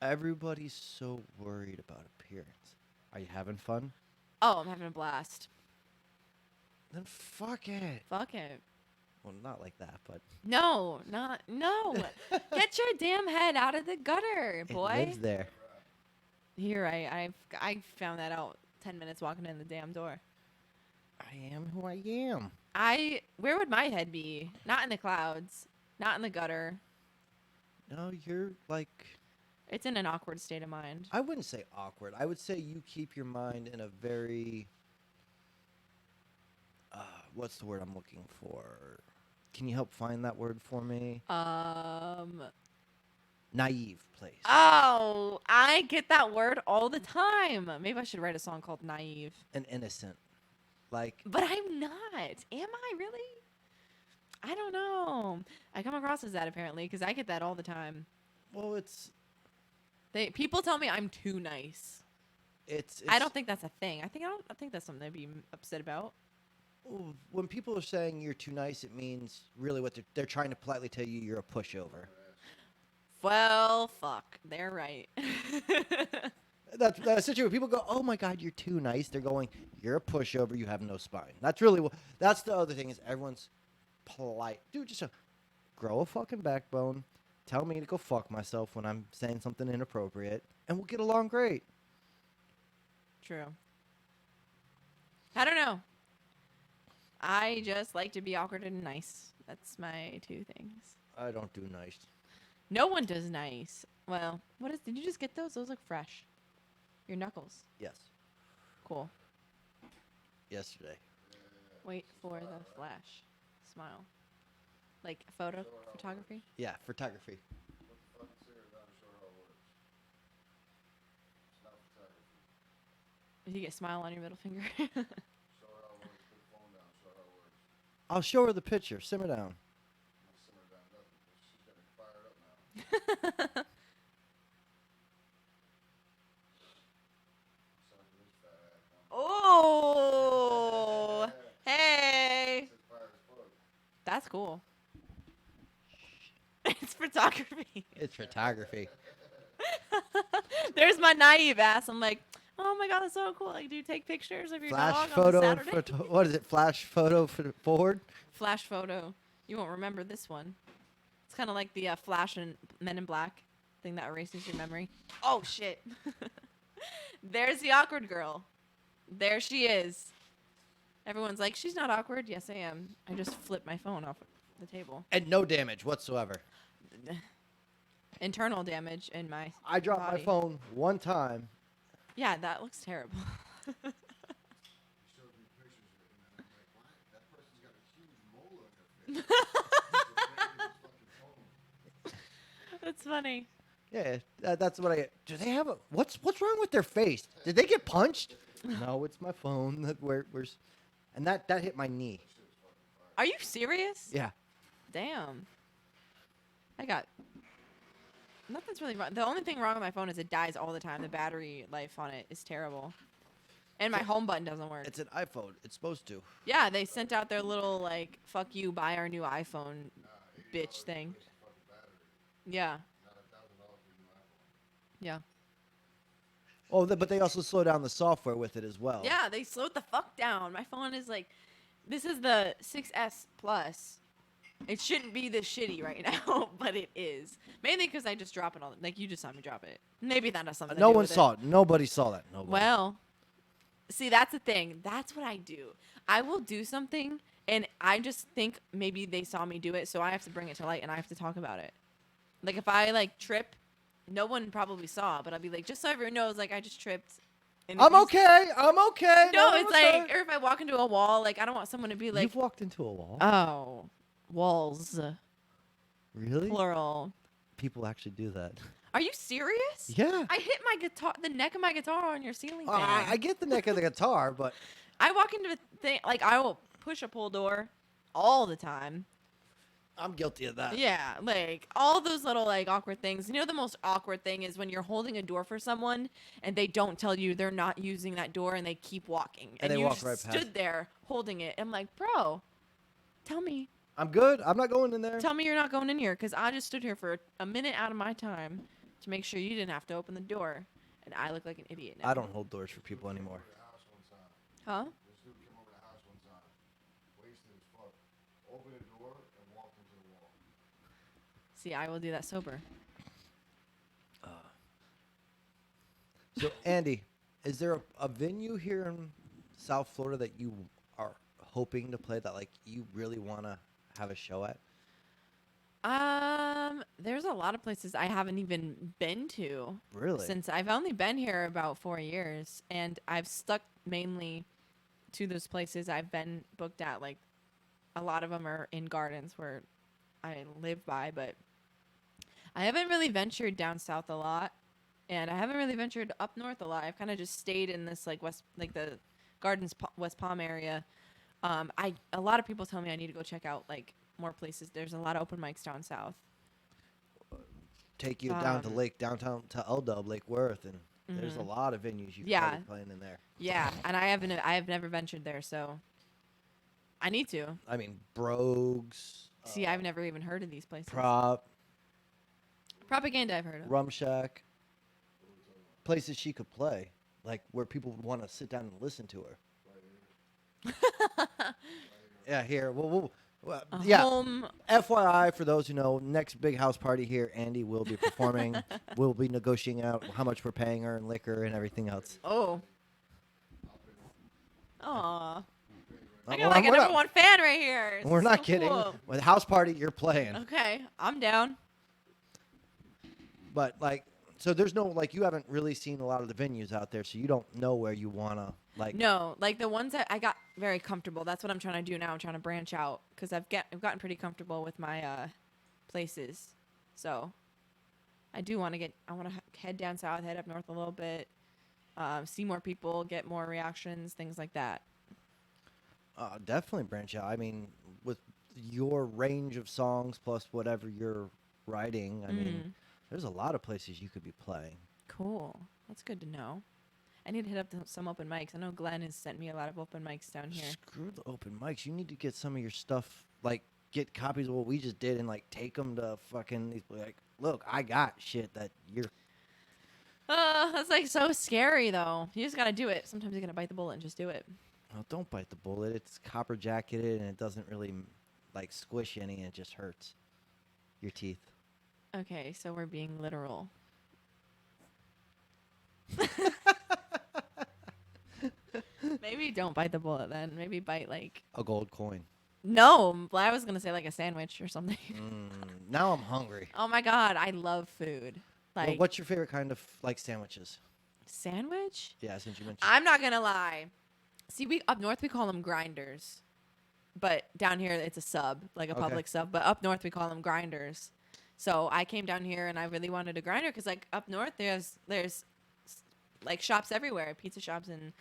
everybody's so worried about appearance. Are you having fun? Oh, I'm having a blast. Then fuck it. Fuck it. Well, not like that, but No. Get your damn head out of the gutter, it boy. lives there. Here, I found that out 10 minutes walking in the damn door. I am who I am. Where would my head be? Not in the clouds. Not in the gutter. No, you're like, It's in an awkward state of mind. I wouldn't say awkward. I would say you keep your mind in a very, what's the word I'm looking for? Can you help find that word for me? Naive place. Oh, I get that word all the time. Maybe I should write a song called Naive. And innocent. Like, But I'm not. Am I really? I don't know. I come across as that apparently because I get that all the time. well, People tell me I'm too nice. it's I don't think that's a thing. I think that's something to be upset about. when people are saying you're too nice, it means really what they're trying to politely tell you you're a pushover. Well, fuck. They're right. That's essentially when people go, "Oh my God, you're too nice." They're going, "You're a pushover. You have no spine." That's really that's the other thing is everyone's polite. Dude, just grow a fucking backbone. Tell me to go fuck myself when I'm saying something inappropriate, and we'll get along great. True. I don't know. I just like to be awkward and nice. That's my 2 things. I don't do nice. No one does nice. Well, did you just get those? Those look fresh. Your knuckles. Yes, Cool. yesterday. Wait for the flash. Smile. Like photography? Yeah, photography. Put the fucking cigarette down and show her how it works. It's not photography. If you get smile on your middle finger. Show her how it works. Put the phone down. Show her how it works. I'll show her the picture. Simmer down. Not simmer down nothing. She's getting fired up now. Son of this fat ass. Oh! Hey! It's fire as fuck. That's cool. It's photography. It's photography. There's my naive ass. I'm like, oh my God, that's so cool. Like, do you take pictures of your Flash dog photo. on a Saturday? What is it? Flash photo forward. Flash photo. You won't remember this one. It's kind of like the Flash and Men in Black thing that erases your memory. Oh, shit. There's the awkward girl. There she is. Everyone's like, she's not awkward. Yes, I am. I just flipped my phone off the table. And no damage whatsoever. Internal damage in my I dropped my body. phone one time. Yeah, that looks terrible. He showed me pictures of it, and I'm like, why? That person's got a huge mole on their face. His fucking phone. That's funny. Yeah, that's what I get. Do they have a what's wrong with their face? Did they get punched? No, it's my phone. And that hit my knee. Are you serious? Yeah. Damn. I got nothing's really wrong. The only thing wrong with my phone is it dies all the time. The battery life on it is terrible. And my home button doesn't work. It's an iPhone. It's supposed to. Yeah, they sent out their little like fuck you, buy our new iPhone bitch thing. Yeah. Yeah. Oh, but they also slow down the software with it as well. Yeah, they slowed the fuck down. My phone is like, this is the 6S Plus. It shouldn't be this shitty right now, but it is. Mainly because I just drop it all. Like, you just saw me drop it. Maybe that has something to No do one with saw it. Nobody saw that. Nobody. Well, see, that's the thing. That's what I do. I will do something, and I just think maybe they saw me do it, so I have to bring it to light, and I have to talk about it. Like, if I, like, trip, no one probably saw, but I'll be like, just so everyone knows, like, I just tripped. And if I'm you okay. I'm okay. No, I'm it's okay. like, or if I walk into a wall, like, I don't want someone to be like, You've walked into a wall. oh, walls, Really? plural. People actually do that. Are you serious? Yeah. I hit my guitar, the neck of my guitar on your ceiling fan. I get the neck of the guitar, but I walk into a thing, like, I will push a pull door all the time. I'm guilty of that. Yeah, like, all those little, like, awkward things. You know, the most awkward thing is when you're holding a door for someone and they don't tell you they're not using that door and they keep walking. And they you walk just right past. stood there holding it. I'm like, bro, tell me I'm good. I'm not going in there. Tell me you're not going in here, because I just stood here for a minute out of my time to make sure you didn't have to open the door, and I look like an idiot now. I don't hold doors for people anymore. Huh? This dude came over to the house one time, wasted as fuck. Opened the door and walked into the wall. See, I will do that sober. So, Andy, is there a venue here in South Florida that you are hoping to play that, like, you really want to have a show at? There's a lot of places I haven't even been to. Really? Since I've only been here about 4 years, and I've stuck mainly to those places I've been booked at. Like, a lot of them are in gardens where I live by, but I haven't really ventured down south a lot, and I haven't really ventured up north a lot. I've kind of just stayed in this, like, the Gardens, West Palm area. A lot of people tell me I need to go check out, like, more places. There's a lot of open mics down south. Take you down to downtown to L-Dub, Lake Worth, and there's a lot of venues you can be playing in there. Yeah, and I have never ventured there, so I need to. I mean, Brogues. See, I've never even heard of these places. Propaganda I've heard of. Rum Shack. Places she could play, like where people would want to sit down and listen to her. Yeah, here. Well, yeah. Home. FYI, for those who know, next big house party here, Andy will be performing. We'll be negotiating out how much we're paying her and liquor and everything else. Oh. Aw. I got Well, like a we're number not- one fan right here. This We're is not so kidding. cool. With house party, you're playing. Okay, I'm down. But, like, so there's no, like, you haven't really seen a lot of the venues out there, so you don't know where you want to, like. No, like the ones that I got very comfortable. That's what I'm trying to do now. I'm trying to branch out because I've gotten pretty comfortable with my places. So I do want to I want to head down south, head up north a little bit, see more people, get more reactions, things like that. Definitely branch out. I mean, with your range of songs plus whatever you're writing, I mean, there's a lot of places you could be playing. Cool. That's good to know. I need to hit up some open mics. I know Glenn has sent me a lot of open mics down here. Screw the open mics. You need to get some of your stuff, like, get copies of what we just did and, like, take them to fucking, like, look, I got shit that you're. That's like so scary though. You just gotta do it. Sometimes you gotta bite the bullet and just do it. Well, don't bite the bullet. It's copper jacketed and it doesn't really, like, squish any and it just hurts your teeth. Okay, so we're being literal. Maybe don't bite the bullet then. Maybe bite like A gold coin. No, I was gonna say like a sandwich or something. Now I'm hungry. Oh my god, I love food. Well, Like what's your favorite kind of like sandwiches? sandwich? Yeah, since you mentioned. I'm not gonna lie. See, we up north we call them grinders, but down here it's a sub, like a Okay. public sub. But up north we call them grinders. So I came down here and I really wanted a grinder because like up north there's like shops everywhere, pizza shops and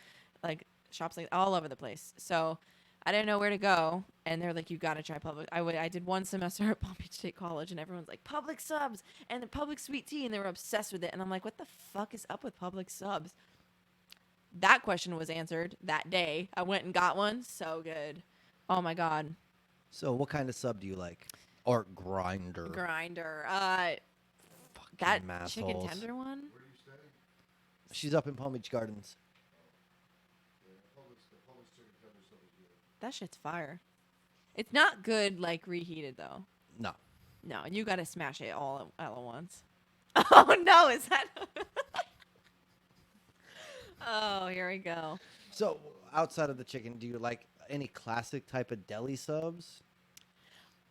like shops like all over the place. So I didn't know where to go, and they're like, "You gotta try public." I did one semester at Palm Beach State College, and everyone's like, "Public subs and the public sweet tea," and they were obsessed with it. And I'm like, "What the fuck is up with public subs?" That question was answered that day. I went and got one. So good. Oh my god. So, what kind of sub do you like? Or grinder? Grinder. Fucking That chicken massholes. tender one. Where do you stay? She's up in Palm Beach Gardens. Yeah, the Publix chicken tender stuff is good. That shit's fire. It's not good like reheated though. No. No, you gotta smash it all at once. Oh no, is that? Oh, here we go. So, outside of the chicken, do you like any classic type of deli subs?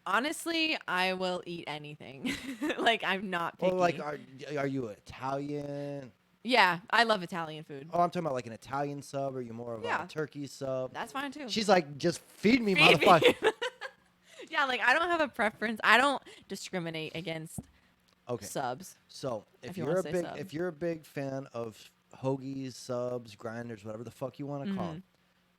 Honestly, I will eat anything. Like I'm not picky. Or like, are you Italian? Yeah, I love Italian food. Oh, I'm talking about like an Italian sub. Or are you more of Yeah. a turkey sub? That's fine too. She's like, just feed me, Feed me. motherfucker. Yeah, like I don't have a preference. I don't discriminate against Okay. subs. So If if you you're wanna a say big sub. if you're a big fan of hoagies, subs, grinders, whatever the fuck you want to call Mhm. 'em,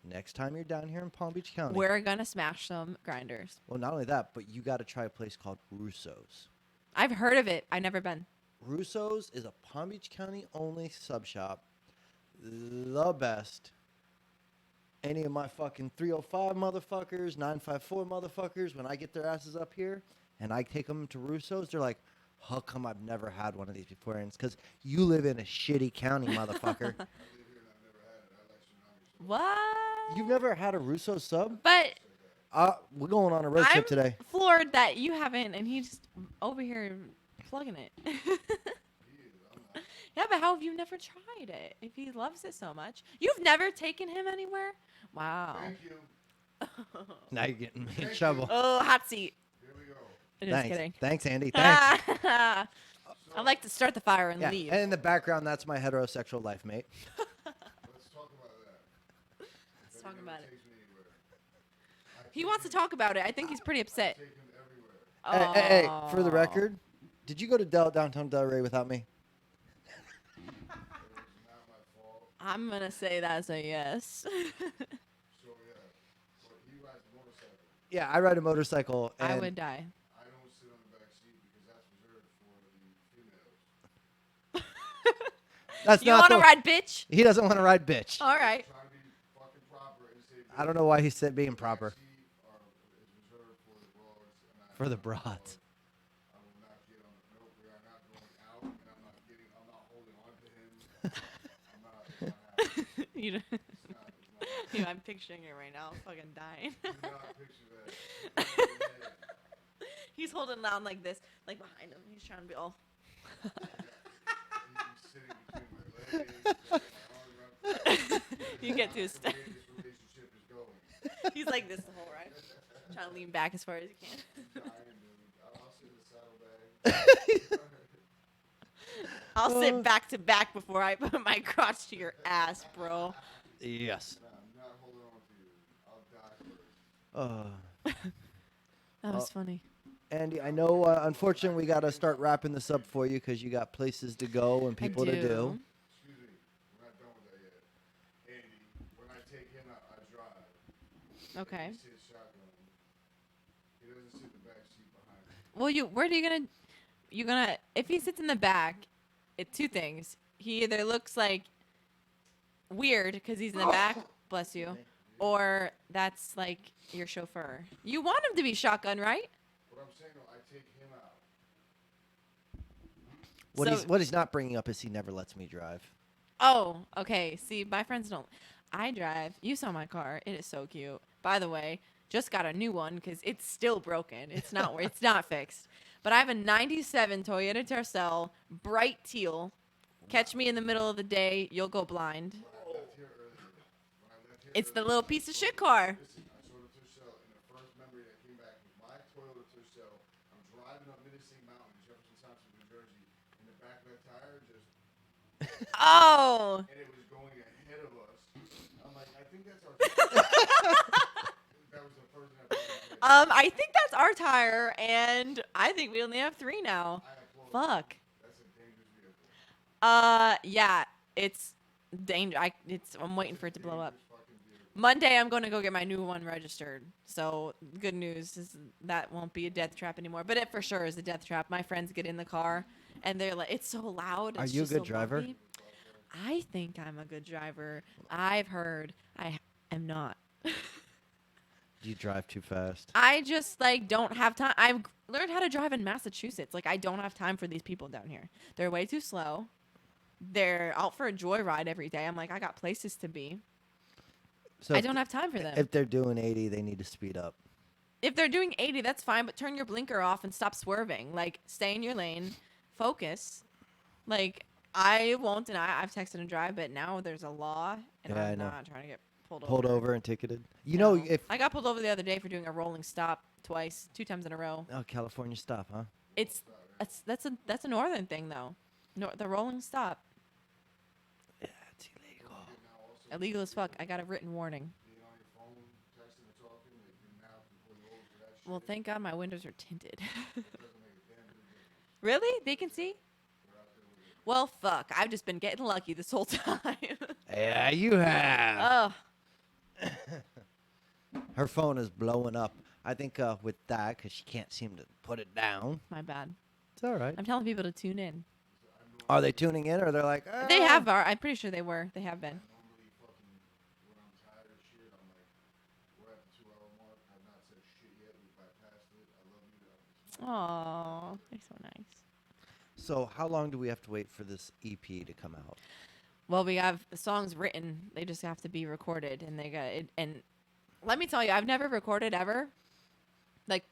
next time you're down here in Palm Beach County, We're gonna smash some grinders. well, not only that, but you got to try a place called Russo's. I've heard of it. I've never been. Russo's is a Palm Beach County only sub shop. The best. Any of my fucking 305 motherfuckers, 954 motherfuckers, when I get their asses up here and I take them to Russo's, they're like, how come I've never had one of these before? And it's because you live in a shitty county, motherfucker. What? You've never had a Russo sub? But We're going on a road I'm trip today. floored that you haven't, and he's over here plugging it. Yeah, but how have you never tried it? If he loves it so much, you've never taken him anywhere. Wow. Thank you. Now you're getting me in trouble. Oh, hot seat. Here we go. Just Thanks. kidding. Thanks, Andy. Thanks. I like to start the fire and Yeah. leave. And in the background, that's my heterosexual life mate. Let's talk about that. Let's talk Never about it. takes me anywhere. He wants to talk about it. I think he's pretty upset. Take him everywhere. Hey, for the Aw. record, did you go to downtown Delray without me? It was not my fault. I'm gonna say that's a yes. So yeah, but he rides a motorcycle. Yeah, I ride a motorcycle. And I would die. I don't sit on the back seat because that's reserved for the females. That's You not want to the- ride, bitch? He doesn't want to ride bitch. All right. Trying to be fucking proper and say. I don't know why he said being back proper. seat is reserved for the broads. And For the broads. I will not get on the note. We are not going out, and I'm not holding on to him. I'm not happening. You know, It's not you know, I'm picturing it right now. I'm fucking dying. do not picture that. In your head. He's holding on like this, like behind him. He's trying to be all. He's sitting between my legs, got my arms around. You get to his The way step. this relationship is going. He's like this the whole ride, trying to lean back as far as he can. Dying, dude. I'll sit in the saddlebag. I'll sit back to back before I put my crotch to your ass, bro. Yes. Nah, I'm not holding on to you. I'll die first. That was funny. Andy, I know, unfortunately, we got to start wrapping this up for you because you got places to go and people to do. Excuse me. We're not done with that yet. Andy, when I take him out, I drive. Okay. He sits shotgun. He doesn't sit in the back seat behind me. Well, where are you gonna, if he sits in the back, it's two things. He either looks like weird because he's in the back, bless you, or that's like your chauffeur. You want him to be shotgun, right? What I'm saying, though, I take him out. What he's not bringing up is he never lets me drive. Oh, okay. See, my friends don't. I drive. You saw my car. It is so cute. By the way, just got a new one because it's still broken. It's not it's not fixed. But I have a 97 Toyota Tercel, bright teal. Catch me in the middle of the day, you'll go blind. When I left here earlier, It's the little piece of shit car. listen, I saw the Tercel in the first memo came back with my Toyota Tercel. I'm driving up Minisink Mountain, Jefferson Township, New Jersey, and the back of that tire just, Oh. and it was going ahead of us. I'm like, I think that's our tire. That was the first thing I put in my head. I think that's our tire, and I think we only have 3 now. I applaud Fuck. you. That's a dangerous vehicle. Yeah, it's I'm waiting for it to blow up. Dangerous fucking vehicle. Monday, I'm going to go get my new one registered. So, good news is that won't be a death trap anymore. But it for sure is a death trap. My friends get in the car, and they're like, it's so loud. Are it's you a just good so driver? bumpy." I think I'm a good driver. I've heard I am not. Do you drive too fast? I just, like, don't have time. I've learned how to drive in Massachusetts. Like, I don't have time for these people down here. They're way too slow. They're out for a joyride every day. I'm like, I got places to be. So I don't have time for them. If they're doing 80, they need to speed up. If they're doing 80, that's fine, but turn your blinker off and stop swerving. Like, stay in your lane. Focus. Like, I won't deny I've texted and drive, but now there's a law, and Yeah, I I'm know. not trying to get pulled Pulled over. over and ticketed. You know, No. if I got pulled over the other day for doing a rolling stop twice, 2 times in a row. oh, California stop, huh? That's a northern thing though. The rolling stop, Yeah, it's illegal. Now also, illegal as fuck. I got a written warning. being on your phone, texting and talking, they can now pull you over for that shit. Well, thank God my windows are tinted. It doesn't make a damn bit of difference. Really? They can see? We're out there with it. Well, fuck. I've just been getting lucky this whole time. Yeah, you have. Oh, Her phone is blowing up. I think with that, because she can't seem to put it down. my bad. It's all right. I'm telling people to tune in. Are they tuning in, or they're like, They "Ah." have. I'm pretty sure they were. They have been. Normally, fucking, when I'm tired of shit, I'm like, we're at the 2-hour mark. I've not said shit yet. We bypassed it. I love you. Aw, they're so nice. So how long do we have to wait for this EP to come out? Well, we have the songs written. They just have to be recorded, and they got it. And let me tell you, I've never recorded ever, like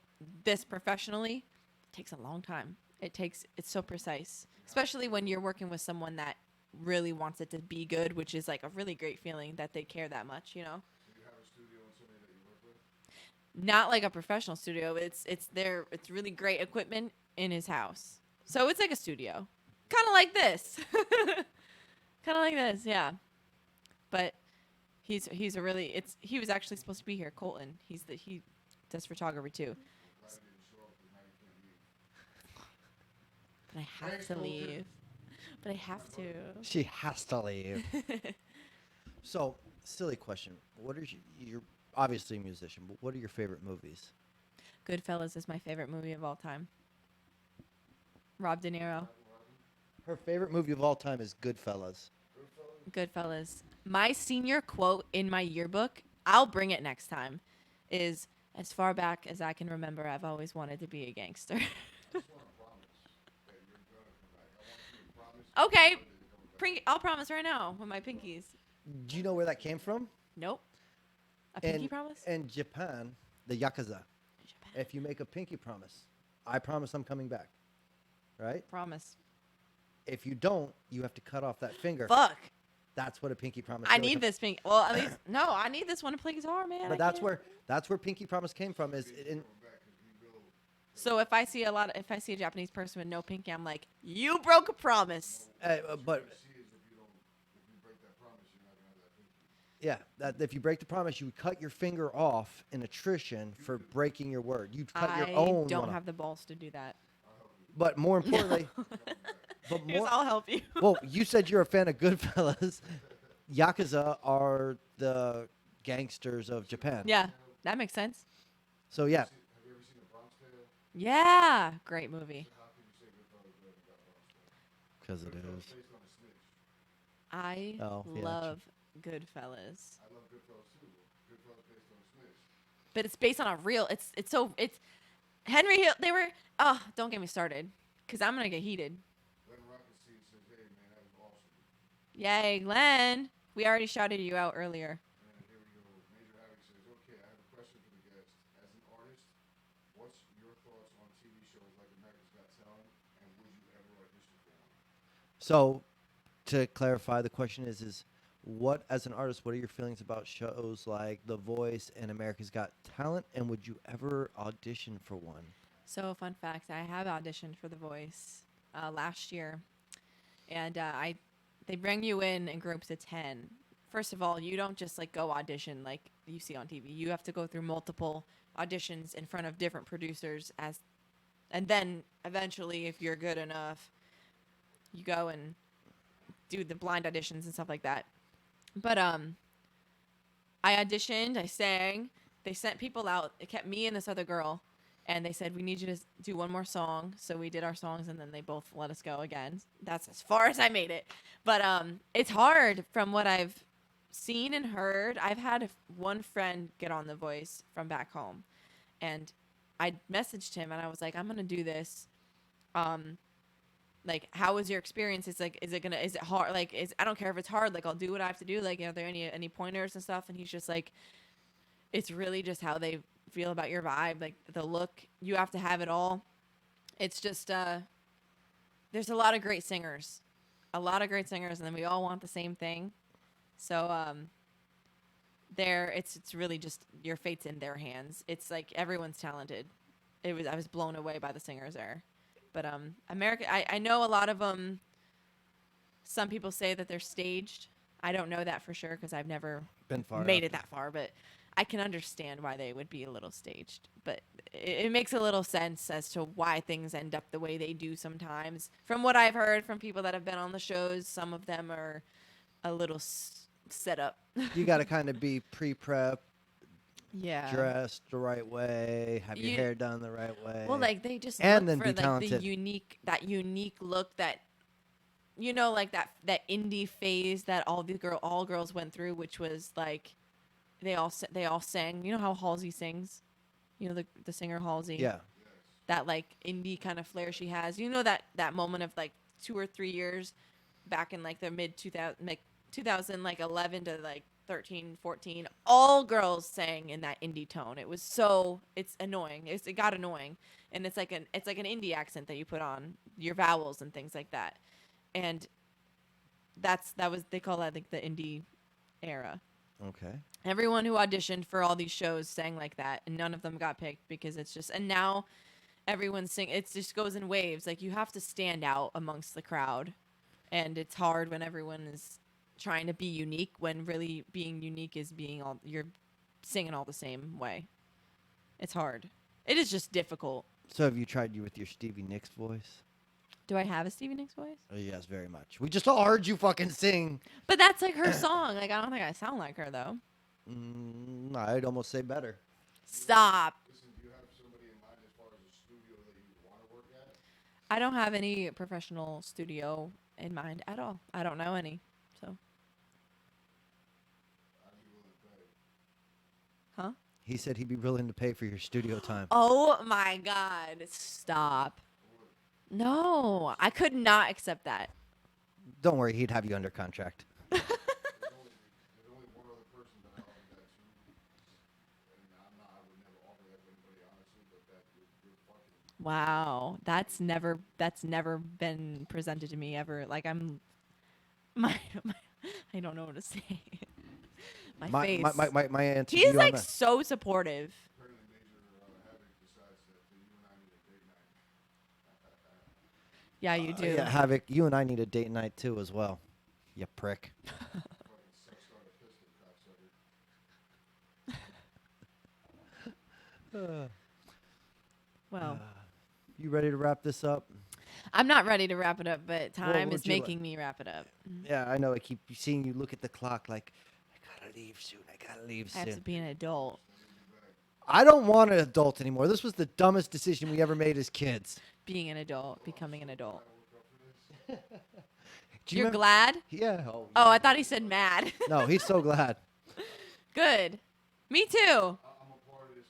this professionally. It takes a long time. It's so precise, especially when you're working with someone that really wants it to be good, which is like a really great feeling that they care that much, you know. So you have a studio and somebody that you work with? Not like a professional studio. It's really great equipment in his house, so it's like a studio, kind of like this. Kind of like this, yeah. But he was actually supposed to be here, Colton. He does photography too. Glad I didn't show up because now you can't leave. But I have Thanks, to Colton. leave. But I have to. She has to leave. So, silly question. What are you're obviously a musician, but what are your favorite movies? Goodfellas is my favorite movie of all time. Rob De Niro. Her favorite movie of all time is Goodfellas. Goodfellas. My senior quote in my yearbook, I'll bring it next time, is as far back as I can remember, I've always wanted to be a gangster. I just want to promise that you're going to come back. I want you to promise. Okay. that you're coming back. I'll promise right now with my pinkies. Do you know where that came from? Nope. A pinky promise? In Japan, the Yakuza. If you make a pinky promise, I promise I'm coming back. Right? Promise. If you don't, you have to cut off that finger. Fuck. That's what a pinky promise. I really need com- this pink. Well, at least no. I need this one to play guitar, man. But I can't. that's where pinky promise came from. Is in So if I see a Japanese person with no pinky, I'm like, you broke a promise. but See is if you break that promise, you're not going to have that pinky. yeah, that if you break the promise, you would cut your finger off in attrition for breaking your word. You'd cut your own. I don't one off. have the balls to do that. But more importantly, Here's, I'll help you. well, you said you're a fan of Goodfellas. Yakuza are the gangsters of Japan. Yeah, that makes sense. So yeah, Have you ever seen The Bronx Tale? Yeah, great movie. How can you say Goodfellas but haven't got Bronx Tale? because it Goodfellas is. based on a snitch. I Oh, yeah, love Goodfellas, I love Goodfellas too. Goodfellas based on a snitch. but it's based on a real. It's Henry Hill. They were. Oh, don't get me started, cause I'm gonna get heated. Glenn Rockestein says, "Hey man, that was awesome." Yay, Glenn. We already shouted you out earlier. And here we go. Major Havoc says, "Okay, I have a question for the guest. As an artist, what's your thoughts on TV shows like America's Got Talent, and would you ever audition for one?" So, to clarify, the question is What, as an artist, what are your feelings about shows like The Voice and America's Got Talent? And would you ever audition for one? So, fun fact: I have auditioned for The Voice last year, and they bring you in groups of 10. First of all, you don't just like go audition like you see on TV. You have to go through multiple auditions in front of different producers and then eventually, if you're good enough, you go and do the blind auditions and stuff like that. But I auditioned, I sang. They sent people out. It kept me and this other girl, and they said we need you to do one more song. So we did our songs, and then they both let us go again. That's as far as I made it. But it's hard from what I've seen and heard. I've had one friend get on The Voice from back home, and I messaged him and I was like, I'm gonna do this. Like, how was your experience? It's like, is it hard? Like, I don't care if it's hard. Like, I'll do what I have to do. Like, are there any pointers and stuff? And he's just like, it's really just how they feel about your vibe, like the look. You have to have it all. It's just there's a lot of great singers, and then we all want the same thing. So it's really just your fate's in their hands. It's like everyone's talented. I was blown away by the singers there. But America, I know a lot of them. Some people say that they're staged. I don't know that for sure because I've never Been far made enough. it that far. But I can understand why they would be a little staged. But it makes a little sense as to why things end up the way they do sometimes. From what I've heard from people that have been on the shows, some of them are a little set up. You got to kind of be pre-prep, Yeah. dressed the right way, have your You- hair done the right way. Well, like they just And look then for be like talented. that unique look that, like that indie phase that all girls went through, which was like they all sang. You know how Halsey sings, the singer Halsey. Yeah. That like indie kind of flair she has. You know that moment of like 2 or 3 years back in like the mid 2000 like 2000 like 11 to like 13, 14, all girls sang in that indie tone. It's annoying. It got annoying. And it's like an indie accent that you put on your vowels and things like that. And they call that like the indie era. Okay. Everyone who auditioned for all these shows sang like that, and none of them got picked because it's just. And now everyone it just goes in waves. Like you have to stand out amongst the crowd, and it's hard when everyone is trying to be unique when really being unique is you're singing all the same way. It's hard. It is just difficult. So have you tried with your Stevie Nicks voice? Do I have a Stevie Nicks voice? Oh, yes, very much. We just all heard you fucking sing. But that's like her song. Like I don't think I sound like her though. I'd almost say better. Stop. Listen, do you have somebody in mind as far as a studio that you want to work at? I don't have any professional studio in mind at all. I don't know any. So. I'd be willing to pay. Huh? He said he'd be willing to pay for your studio time. Oh my God. Stop. No, I could not accept that. Don't worry, he'd have you under contract. There's only one other person that I offered that to, and I would never offer that to anybody honestly, but that you're fucking. Wow. That's never been presented to me ever. Like my I don't know what to say. my face. My answer to He's you like on that. so supportive. Apparently, Major Havoc decides that you and I need a date night. Yeah, you do. Yeah, Havoc, you and I need a date night too as well. You prick. Fucking sex starter pistol cocksucker. Well, You ready to wrap this up? I'm not ready to wrap it up, but Well, time would is you like- making me wrap it up. Yeah, I know. I keep seeing you look at the clock like, I gotta leave soon. I gotta leave I have to soon. be an adult. I don't want an adult anymore. This was the dumbest decision we ever made as kids. Being an adult, becoming an adult. Do you You're remember- glad? Yeah. Oh, I thought he said mad. No, he's so glad. Good. Me too.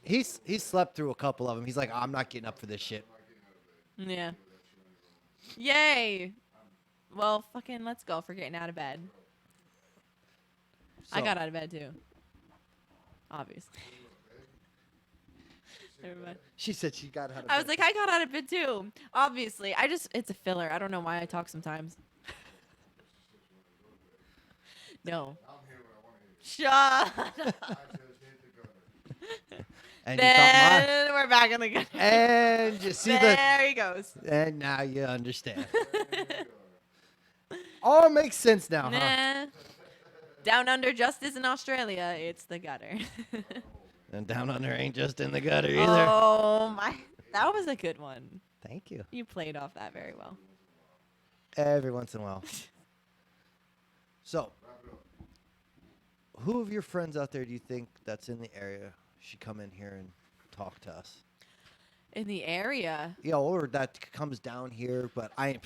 He's slept through a couple of them. He's like, I'm not getting up for this shit. Yeah. Yay. Well, fucking let's go for getting out of bed. I So- got out of bed too. Obviously. Never mind. She said she got out of I was bed. like, I got out of bed too. Obviously. It's a filler. I don't know why I talk sometimes. No. I'm here when I want to hear. Shut I just hit the gutter. And you thought my. Then we're back in the gutter. And you see the. There he goes. And now you understand. There you are. All makes sense now, huh? Nah. Down under just is in Australia. It's the gutter. And down under ain't just in the gutter either. Oh my. That was a good one. Thank you. You played off that very well. Every once in a while. So, Wrap it up. who of your friends out there do you think that's in the area should come in here and talk to us? In the area. Yeah, or that comes down here, but I ain't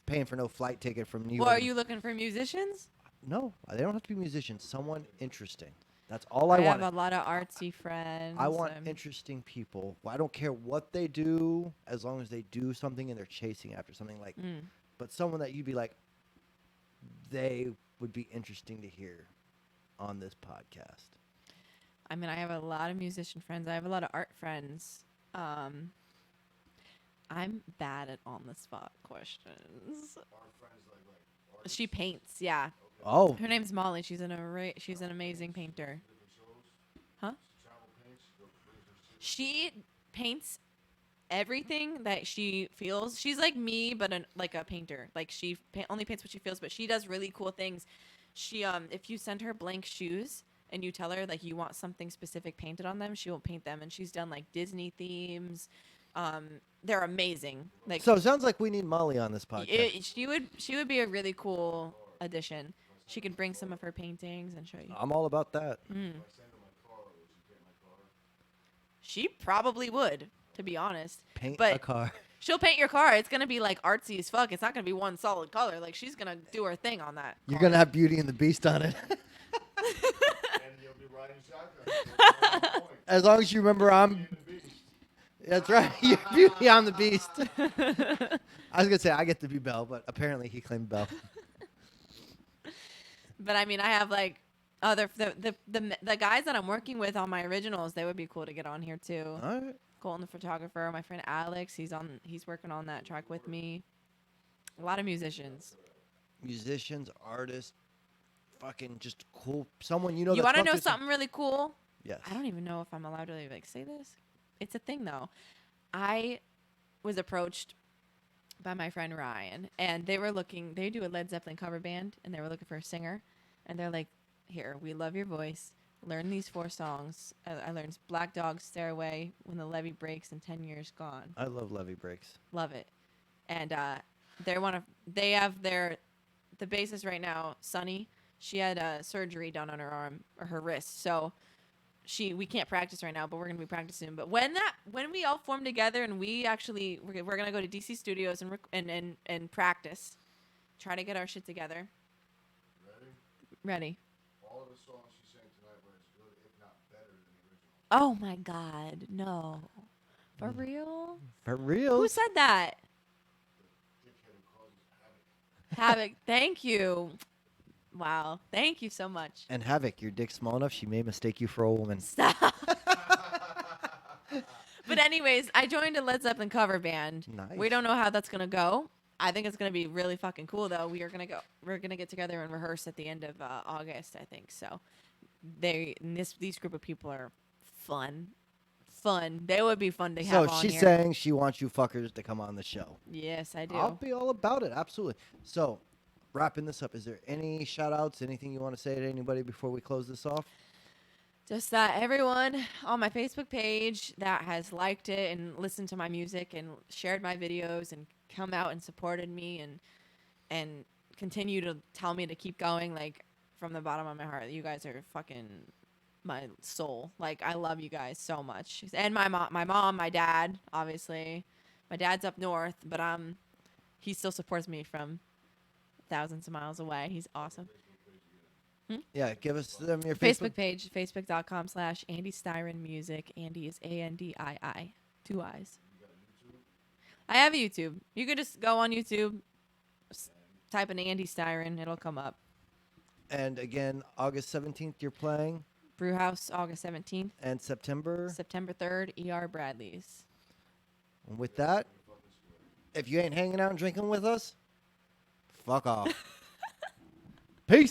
paying for no flight ticket from New York. Well, are you looking for musicians? No, they don't have to be musicians. Someone interesting. That's all I have want. a lot of artsy friends. I want interesting people. I don't care what they do, as long as they do something and they're chasing after something like. But someone that you'd be like, they would be interesting to hear on this podcast. I mean, I have a lot of musician friends. I have a lot of art friends. I'm bad at on the spot questions. Our friends like artists, She paints, yeah. Oh, Her name's Molly. She's an amazing painter. different shows, Huh? travel paints, go brings her shit. She paints everything that she feels. She's like me, but like a painter. Like she only paints what she feels, but she does really cool things. She if you send her blank shoes and you tell her like you want something specific painted on them, she will paint them. And she's done like Disney themes. They're amazing. Like so it sounds like we need Molly on this podcast. she would be a really cool addition. She could bring some of her paintings and show you. I'm all about that. If I send her my car, would she paint my car? She probably would, to be honest. Paint But a car. she'll paint your car. It's gonna be like artsy as fuck. It's not gonna be one solid color. Like she's gonna do her thing on that. You're car. gonna have Beauty and the Beast on it. And you'll be riding shotgun. As long as you remember, I'm. The beast. That's right. You're Beauty, I'm the Beast. I was gonna say I get to be Belle, but apparently he claimed Belle. But I mean, I have like other the guys that I'm working with on my originals. They would be cool to get on here too. All right. Colton, the photographer, my friend Alex. He's working on that track with me. A lot of musicians. Musicians, artists, fucking just cool. Someone you know. You want to know something really cool? Yes. I don't even know if I'm allowed to like say this. It's a thing though. I was approached by my friend Ryan, and they do a Led Zeppelin cover band, and they were looking for a singer, and they're like, here, we love your voice. Learn these 4 songs. I learned Black Dog, Stairway, When the Levee Breaks, and 10 Years Gone. I love Levee Breaks. Love it. And they have the bassist right now, Sunny. She had surgery done on her arm or her wrist, so we can't practice right now, but we're gonna be practicing. But when we all form together and we're gonna go to DC Studios and practice, try to get our shit together. Ready. All of the songs she sang tonight were as good, if not better, than the original. Oh my God, no, for real? For real? Who said that? Dickhead who causes havoc. Havoc. Thank you. Wow. Thank you so much. And Havoc, your dick's small enough, she may mistake you for a woman. Stop. But anyways, I joined a Led Zeppelin cover band. Nice. We don't know how that's gonna go. I think it's gonna be really fucking cool though. We're gonna get together and rehearse at the end of August, I think. So these group of people are fun. They would be fun to have So on she's here. saying she wants you fuckers to come on the show. Yes, I do. I'll be all about it, absolutely. So, wrapping this up, is there any shout outs, anything you want to say to anybody before we close this off? Just that everyone on my Facebook page that has liked it and listened to my music and shared my videos and come out and supported me and continue to tell me to keep going, like from the bottom of my heart, you guys are fucking my soul. Like I love you guys so much. And my mom, my dad, obviously. My dad's up north, but he still supports me from thousands of miles away. He's awesome. Yeah, give us your Facebook page, facebook.com/Andii Styron Music. Andii is Andii, 2 I's. I have a YouTube. You could just go on YouTube, type in Andii Styron, it'll come up. And again, August 17th, you're playing. Brewhouse, August 17th. And September. September 3rd, ER Bradley's. And with that, if you ain't hanging out and drinking with us, fuck off. Peace.